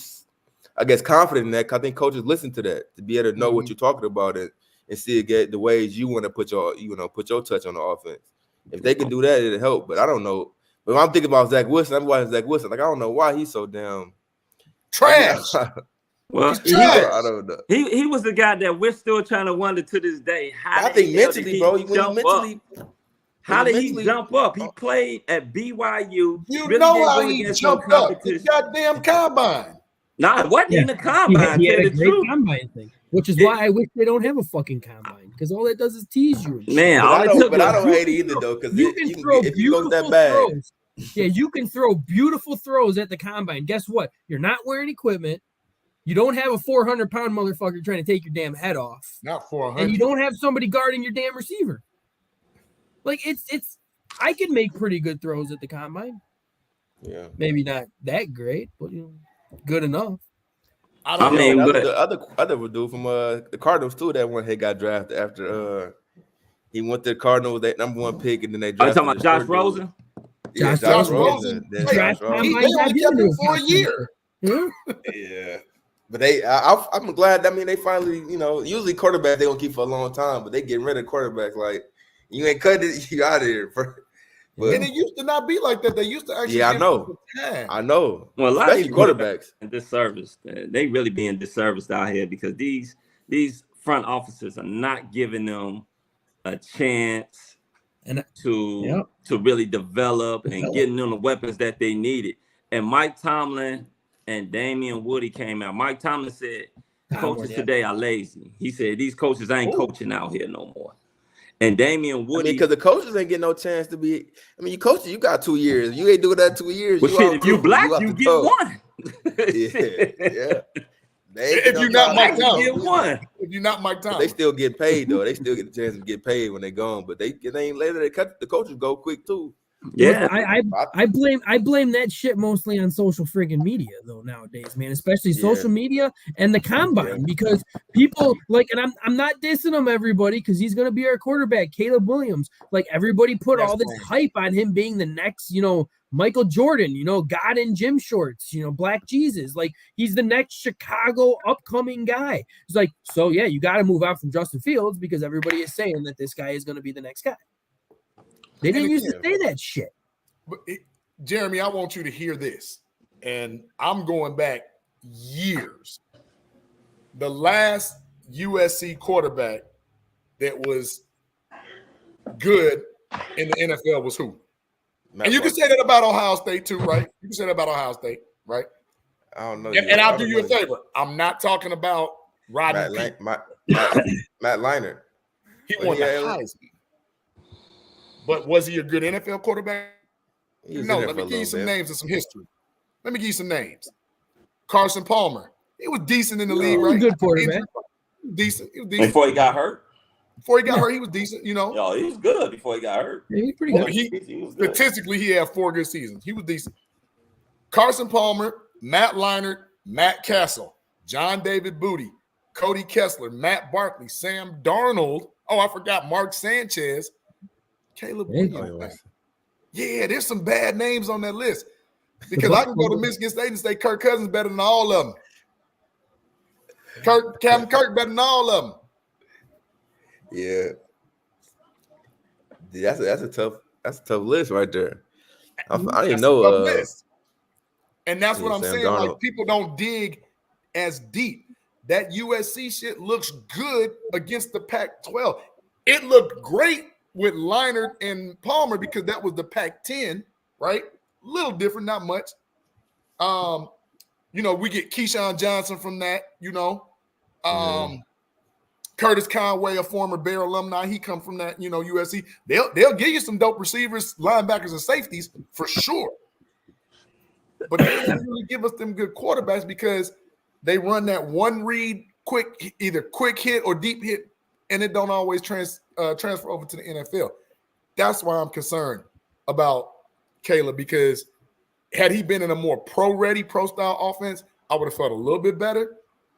G: I guess, confident in that, I think coaches listen to that to be able to know what you're talking about and see it get the ways you want to put your touch on the offense. If they can do that, it'll help. But I don't know. But when I'm thinking about Zach Wilson, I'm watching Zach Wilson. Like, I don't know why he's so damn
C: trash.
F: Well,
G: I don't know.
F: He was the guy that we're still trying to wonder to this day.
G: I think mentally, bro.
F: How did he jump up? He played at BYU.
C: You really know how he jumped up. The goddamn combine.
F: Nah, it wasn't in the combine.
I: He had a great combine thing, which is why I wish they don't have a fucking combine, because all it does is tease you.
F: Man,
G: I don't hate it either, though, because if you go that bad.
I: Throws. Yeah, you can throw beautiful throws at the combine. Guess what? You're not wearing equipment. You don't have a 400-pound motherfucker trying to take your damn head off.
C: Not 400.
I: And you don't have somebody guarding your damn receiver. Like, it's I can make pretty good throws at the combine.
G: Yeah.
I: Maybe not that great, but good enough.
G: I mean, the other dude from the Cardinals too, that one he got drafted after he went to the Cardinals, that number 1 pick, and then they drafted.
F: Are you talking about Josh Rosen?
G: Yeah, Josh Rosen.
C: He only kept him for a year.
G: Yeah. But I'm glad. I mean, they finally, usually quarterbacks they gonna keep for a long time, but they getting rid of quarterbacks. Like, you ain't cutting it, you out of here.
C: But, and it used to not be like that. They used to actually.
G: Yeah, I know.
F: Well, a lot of
G: quarterbacks
F: in disservice. They really being disserviced out here because these front officers are not giving them a chance to really develop and getting them the weapons that they needed. And Mike Tomlin and Damian Woody came out. Mike Tomlin said, coaches today are lazy. He said, these coaches ain't coaching out here no more. And Damian
G: I mean,
F: Woody.
G: because the coaches ain't getting no chance to be. I mean, you coaching, you got 2 years. You ain't doing that 2 years.
F: Well,
G: you
F: shit,
G: out
F: if you
G: coaching,
F: black,
G: out
F: you
G: the
F: get
G: door.
F: one.
G: Yeah.
C: If you're not Mike
F: you get
C: Tomlin,
F: one.
C: if you're not Mike
G: But
C: Tomlin,
G: they still get paid though. They still get the chance to get paid when they gone. But they ain't later. They cut the coaches go quick too.
F: Yeah.
I: I blame that shit mostly on social freaking media though nowadays, man. Especially social media and the combine because people like, and I'm not dissing him, everybody, because he's gonna be our quarterback, Caleb Williams. Like everybody put all this hype on him being the next, Michael Jordan, God in gym shorts, Black Jesus. Like he's the next Chicago upcoming guy. He's like, so yeah, you got to move out from Justin Fields because everybody is saying that this guy is going to be the next guy. They didn't used to say that shit.
C: But Jeremy, I want you to hear this. And I'm going back years. The last USC quarterback that was good in the NFL was who? And you can say that about Ohio State too, right? You can say that about Ohio State, right?
G: I don't know.
C: And I'll do you a favor. I'm not talking about Rodney
G: Matt Leinart.
C: He won the Heisman. But was he a good NFL quarterback? No, let me give you some names and some history. Let me give you some names. Carson Palmer. He was decent in the league, right?
I: Good quarterback.
C: Decent. He was decent.
F: Before he got hurt?
C: Before he got hurt, he was decent,
F: Yo, he was good before he got hurt.
I: Yeah, he's pretty good.
C: He was good. Statistically, he had 4 good seasons. He was decent. Carson Palmer, Matt Leinart, Matt Castle, John David Booty, Cody Kessler, Matt Barkley, Sam Darnold. Oh, I forgot Mark Sanchez, Caleb Williams. Yeah, there's some bad names on that list. Because I can go to Michigan State and say Kirk Cousins better than all of them. Captain Kirk better than all of them.
G: Yeah. That's a tough list right there. I didn't know.
C: And that's what I'm saying. Darnold. Like people don't dig as deep. That USC shit looks good against the Pac-12. It looked great with Leinart and Palmer because that was the Pac-10, right? A little different, not much. We get Keyshawn Johnson from that, Curtis Conway, a former Bear alumni, he come from that, USC. They'll give you some dope receivers, linebackers, and safeties for sure. But they didn't really give us them good quarterbacks because they run that one read, either quick hit or deep hit, and it don't always transfer over to the NFL. That's why I'm concerned about Caleb, because had he been in a more pro-ready, pro-style offense, I would have felt a little bit better.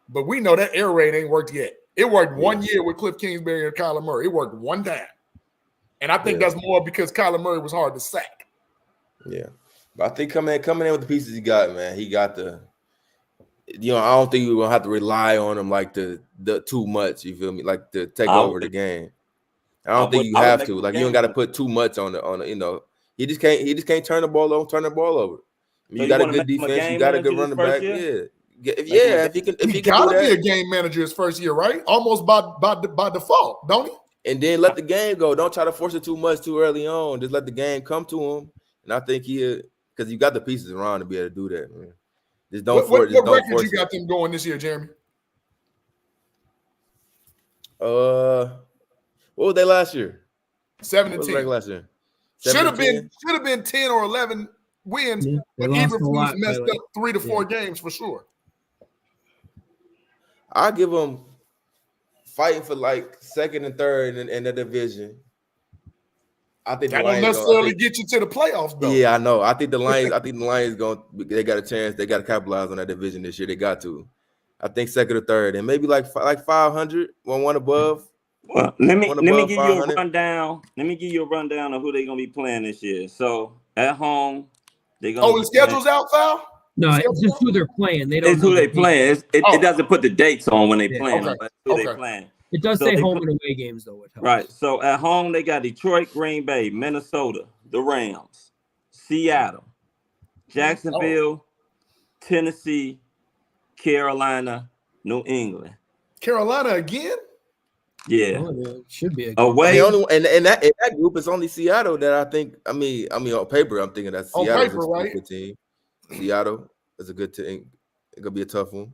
C: But we know that air raid ain't worked yet. It worked 1 year with Cliff Kingsbury and Kyler Murray. It worked one time. And I think that's more because Kyler Murray was hard to sack.
G: Yeah. But I think coming in with the pieces he got, man, he got I don't think you're going to have to rely on him like the too much, you feel me? Like to take over the game. I don't think you have to. Like you don't got to put too much on the. He just can't turn the ball over. I mean, you got a good defense, you got a good running back. If he can
C: gotta be a game manager his first year, right? Almost by default, don't he?
G: And then let the game go. Don't try to force it too much too early on. Just let the game come to him. And I think because you got the pieces around to be able to do that, man. Just don't force it. What record
C: you got them going this year, Jeremy?
G: What was they last year?
C: 7-10
G: last year.
C: Should have been 10 or 11 wins, but Eberflus messed up 3 to 4 games for sure.
G: I give them fighting for like second and third in the division. I think
C: that don't necessarily get you to the playoffs, though.
G: Yeah, I know. I think the Lions they got a chance. They got to capitalize on that division this year. They got to. I think second or third, and maybe like 500, one above.
F: Well, let me give you a rundown. Let me give you a rundown of who they're gonna be playing this year. So at home, they're gonna.
C: Oh, the schedule's out, Fal?
I: No, it's just who they're playing.
F: It's who they playing. It doesn't put the dates on when they playing.
C: Okay.
F: But who they playing.
I: It does say home and away games though.
F: Right. So at home they got Detroit, Green Bay, Minnesota, the Rams, Seattle, Jacksonville, Tennessee, Carolina, New England.
C: Carolina again?
F: Yeah.
I: It should be
F: away.
G: And that group is only Seattle that I think. I mean, on paper, I'm thinking that Seattle's a good team. Seattle is a good team. It's gonna be a tough one.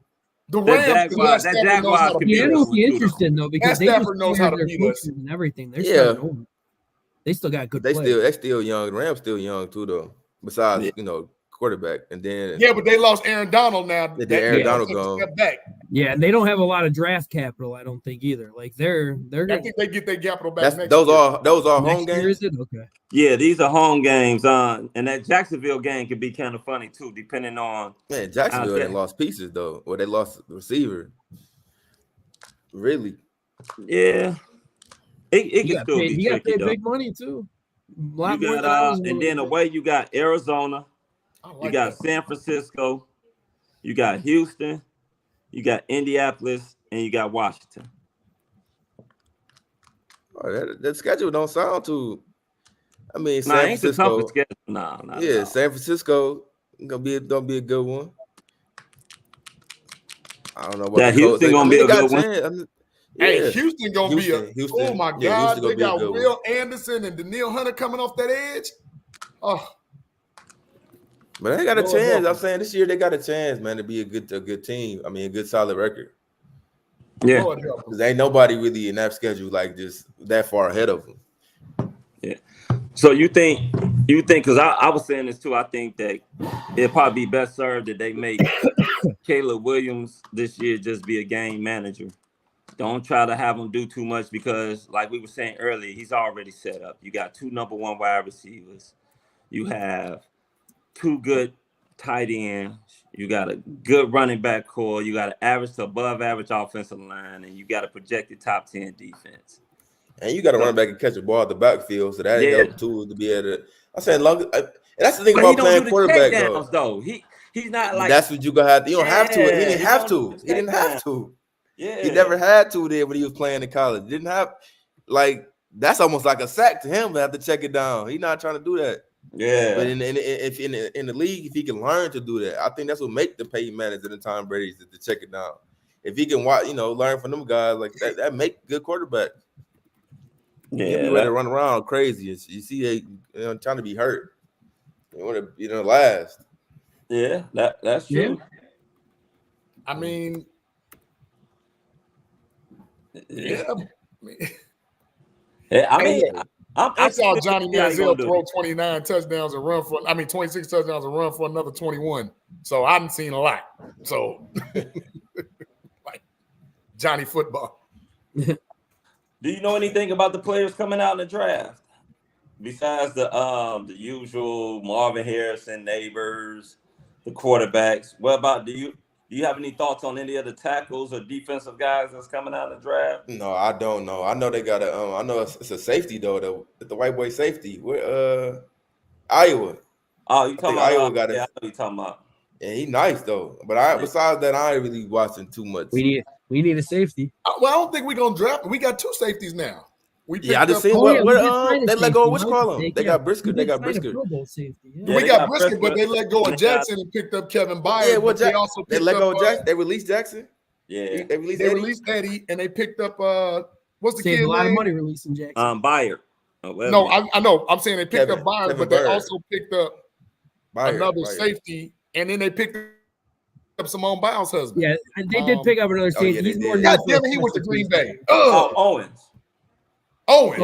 C: The Rams, Matt
F: That
C: Stafford knows how
F: Jaguars
C: to
F: could
C: beat
F: be
I: Yeah,
F: a
I: I
F: good
C: us.
I: don't
F: one
I: see
F: too,
I: interesting though because
C: Matt
I: they just
C: Stafford knows how
I: fired
C: to
I: their
C: beat
I: coaches
C: us.
I: and everything. They're
G: Yeah.
I: starting over. They still got good players.
G: They still young. The Rams still young too though. Besides,
F: Yeah.
G: Quarterback, and then
C: Yeah, but they lost Aaron Donald now.
G: Then
C: That
G: Aaron
C: took
G: Donald
C: a
G: gone.
C: step back.
I: Yeah, and they don't have a lot of draft capital. I don't think either. Like they're
C: I
I: gonna
C: think they get their capital back next
G: those
C: year.
G: are home
I: next year,
G: games.
I: is it? Okay.
F: Yeah, these are home games. And that Jacksonville game could be kind of funny too, depending on.
G: Man, Jacksonville they lost pieces though, or they lost the receiver. Really?
F: Yeah, it can still be
I: He got
F: tricky
I: paid
F: though.
I: big money too. A lot
F: You
I: more than I was
F: got
I: willing
F: and
I: to
F: then
I: bet.
F: away you got Arizona, you got San Francisco, you got Houston, you got Indianapolis, and you got Washington.
G: Oh, that schedule don't sound too. I mean,
F: Nah,
G: San
F: ain't the
G: Francisco.
F: toughest schedule. Nah,
G: Yeah, San Francisco gonna be a good one. I don't know what
F: that Houston gonna be a good one.
C: Hey, Houston gonna be a. Oh my God,
G: Houston
C: they got
G: gonna be a good
C: Will
G: one.
C: Anderson and Daniil Hunter coming off that edge. Oh,
G: But they got a
C: Lord
G: chance.
C: help
G: I'm saying this year they got a chance, man, to be a good team. I mean, a good solid record.
F: Yeah,
C: Lord help
G: because ain't nobody really in that schedule like this that far ahead of them.
F: Yeah. So you think because I was saying this too. I think that it'd probably be best served that they make Caleb Williams this year just be a game manager. Don't try to have him do too much because, like we were saying earlier, he's already set up. You got 2 number 1 wide receivers. You have 2 good tight ends. You got a good running back core. You got an average to above average offensive line, and you got a projected top 10 defense.
G: And you got to run back and catch a ball at the backfield, so that help too to be able to. I'm saying long. And that's the thing about playing quarterback
F: though. He's not like
G: that's what you gonna have. You don't have to. He didn't have to. He didn't have to.
F: Yeah,
G: he never had to there when he was playing in college. Didn't have that's almost like a sack to him to have to check it down. He's not trying to do that.
F: Yeah,
G: but in the league, if he can learn to do that, I think that's what make the Peyton Mannings and the Tom Brady's to check it down. If he can watch, learn from them guys like that make good quarterback.
F: Yeah,
G: he'll be ready to run around crazy. You see, trying to be hurt. You want to, last.
F: Yeah, that's true.
C: Yeah. I mean, I saw Johnny Manziel throw 29 touchdowns and run for. 26 touchdowns and run for another 21. So I haven't seen a lot. So, like Johnny football.
F: Do you know anything about the players coming out in the draft? Besides the usual Marvin Harrison, Neighbors, the quarterbacks. What about do you have any thoughts on any of the tackles or defensive guys that's coming out in the draft?
G: No, I don't know. I know they got I know it's a safety though. The white boy safety. Where Iowa.
F: Oh, you talking about
G: Iowa got it?
F: Yeah, I know you talking about.
G: Yeah, he nice though. But besides that, I ain't really watching too much.
I: We need a safety.
C: Well, I don't think we're gonna draft. We got 2 safeties now.
G: I just seen they let go of which column? They got Brisker. They got Brisker.
C: We got Brisker, but they let go of Jackson and picked up Kevin Byard.
G: Yeah, they let go of Jackson. They released Jackson.
F: Yeah,
G: they
C: released Eddie, and they picked up what's the kid name?
I: A lot of money releasing Jackson.
F: Byard.
C: No, I know. I'm saying they picked up Byard, but they also picked up another safety, and then they picked up Simone Biles' husband.
I: Yeah, they did pick up another safety. He's more.
C: God damn it, he went to Green Bay.
F: Owens.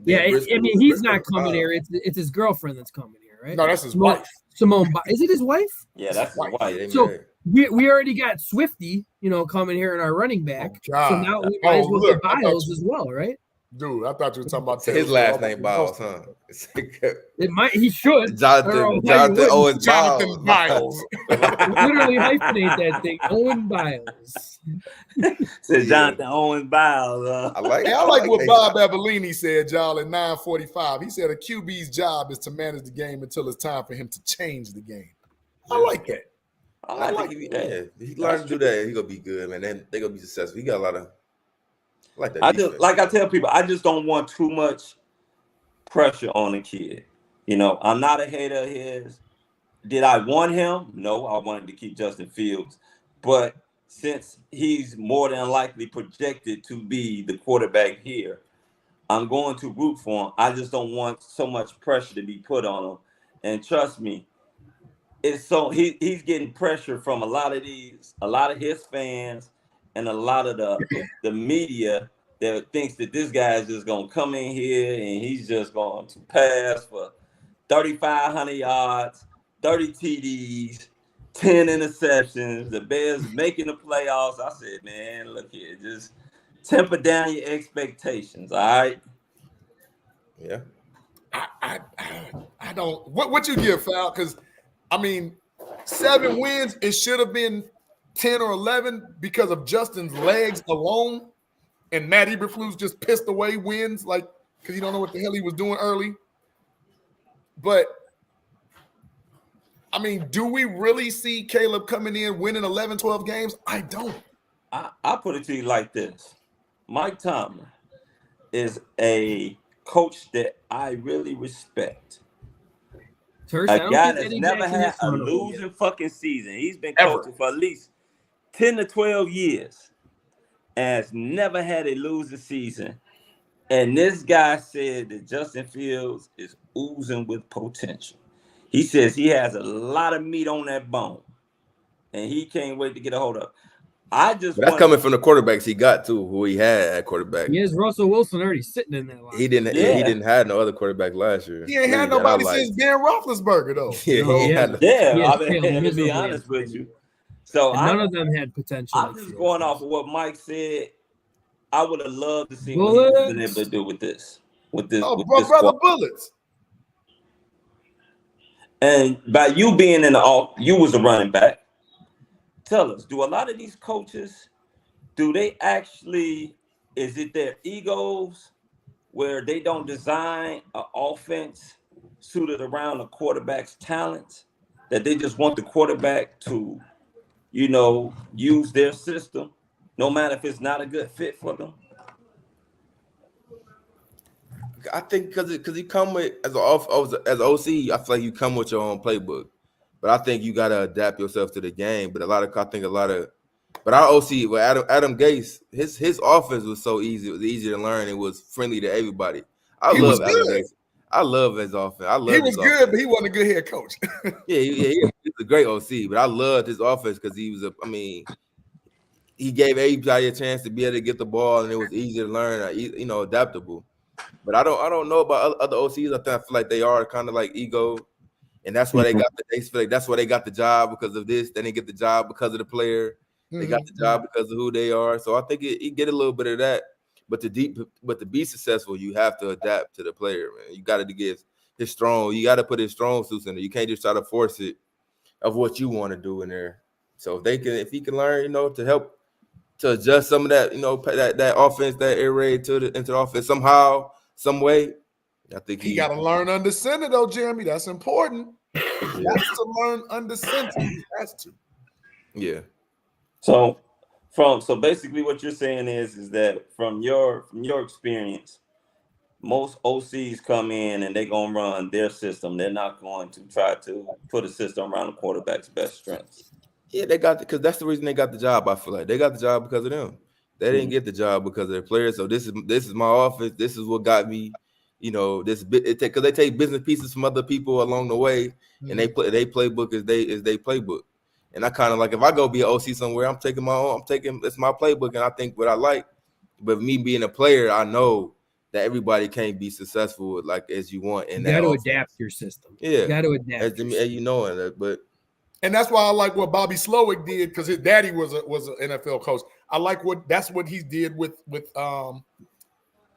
I: Yeah, he's not coming here. It's his girlfriend that's coming here, right?
C: No, that's his wife.
I: Simone. Is it his wife?
F: Yeah, that's his wife.
I: So we already got Swifty, coming here in our running back. So now we might as well get Biles as well, right?
C: Dude, I thought you were talking about
G: his last name Biles, huh?
I: It might. He should.
G: Jonathan Owens
C: Biles.
I: Literally hyphenate that thing. Owen Biles.
F: Said Jonathan Owens Biles.
C: I like what Bob Avellini said, y'all, at 9:45. He said a QB's job is to manage the game until it's time for him to change the game. I like that.
G: I like that. He learned to do that. He's gonna be good, man. Then they're gonna be successful. He got a lot of. Like that
F: I tell people, I just don't want too much pressure on a kid. I'm not a hater of his. Did I want him? No, I wanted to keep Justin Fields. But since he's more than likely projected to be the quarterback here, I'm going to root for him. I just don't want so much pressure to be put on him. And trust me, it's so he's getting pressure from a lot of his fans and a lot of the media that thinks that this guy is just gonna come in here and he's just going to pass for 3,500 yards, 30 TDs, 10 interceptions. The Bears making the playoffs. I said, man, look here, just temper down your expectations. All right.
G: Yeah.
C: I don't. What you give, Fal? Because I mean, 7 wins. It should have been 10 or 11 because of Justin's legs alone, and Matt Eberflus just pissed away wins like because you don't know what the hell he was doing early. But I mean, do we really see Caleb coming in winning 11, 12 games? I don't.
F: I put it to you like this: Mike Tomlin is a coach that I really respect.
I: First,
F: A guy that's never had a losing fucking season. He's been coaching for at least 10 to 12 years and has never had a losing season. And this guy said that Justin Fields is oozing with potential. He says he has a lot of meat on that bone, and he can't wait to get a hold of.
G: But that's coming from the quarterbacks he got too, who he had at quarterback.
I: He has Russell Wilson already sitting in that line.
G: He didn't have no other quarterback last year.
C: He ain't had nobody since Ben Roethlisberger though.
F: To be honest with you. So
I: none of them had potential.
F: I'm just going off of what Mike said. I would have loved to see what he's been able to do with this.
C: Brother Bullets.
F: And by you being in the off, you was a running back. Tell us, do a lot of these coaches, do they actually, is it their egos where they don't design an offense suited around the quarterback's talents, that they just want the quarterback to, use their system, no matter if it's not a good fit for them?
G: I think because you come with as an OC, I feel like you come with your own playbook. But I think you gotta adapt yourself to the game. But our OC, well, Adam Gase, his offense was so easy. It was easy to learn. It was friendly to everybody. I love Adam Gase. I love his offense.
C: He was good, but he wasn't a good head coach.
G: He's a great OC. But I loved his offense because he he gave everybody a chance to be able to get the ball, and it was easy to learn. Adaptable. But I don't know about other OCs. I feel like they are kind of like ego. And that's why they feel like that's why they got the job because of this. They didn't get the job because of the player. They got the job because of who they are. So I think you get a little bit of that. But to be successful, you have to adapt to the player, man. You got to get his strong. You got to put his strong suits in there. You can't just try to force it of what you want to do in there. So if he can learn, to help to adjust some of that, that offense, that air raid into the offense somehow, some way. I think
C: he got to learn under center, though, Jeremy. That's important. He has to learn under center. He has to.
G: Yeah.
F: So basically, what you're saying is that from your experience, most OCs come in and they're gonna run their system. They're not going to try to put a system around the quarterback's best strengths.
G: Yeah, because that's the reason they got the job. I feel like they got the job because of them. They didn't get the job because of their players. So this is my offense. This is what got me. Because they take business pieces from other people along the way, and they playbook is they playbook. And I kind of like if I go be an OC somewhere, it's my playbook, and I think what I like. But me being a player, I know that everybody can't be successful like as you want. And
I: you got to adapt your system.
G: Yeah,
I: you got to adapt.
C: And that's why I like what Bobby Slowick did because his daddy was an NFL coach. I like that's what he did with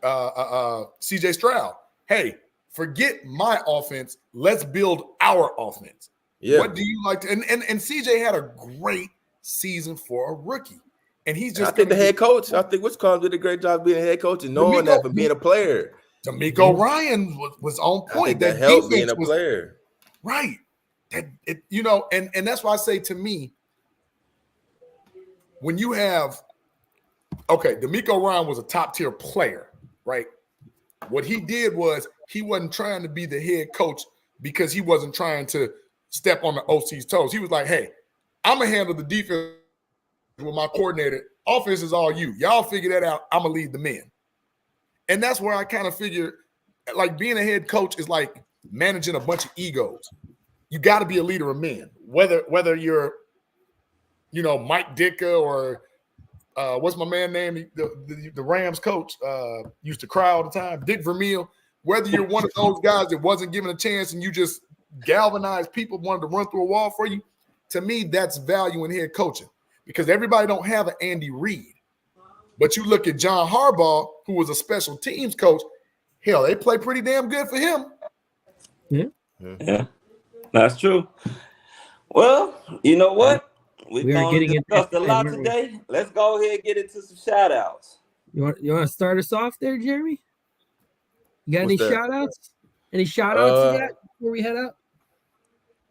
C: CJ Stroud. Hey, forget my offense. Let's build our offense. Yeah. What do you like to and CJ had a great season for a rookie. And he's just
G: I think the head coach. I think What's called did a great job being a head coach and knowing that from being a player.
C: D'Amico Ryan was on point.
G: That helped being a player.
C: Right. And that's why I say to me, when you have D'Amico Ryan was a top tier player, right? What he did was he wasn't trying to be the head coach because he wasn't trying to step on the OC's toes. He was like, hey, I'm going to handle the defense with my coordinator. Offense is all you. Y'all figure that out. I'm going to lead the men. And that's where I kind of figure like being a head coach is like managing a bunch of egos. you got to be a leader of men. Whether you're, Mike Ditka or what's my man name? The Rams coach used to cry all the time, Dick Vermeil. Whether you're one of those guys that wasn't given a chance and you just galvanized people, wanted to run through a wall for you, to me, that's value in head coaching, because everybody don't have an Andy Reid. But you look at John Harbaugh, who was a special teams coach. Hell, they play pretty damn good for him.
F: Yeah, that's true. Well, you know what? We've discussed a lot today. Let's go ahead and get into some shout outs.
I: You want to start us off there, Jeremy? You got any shout outs? Any shout outs you got before we head out?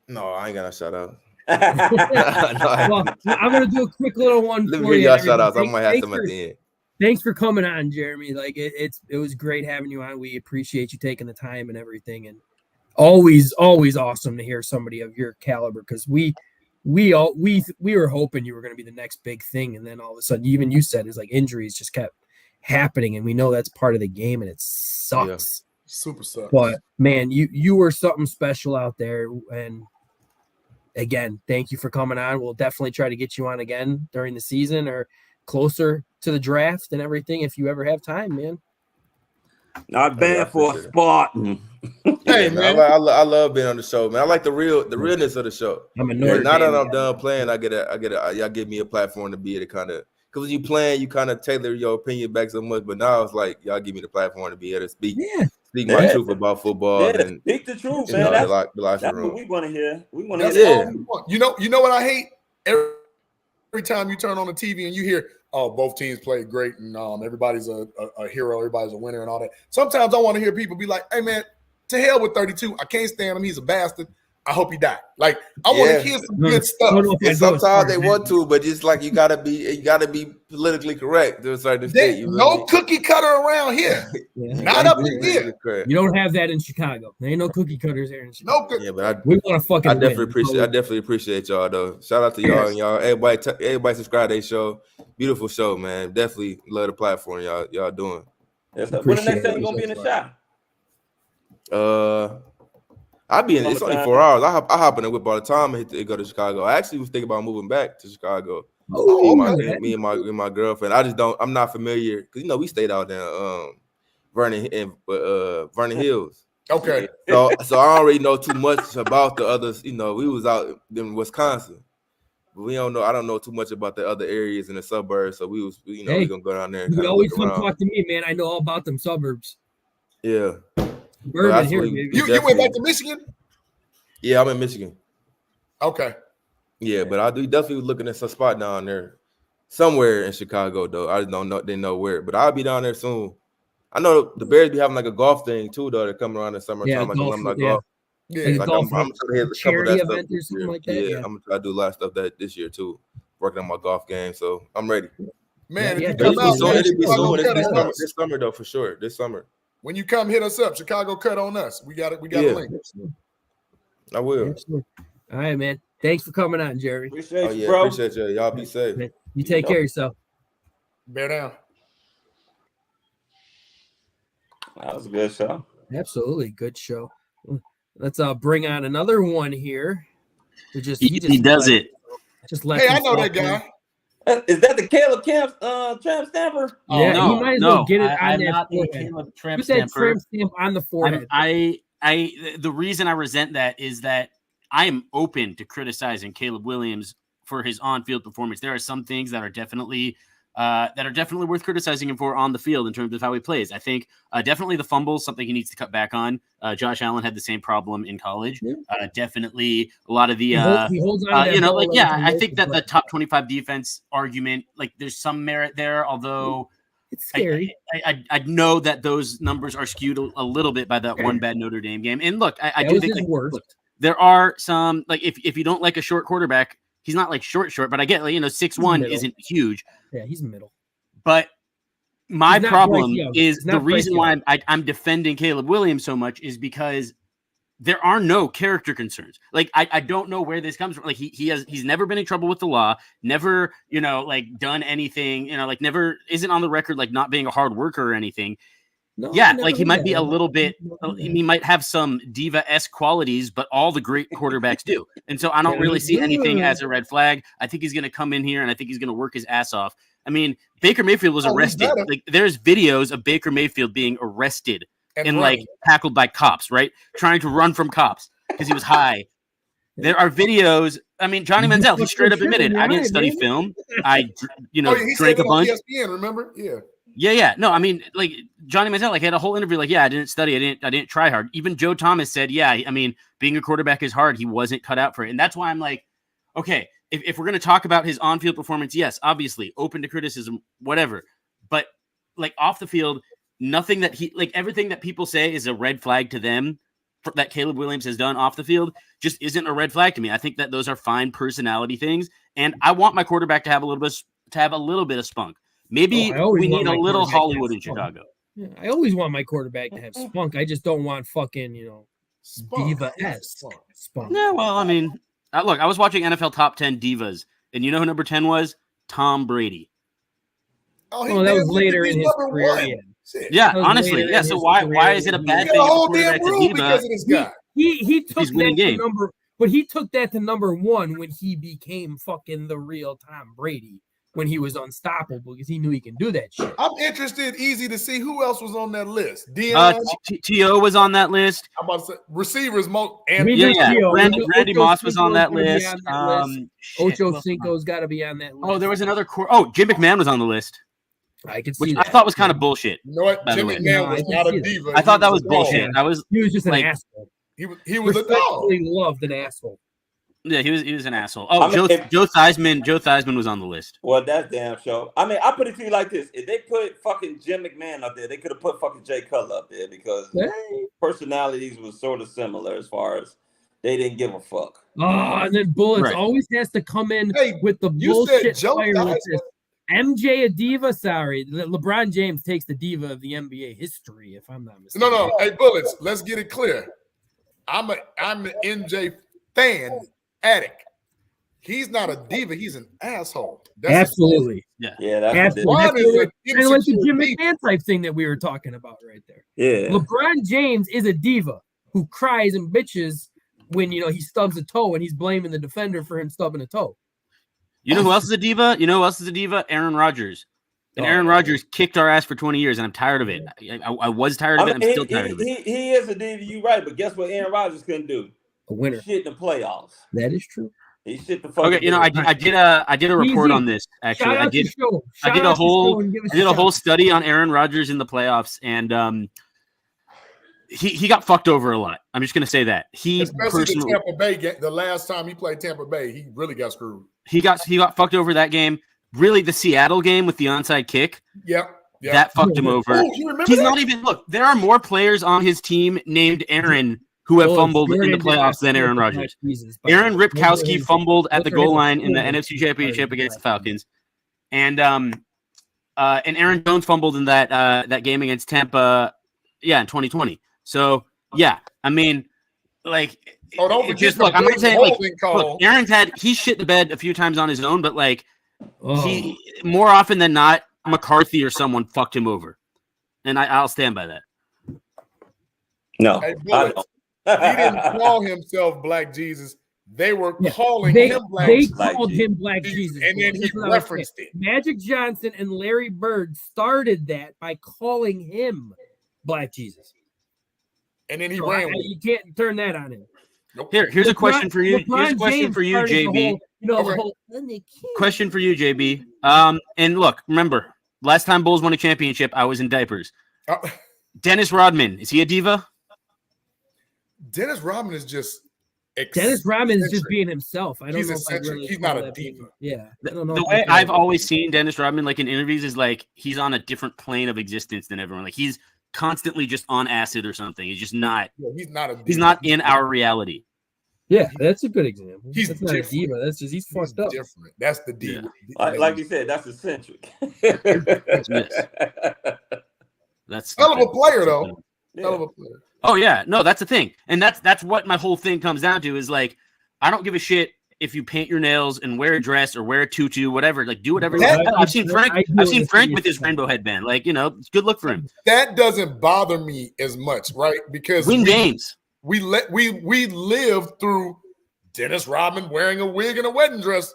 G: No, I ain't got no shout out.
I: Well, I'm gonna do a quick little one.
G: Let me hear y'all shout outs. I might have some at the end.
I: Thanks for coming on, Jeremy. Like it was great having you on. We appreciate you taking the time and everything, and always awesome to hear somebody of your caliber, because we were hoping you were going to be the next big thing, and then all of a sudden, even you said, it's like injuries just kept happening, and we know that's part of the game, and it sucks.
C: Yeah, super sucks.
I: But man, you were something special out there, and again, thank you for coming on. We'll definitely try to get you on again during the season or closer to the draft and everything if you ever have time, man.
F: Not bad for a Spartan.
G: Hey man, I love being on the show, man. I like the realness of the show.
I: I'm a
G: nerd. Now that I'm done playing, y'all give me a platform to be able to kind of, because when you playing, you kind of tailor your opinion back so much. But now it's like y'all give me the platform to be able to speak my truth about football.
F: Yeah,
G: and
F: speak the truth, man. That's what we want to hear. We want to hear.
C: You know what I hate? Every time you turn on the TV and you hear, oh, both teams played great and everybody's a hero, everybody's a winner and all that. Sometimes I want to hear people be like, hey, man, to hell with 32. I can't stand him. He's a bastard. I hope he died. Like, I want to hear some good stuff.
G: And sometimes they want to, but just like you gotta be politically correct to a certain extent.
C: No cookie cutter around here. Not up in here.
I: You don't have that in Chicago. There ain't no cookie cutters here in Chicago.
C: No cookie.
G: Yeah, but
I: we want to fucking.
G: I definitely appreciate y'all though. Shout out to y'all and y'all. Everybody subscribe to their show. Beautiful show, man. Definitely love the platform y'all doing.
F: When the next time you gonna be in the shop?
G: I'll be in. It's only 4 hours. I hop in the whip all the time and go to Chicago. I actually was thinking about moving back to Chicago. Me and my girlfriend. I'm not familiar because we stayed out there, Vernon Hills.
C: Okay.
G: So I don't really know too much about the others. We was out in Wisconsin, but I don't know too much about the other areas in the suburbs. So we we're gonna go down there. And
I: you always come talk to me, man. I know all about them suburbs.
G: Yeah.
I: Bourbon here,
C: you went back to Michigan?
G: Yeah, I'm in Michigan.
C: Okay.
G: Yeah, but I do definitely looking at some spot down there, somewhere in Chicago though. I just didn't know where, but I'll be down there soon. I know the Bears be having like a golf thing too though. They're coming around in summertime, like alumni golf.
C: Yeah,
I: like
G: I'm
I: trying to hit a charity event or something like that.
G: Yeah, I'm gonna try to do a lot of stuff that this year too. Working on my golf game, so I'm ready.
C: Man,
G: it'll be soon. This summer though, for sure. This summer.
C: When you come, hit us up. Chicago cut on us. We got a link.
G: I will.
I: All right, man. Thanks for coming on, Jerry.
F: Appreciate you, bro.
G: Appreciate you. Y'all be safe.
I: You take care of yourself.
C: Bear down.
F: That was a good show.
I: Absolutely good show. Let's bring on another one here.
J: He does it.
C: Hey, I know that guy.
F: Is that the Caleb tramp stamper?
I: Yeah,
J: no,
I: you might as well get it on
J: I'm
I: that
J: not
I: forehead.
J: Caleb tramp
I: You said
J: stamper.
I: tramp stamp on the forehead.
J: The reason I resent that is that I am open to criticizing Caleb Williams for his on-field performance. There are some things that are definitely worth criticizing him for on the field in terms of how he plays. I think definitely the fumbles, something he needs to cut back on. Josh Allen had the same problem in college. Definitely a lot of the,
I: he holds on to
J: I think that the top 25 defense argument, like there's some merit there, although
I: it's scary.
J: I know that those numbers are skewed a little bit by that one bad Notre Dame game. And look, I do think there are some, like if you don't like a short quarterback, he's not like short, but I get 6'1" isn't huge.
I: Yeah, he's middle.
J: But my problem is the reason why I'm defending Caleb Williams so much is because there are no character concerns. Like I don't know where this comes from. Like he's never been in trouble with the law, never, done anything, never isn't on the record like not being a hard worker or anything.
I: No,
J: Yeah,
I: I never
J: like he
I: heard
J: might
I: that.
J: be a little bit. He might have some diva-esque qualities, but all the great quarterbacks do. And so I don't really see anything as a red flag. I think he's going to come in here and I think he's going to work his ass off. I mean, Baker Mayfield was arrested. Like there's videos of Baker Mayfield being arrested and like tackled by cops, right? Trying to run from cops because he was high. There are videos. I mean, Johnny Manziel, he straight up admitted, I didn't study film. I,
C: he
J: drank a bunch.
C: ESPN, remember? Yeah.
J: Yeah. No, I mean, like Johnny Manziel, like had a whole interview, like, yeah, I didn't study, I didn't try hard. Even Joe Thomas said, yeah, I mean, being a quarterback is hard. He wasn't cut out for it, and that's why I'm like, okay, if we're gonna talk about his on-field performance, yes, obviously, open to criticism, whatever. But like off the field, nothing that he like everything that people say is a red flag to them that Caleb Williams has done off the field just isn't a red flag to me. I think that those are fine personality things, and I want my quarterback to have a little bit of spunk. Maybe we need a little Hollywood in Chicago.
I: Yeah, I always want my quarterback to have spunk. I just don't want fucking, diva-esque spunk.
J: Yeah, well, I mean, look, I was watching NFL Top 10 Divas, and you know who number 10 was? Tom Brady.
I: Oh, that was later in his career.
J: Yeah, honestly, yeah. So why is it a bad thing?
C: Whole damn rule because of this guy.
I: He took that to number, but he took that to number 1 when he became fucking the real Tom Brady. When he was unstoppable because he knew he can do that shit.
C: I'm interested, easy to see who else was on that list.
J: T.O. was on that list.
C: I'm about to say receivers.
J: Randy Moss was on that list.
I: Ocho Cinco's got to be on that list.
J: Oh, there was another. Jim McMahon was on the list.
I: I could see
J: which
I: that.
J: I thought was kind of bullshit.
C: You know what? Jim McMahon was not a diva.
J: I thought that was bullshit.
I: He was just an asshole.
C: He was a dog.
I: Loved an asshole.
J: Yeah, he was an asshole. Oh, Joe Theismann was on the list.
F: Well, that's damn sure. I mean, I put it to you like this: if they put fucking Jim McMahon up there, they could have put fucking Jay Cutler up there because personalities was sort of similar as far as they didn't give a fuck.
I: Oh, and then Bullets always has to come in with the bullshit fire with this. MJ a diva? Sorry, LeBron James takes the diva of the NBA history. If I'm not mistaken.
C: No. Hey, Bullets. Let's get it clear. I'm an MJ fan. Addict. He's not a diva. He's an asshole.
I: Absolutely.
J: Yeah.
F: That's
I: kind of like the Jim McMahon type thing that we were talking about right there.
F: Yeah.
I: LeBron James is a diva who cries and bitches when he stubs a toe and he's blaming the defender for him stubbing a toe.
J: You know who else is a diva? Aaron Rodgers. And Aaron Rodgers kicked our ass for 20 years, and I'm tired of it. I was tired of it. I'm still tired of it.
F: He is a diva. You're right, but guess what Aaron Rodgers couldn't do?
I: A winner.
F: Shit in the playoffs.
I: That is true.
F: He shit the fuck.
J: Okay, I did a report on this. Actually, I did a whole study on Aaron Rodgers in the playoffs, and he got fucked over a lot. I'm just gonna say that
C: especially the Tampa Bay game. The last time he played Tampa Bay, he really got screwed.
J: He got fucked over that game. Really, the Seattle game with the onside kick.
C: Yep.
J: That fucked him over.
C: Oh, you remember
J: He's
C: that?
J: not even. Look, there are more players on his team named Aaron who have fumbled in the playoffs than Aaron Rodgers. Aaron Ripkowski fumbled at the goal line in the NFC Championship against the Falcons, and Aaron Jones fumbled in that game against Tampa, in 2020. So I mean, like,
C: don't forget
J: I'm not saying he shit the bed a few times on his own, but like he more often than not, McCarthy or someone fucked him over, and I'll stand by that.
F: No,
C: hey, he didn't call himself Black Jesus. They were calling him Black Jesus.
I: They called him Black Jesus.
C: And then he referenced it.
I: Magic Johnson and Larry Bird started that by calling him Black Jesus.
C: And then he ran with it.
I: You can't turn that on him.
C: Nope.
J: Here's a question for you. Here's a question for you, JB. Question for you, JB. And look, remember, last time Bulls won a championship, I was in diapers. Dennis Rodman, is he a diva?
C: Dennis Rodman is just
I: being himself. I don't know if
C: he's not a diva.
I: Yeah. I don't know
J: the way I've always seen Dennis Rodman, like in interviews, is like he's on a different plane of existence than everyone. Like he's constantly just on acid or something. He's just not.
C: Yeah, he's not a diva.
J: He's not in our reality.
I: Yeah, that's a good example.
C: He's
I: not a diva. That's just he's fucked up.
C: Different. That's the diva.
F: Like you said, that's eccentric.
J: That's
C: hell of a player, though. Hell of a player.
J: Oh yeah, no, that's the thing, and that's what my whole thing comes down to is like I don't give a shit if you paint your nails and wear a dress or wear a tutu, whatever, like do whatever. I've seen Frank with his rainbow headband. Like, you know, it's good look for him.
C: That doesn't bother me as much, right? Because
J: win games.
C: We lived through Dennis Rodman wearing a wig and a wedding dress.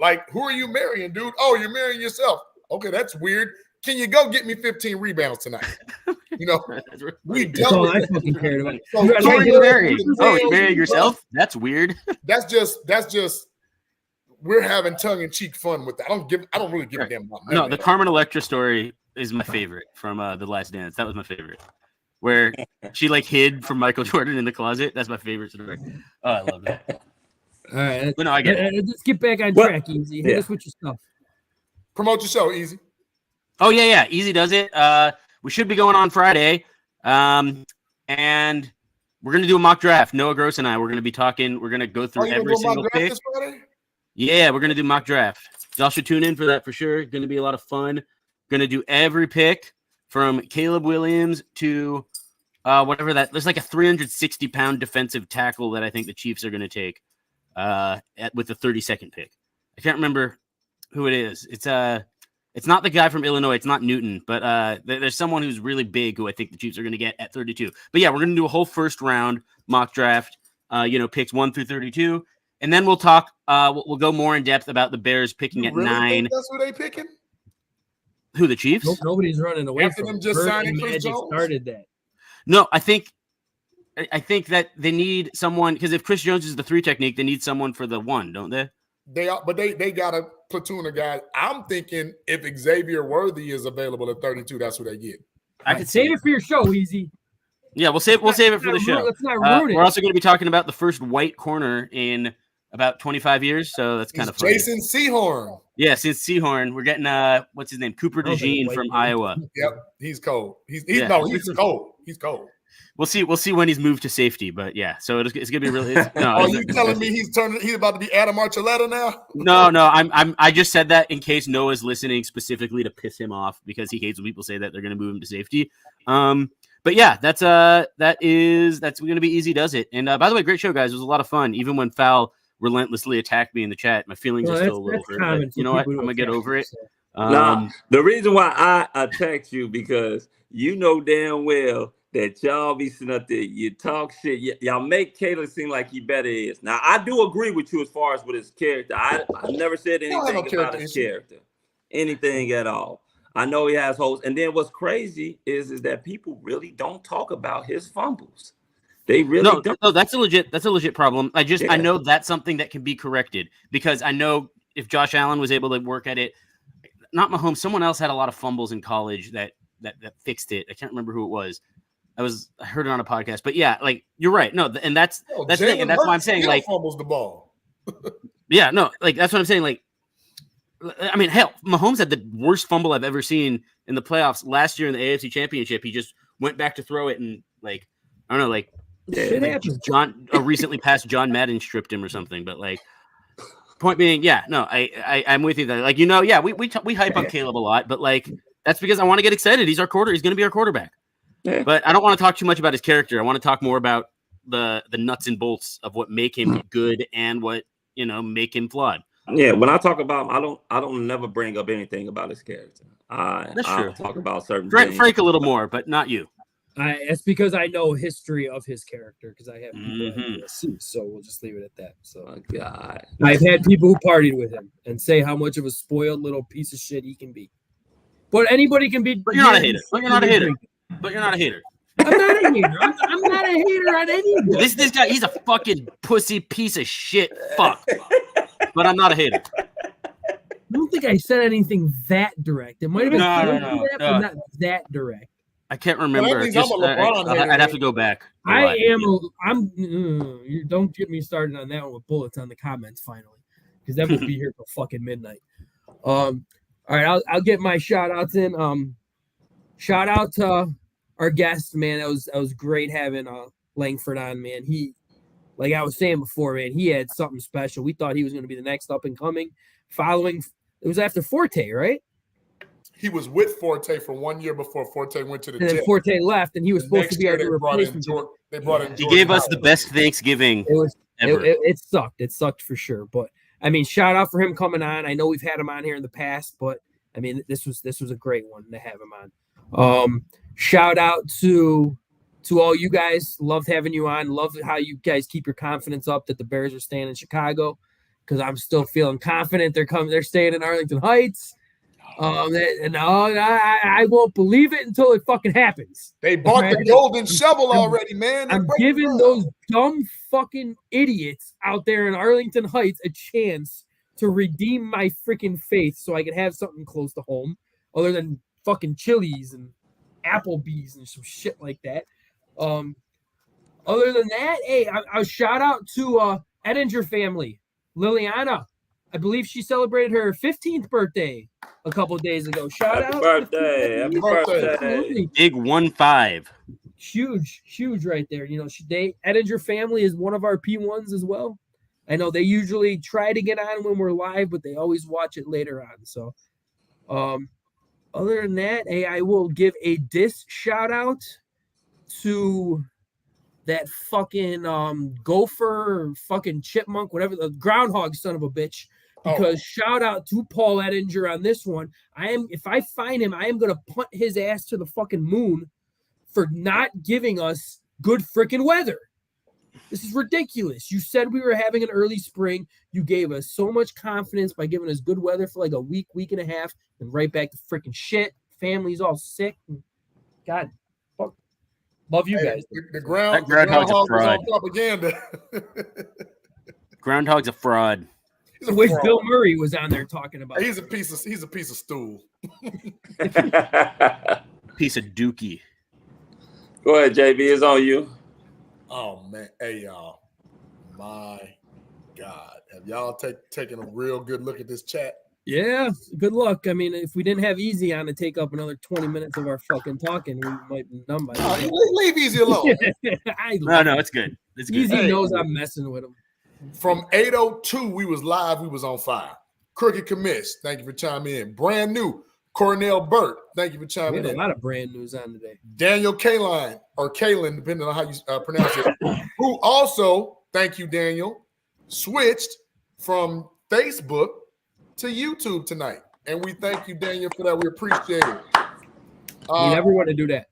C: Like, who are you marrying, dude? Oh, you're marrying yourself. Okay, that's weird. Can you go get me 15 rebounds tonight? You know,
I: that's all I fucking cared about.
J: So you're married. Oh, you married yourself? That's weird.
C: That's just we're having tongue-in-cheek fun with that. I don't really give a damn about that.
J: No, the Carmen Electra story is my favorite from The Last Dance. That was my favorite. Where she like hid from Michael Jordan in the closet. That's my favorite story. Oh, I love that.
I: All right.
J: But no, I get it.
I: Let's get back on track, Easy. Hit us with your stuff.
C: Promote your show, Easy.
J: Oh, yeah. Easy does it. We should be going on Friday. And we're going to do a mock draft. Noah Gross and I, we're going to be talking. We're going to go through every single pick. Yeah, we're going to do mock draft. Y'all should tune in for that for sure. Going to be a lot of fun. Going to do every pick from Caleb Williams to whatever that. There's like a 360-pound defensive tackle that I think the Chiefs are going to take with the 32nd pick. I can't remember who it is. It's not the guy from Illinois. It's not Newton, but there's someone who's really big who I think the Chiefs are going to get at 32. But yeah, we're going to do a whole first round mock draft, picks 1 through 32. And then we'll talk, we'll go more in depth about the Bears picking at 9.
C: That's who they picking?
J: Who, the Chiefs?
I: Nope, nobody's running away
C: After
I: from
C: them just signing Chris Jones?
I: Started that.
J: No, I think that they need someone, because if Chris Jones is the 3 technique, they need someone for the 1, don't they?
C: They are, but they got a platoon of guys. I'm thinking if Xavier Worthy is available at 32, that's what they get.
I: I could save it for your show, Easy.
J: Yeah, we'll save it for the show.
I: Let's not ruin it.
J: We're also going to be talking about the first white corner in about 25 years, so that's kind of funny.
C: Jason Sehorn.
J: Yeah, since Sehorn, we're getting what's his name, Cooper DeJean from Iowa.
C: Yep, he's cold. He's cold. He's cold.
J: We'll see when he's moved to safety, but yeah. So it's gonna be really.
C: Are you telling me he's about to be Adam Archuleta now?
J: No. I just said that in case Noah's listening specifically to piss him off because he hates when people say that they're gonna move him to safety. But yeah, that's gonna be Easy Does It. And by the way, great show, guys. It was a lot of fun, even when Foul relentlessly attacked me in the chat. My feelings are still a little hurt. But you know what? I'm gonna get over it.
F: The reason why I attacked you because you know damn well that y'all be sitting up there, you talk shit, y'all make Caleb seem like he better is. Now, I do agree with you as far as with his character. I never said anything about his character, anything at all. I know he has holes. And then what's crazy is that people really don't talk about his fumbles. They really don't.
J: No, that's a legit problem. I know that's something that can be corrected because I know if Josh Allen was able to work at it, not Mahomes, someone else had a lot of fumbles in college that fixed it. I can't remember who it was. I heard it on a podcast, but yeah, like you're right. No, and that's the thing, and that's why I'm saying like
C: fumbles the ball.
J: Yeah, no, like that's what I'm saying. Like, I mean, hell, Mahomes had the worst fumble I've ever seen in the playoffs last year in the AFC Championship. He just went back to throw it and like I don't know, like recently passed John Madden stripped him or something. But like, point being, yeah, no, I'm with you. That like yeah, we hype on Caleb a lot, but like that's because I want to get excited. He's going to be our quarterback. Yeah. But I don't want to talk too much about his character. I want to talk more about the nuts and bolts of what make him good and what make him flawed.
F: Yeah, when I talk about him, I don't never bring up anything about his character.
J: That's true.
F: Talk about certain things.
J: Frank a little more, but not you.
I: It's because I know history of his character because I have people at USC, so we'll just leave it at that. So,
F: oh, God,
I: I've had people who partied with him and say how much of a spoiled little piece of shit he can be. But anybody can be.
J: But you're not a hater. But you're not a hater.
I: I'm not a hater. I'm not a hater on anybody.
J: This guy, he's a fucking pussy piece of shit. Fuck. But I'm not a hater.
I: I don't think I said anything that direct. It might have been but not that direct.
J: I can't remember. I'd have to go back.
I: You don't get me started on that one with bullets on the comments finally, because that will be here till fucking midnight. All right, I'll get my shout outs in. Shout out to our guest, man. That was great having Langford on, man. He, like I was saying before, man, he had something special. We thought he was going to be the next up and coming. It was after Forte, right?
C: He was with Forte for 1 year before Forte went to the
I: Jets. And then Forte left, and he was supposed to be our replacement.
J: He gave us the best Thanksgiving
I: It sucked. It sucked for sure. But I mean, shout out for him coming on. I know we've had him on here in the past, but I mean, this was a great one to have him on. Shout out to all you guys. Loved having you on. Love how you guys keep your confidence up that the Bears are staying in Chicago, because I'm still feeling confident they're staying in Arlington Heights. I won't believe it until it fucking happens.
C: They bought the golden shovel already, man.
I: I'm giving those dumb fucking idiots out there in Arlington Heights a chance to redeem my freaking faith so I can have something close to home other than fucking Chili's and Applebee's and some shit like that. Other than that, hey, I shout out to Edinger family. Liliana, I believe she celebrated her 15th birthday a couple of days ago. Shout out.
F: Happy birthday.
I: Absolutely.
J: Big 1-5.
I: Huge right there. You know, Edinger family is one of our P1s as well. I know they usually try to get on when we're live, but they always watch it later on. So, other than that, hey, I will give a diss shout out to that fucking gopher, fucking chipmunk, whatever, the groundhog son of a bitch. Because shout out to Paul Edinger on this one. If I find him, I am gonna punt his ass to the fucking moon for not giving us good freaking weather. This is ridiculous. You said we were having an early spring. You gave us so much confidence by giving us good weather for like a week and a half, and right back to freaking shit. Family's all sick. God, fuck. Love you guys.
C: The groundhog's
J: a fraud.
C: Propaganda.
J: Groundhog's a fraud.
I: I wish Bill Murray was on there talking about.
C: He's a piece of stool.
J: Piece of dookie.
F: Go ahead, JB. It's on you.
C: Oh man, hey y'all, my God, have y'all taken a real good look at this chat?
I: Yeah, good luck. I mean, if we didn't have Easy on to take up another 20 minutes of our fucking talking, we might be done by now.
C: Leave Easy alone.
J: No, it's good. It's good.
I: Easy knows I'm messing with him.
C: From 8:02, we was live. We was on fire. Crooked Commiss, thank you for chiming in. Brand new, Cornell Burt, thank you for chiming in.
I: A lot of brand news on today.
C: Daniel Kaline, or Kalin, depending on how you pronounce it, who also, thank you, Daniel, switched from Facebook to YouTube tonight. And we thank you, Daniel, for that. We appreciate it.
I: You never want to do that.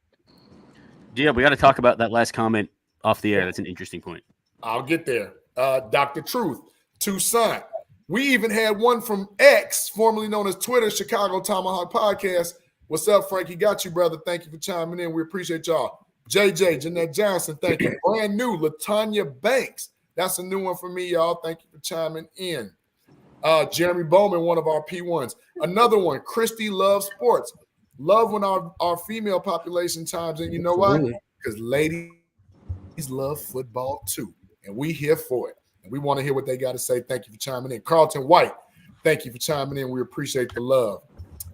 J: Yeah, we got to talk about that last comment off the air. That's an interesting point.
C: I'll get there. Dr. Truth, Tucson. We even had one from X, formerly known as Twitter, Chicago Tomahawk Podcast. What's up, Frankie? Got you, brother. Thank you for chiming in. We appreciate y'all. JJ, Jeanette Johnson, thank you. Brand new, Latanya Banks. That's a new one for me, y'all. Thank you for chiming in. Jeremy Bowman, one of our P1s. Another one, Christy Loves Sports. Love when our female population chimes in. You know why? Because ladies love football too. And we here for it. And we want to hear what they got to say. Thank you for chiming in. Carlton White, thank you for chiming in. We appreciate the love.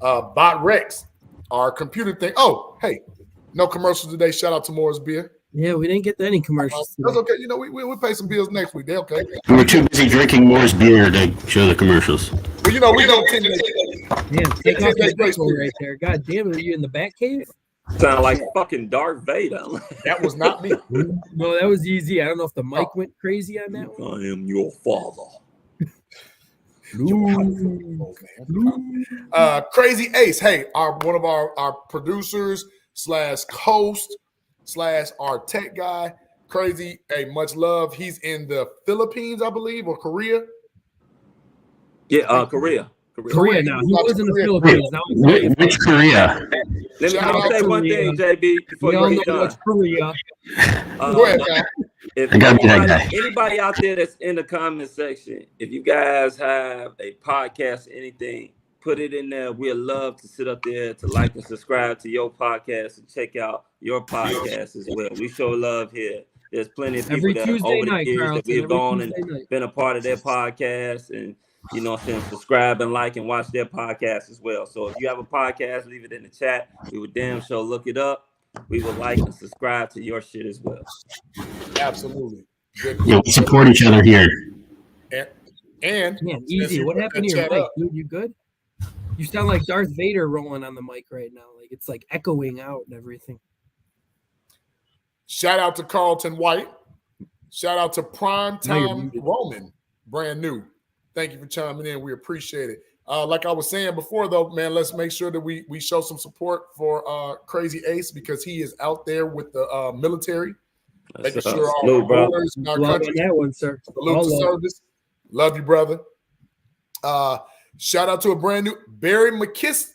C: Bot Rex, our computer thing. Oh, hey, no commercials today. Shout out to Moore's Beer.
I: Yeah, we didn't get any commercials today.
C: That's okay. You know, we'll pay some bills next week. They okay.
J: We were too busy drinking Moore's beer to show the commercials.
C: Well, you know, we don't tend to.
I: Damn, take off that pistol right there. God damn it, are you in the back cave?
F: Sound like fucking Darth Vader.
C: That was not me.
I: No, that was easy. I don't know if the mic went crazy on that one.
F: I am your father.
C: Crazy Ace. Hey, one of our producers / host / our tech guy. Crazy. Hey, much love. He's in the Philippines, I believe, or Korea.
F: Yeah, Korea.
I: Korea now. He was in the Philippines. Now
J: Which Korea?
F: Let me say one thing, JB, before you get done.
I: Korea.
C: Go ahead, man.
F: If anybody out there that's in the comment section, if you guys have a podcast or anything, put it in there. We'd love to sit up there to like and subscribe to your podcast and check out your podcast as well. We show love here. There's plenty of people
I: Every
F: that
I: Tuesday
F: over the
I: night,
F: years that
I: Carlton,
F: we've
I: every
F: gone
I: Tuesday
F: and
I: night.
F: been a part of their podcast, and you know what I'm saying, subscribe and like and watch their podcast as well. So if you have a podcast, leave it in the chat. We would damn sure look it up. We would like and subscribe to your shit as well.
C: Absolutely. Good.
J: Yeah, we support each other here.
C: And
I: Man, Easy. What happened to your mic, dude? You good? You sound like Darth Vader rolling on the mic right now. Like it's like echoing out and everything.
C: Shout out to Carlton White. Shout out to Primetime
I: muted.
C: Roman, brand new. Thank you for chiming in. We appreciate it. Like I was saying before, though, man, let's make sure that we show some support for Crazy Ace because he is out there with the military, making sure our borders in our country.
I: That one, sir.
C: Salute to service. Love you, brother. Shout out to a brand new Barry McChisnick,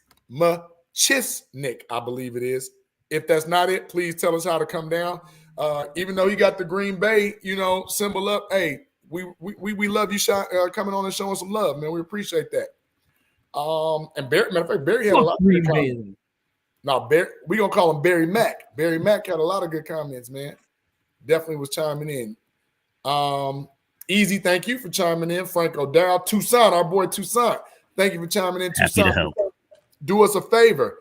C: I believe it is. If that's not it, please tell us how to come down. Even though he got the Green Bay, symbol up. Hey, we love you coming on and showing some love, man. We appreciate that. And Barry, matter of fact, Barry had a lot of good comments. No, Barry, we gonna call him Barry Mack. Barry Mack had a lot of good comments, man. Definitely was chiming in. Easy, thank you for chiming in. Frank O'Dowd, Tucson, our boy Tucson. Thank you for chiming in.
J: Happy
C: Tucson,
J: to help.
C: do us a favor.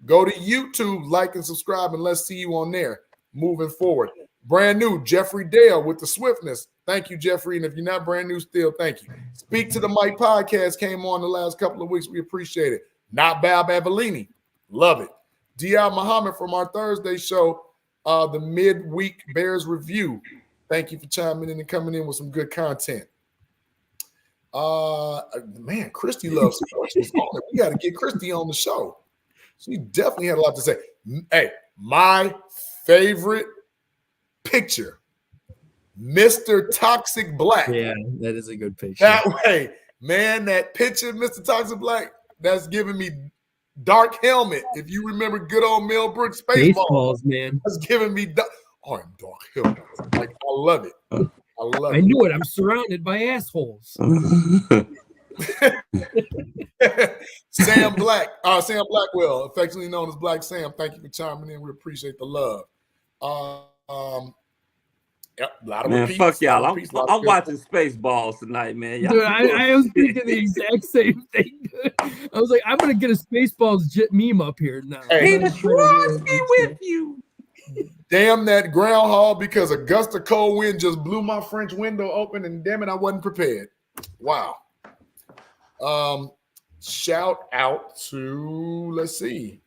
C: Go to YouTube, like and subscribe, and let's see you on there. Moving forward. Brand new, Jeffrey Dale with the swiftness. Thank you, Jeffrey. And if you're not brand new still, thank you. Speak to the Mike podcast came on the last couple of weeks. We appreciate it. Not Bab Avellini. Love it. D.L. Muhammad from our Thursday show, the midweek Bears review. Thank you for chiming in and coming in with some good content. Man, Christy loves sports. We got to get Christy on the show. She definitely had a lot to say. Hey, my favorite picture, Mr. Toxic Black.
I: Yeah, that is a good picture.
C: That way, man, that picture of Mr. Toxic Black, that's giving me Dark Helmet. If you remember good old Mel Brooks
I: Spaceballs, man.
C: That's giving me Dark Helmet. Like, I love it. I love it.
I: I knew it. I'm surrounded by assholes.
C: Sam Blackwell, affectionately known as Black Sam. Thank you for chiming in. We appreciate the love. Yep, a lot of
F: man,
C: repeats,
F: fuck y'all. I'm watching
C: stuff.
F: Spaceballs tonight, man. Y'all
I: Dude, I was thinking the exact same thing. I was like, I'm gonna get a Spaceballs meme up here now.
C: Hey,
F: the trust be with you.
C: Damn that groundhog, because a gust of cold wind just blew my French window open, and damn it, I wasn't prepared. Wow. Shout out to, let's see,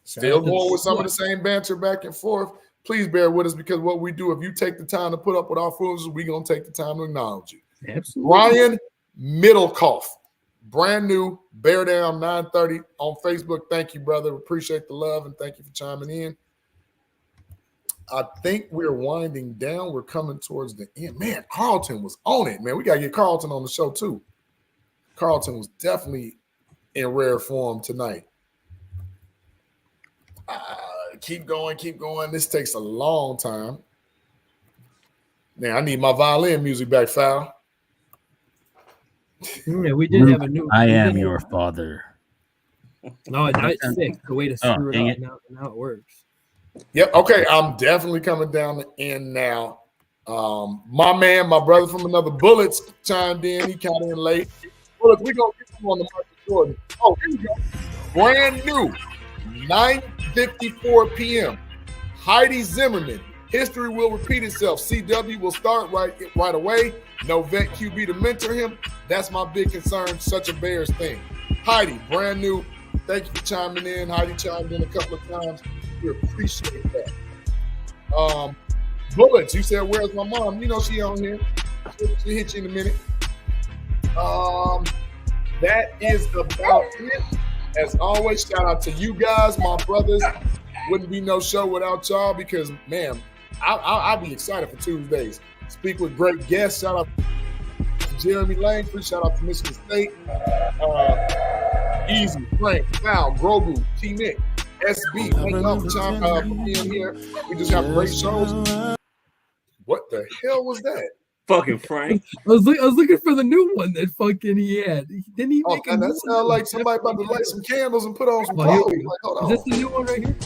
C: still going with some of the same banter back and forth. Please bear with us, because what we do, if you take the time to put up with our foolishness, we're going to take the time to acknowledge you.
I: Absolutely.
C: Ryan Middlecoff, brand new, Bear Down 930 on Facebook. Thank you, brother. Appreciate the love, and thank you for chiming in. I think we're winding down. We're coming towards the end. Man, Carlton was on it, man. We got to get Carlton on the show, too. Carlton was definitely in rare form tonight. Keep going. This takes a long time. Man, I need my violin music back, Foul.
I: Yeah, we did have a new.
J: I am your father.
I: No, it's sick. The way to screw it up. Now it works.
C: Yep. Okay, I'm definitely coming down the end now. My man, my brother from another Bullets chimed in. He got in late. Bullets, we're going to get you on the Michael Jordan. Oh, here we go. Brand new, 9:54 p.m. Heidi Zimmerman. History will repeat itself. CW will start right away. No vet QB to mentor him. That's my big concern. Such a Bears thing. Heidi, brand new. Thank you for chiming in. Heidi chimed in a couple of times. We appreciate that. Bullets, you said, where's my mom? You know she on here. She'll hit you in a minute. That is about it. As always, shout out to you guys, my brothers. Wouldn't be no show without y'all, because, man, I'll be excited for Tuesdays. Speak with great guests. Shout out to Jeremy Langford. Shout out to Michigan State. Easy, Frank, Foul, Grogu, T-Nick, SB. Thank y'all for being here. We just have great shows. What the hell was that?
F: Fucking Frank.
I: I was looking for the new one that fucking he had. Didn't he make
C: that sounds like somebody about to light some candles and put on some coffee. Like, hold on.
I: Is this the new one right here?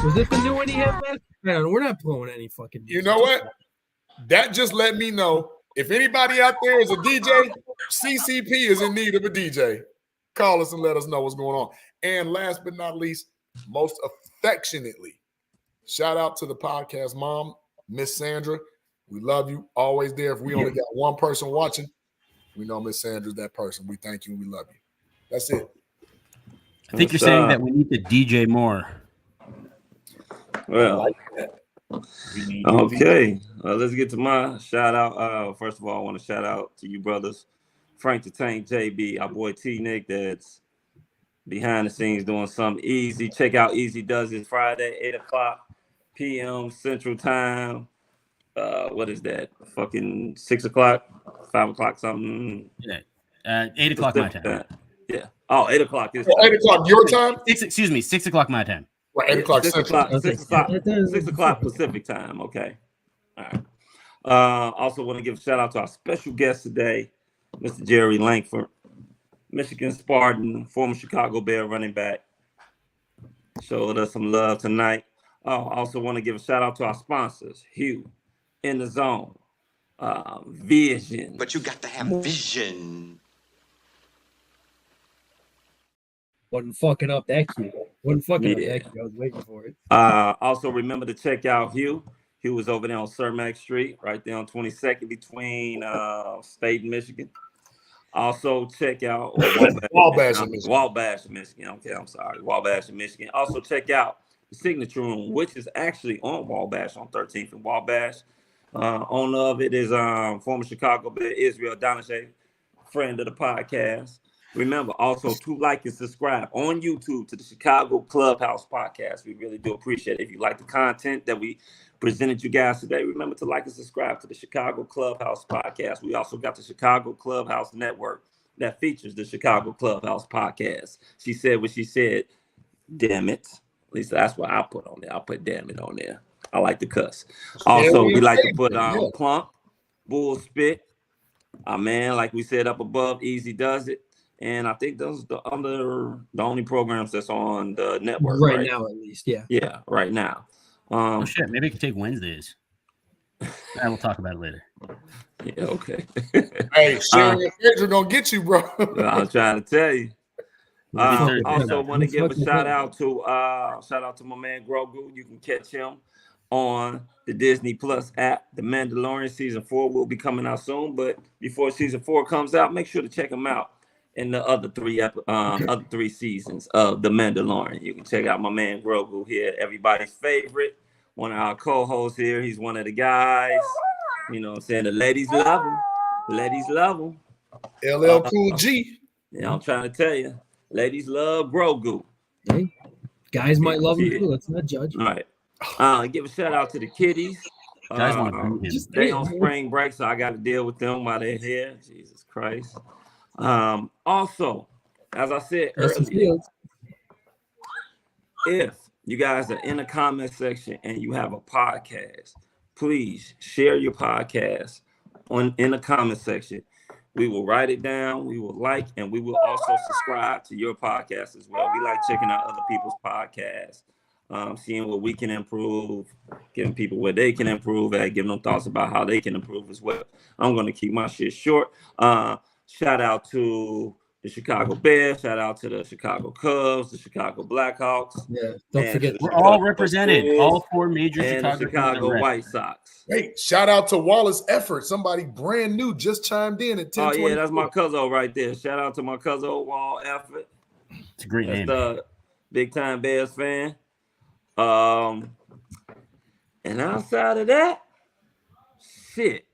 I: Was this the new one he had, man? Man, we're not blowing any fucking.
C: You know what? That just let me know, if anybody out there is a DJ, CCP is in need of a DJ. Call us and let us know what's going on. And last but not least, most affectionately, shout out to the podcast mom, Miss Sandra. We love you. Always there. If we only got one person watching, we know Miss Sandra's that person. We thank you and we love you. That's it.
J: I think you're saying that we need to DJ more.
F: Well,
C: I like that.
F: Okay, let's get to my shout out. First of all, I want to shout out to you brothers, Frank the Tank, JB, our boy T Nick, that's behind the scenes doing something easy. Check out Easy Does It Friday, 8:00 p.m. Central Time. What is that? Fucking 6 o'clock, 5 o'clock, something.
J: Yeah, 8 o'clock my time.
F: Yeah. Oh, 8 o'clock.
C: 8 o'clock your time?
J: 6 o'clock my time.
C: Right, 8 o'clock
F: 6
C: Central.
F: o'clock. 6 o'clock Pacific time. Okay. All right. Also want to give a shout out to our special guest today, Mr. Jeremy Langford, Michigan Spartan, former Chicago Bear running back. Showed us some love tonight. Also want to give a shout out to our sponsors, Hugh, In the Zone, Vision.
K: But you got to have vision.
I: Wasn't fucking up that cue. Wasn't fucking up that cue. I was waiting for it.
F: Also remember to check out Hugh. Hugh was over there on Cermak Street, right there on 22nd between State and Michigan. Also check out
C: Wabash in Michigan.
F: Wabash in Michigan. Okay, I'm sorry. Wabash in Michigan. Also check out the Signature Room, which is actually on Wabash on 13th and Wabash. Owner of it is former Chicago Bear Israel Donahue, friend of the podcast. Remember also to like and subscribe on YouTube to the Chicago Clubhouse Podcast. We really do appreciate it. If you like the content that we presented you guys today, remember to like and subscribe to the Chicago Clubhouse Podcast. We also got the Chicago Clubhouse Network that features the Chicago Clubhouse Podcast. She said what she said. Damn it. At least that's what I put on there. I'll put damn it on there. I like to cuss. Also, we like to put Plump, Bull Spit. Man, like we said up above, Easy Does It. And I think those are the only programs that's on the network
I: right now, at least. Yeah.
F: Yeah, right now.
J: Oh shit, maybe I could take Wednesdays. We'll talk about it later.
F: Yeah, okay.
C: Hey, sharing your schedule gonna get you, bro.
F: I'm trying to tell you. Also want to give a shout out to my man Grogu. You can catch him on the Disney Plus app. The Mandalorian season 4 will be coming out soon, but before season 4 comes out, make sure to check him out in the other three seasons of The Mandalorian. You can check out my man Grogu here, everybody's favorite, one of our co-hosts here. He's one of the guys. You know what I'm saying? The ladies love him. Ladies love him.
C: LL Cool G.
F: Yeah, I'm trying to tell you. Ladies love Grogu.
I: Hey, guys might love him too. Let's not judge.
F: All right. Give a shout out to the kiddies. They on spring break, so I got to deal with them while they're here. Jesus Christ. Also, as I said earlier, if you guys are in the comment section and you have a podcast, please share your podcast in the comment section. We will write it down, we will like, and we will also subscribe to your podcast as well. We like checking out other people's podcasts, seeing what we can improve, giving people what they can improve at, giving them thoughts about how they can improve as well. I'm going to keep my shit short. Shout out to the Chicago Bears. Shout out to the Chicago Cubs, the Chicago Blackhawks.
I: Yeah, don't forget.
J: We're all represented. All 4 major
F: Chicago White Sox.
C: Hey, shout out to Wallace Effort. Somebody brand new just chimed in at 10:20.
F: Oh, yeah, that's my cousin right there. Shout out to my cousin, Wall Effort.
J: It's a great name.
F: The big-time Bears fan. And outside of that, shit,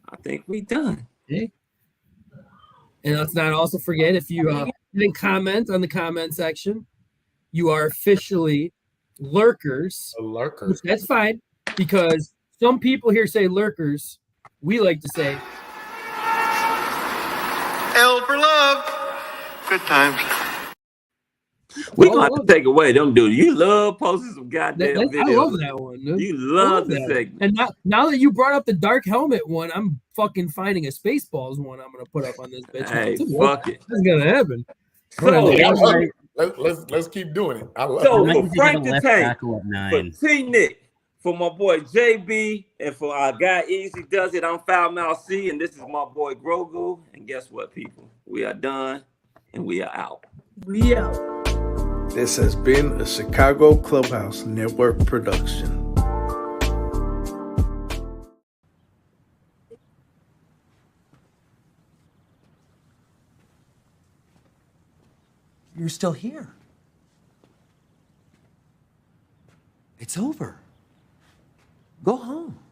F: I think we done.
I: Okay. And let's not also forget, if you didn't comment on the comment section, you are officially lurkers.
C: A lurker.
I: Which, that's fine, because some people here say lurkers. We like to say
K: L for love. Good times.
F: We're going to have to take away them dudes. You love posting some goddamn videos.
I: I love that one. Dude.
F: You love the segment.
I: And now that you brought up the dark helmet one, I'm fucking finding a Spaceballs one I'm going to put up on this bitch.
F: Hey, fuck it.
I: That's going to happen.
C: So, let's keep doing it. I love
F: so
C: it.
F: for Frank the Tank, for T-Nick, for my boy JB, and for our guy Easy Does It, I'm Foul Mouth C, and this is my boy Grogu. And guess what, people? We are done, and we are out.
I: We out.
A: This has been a Chicago Clubhouse Network production.
L: You're still here. It's over. Go home.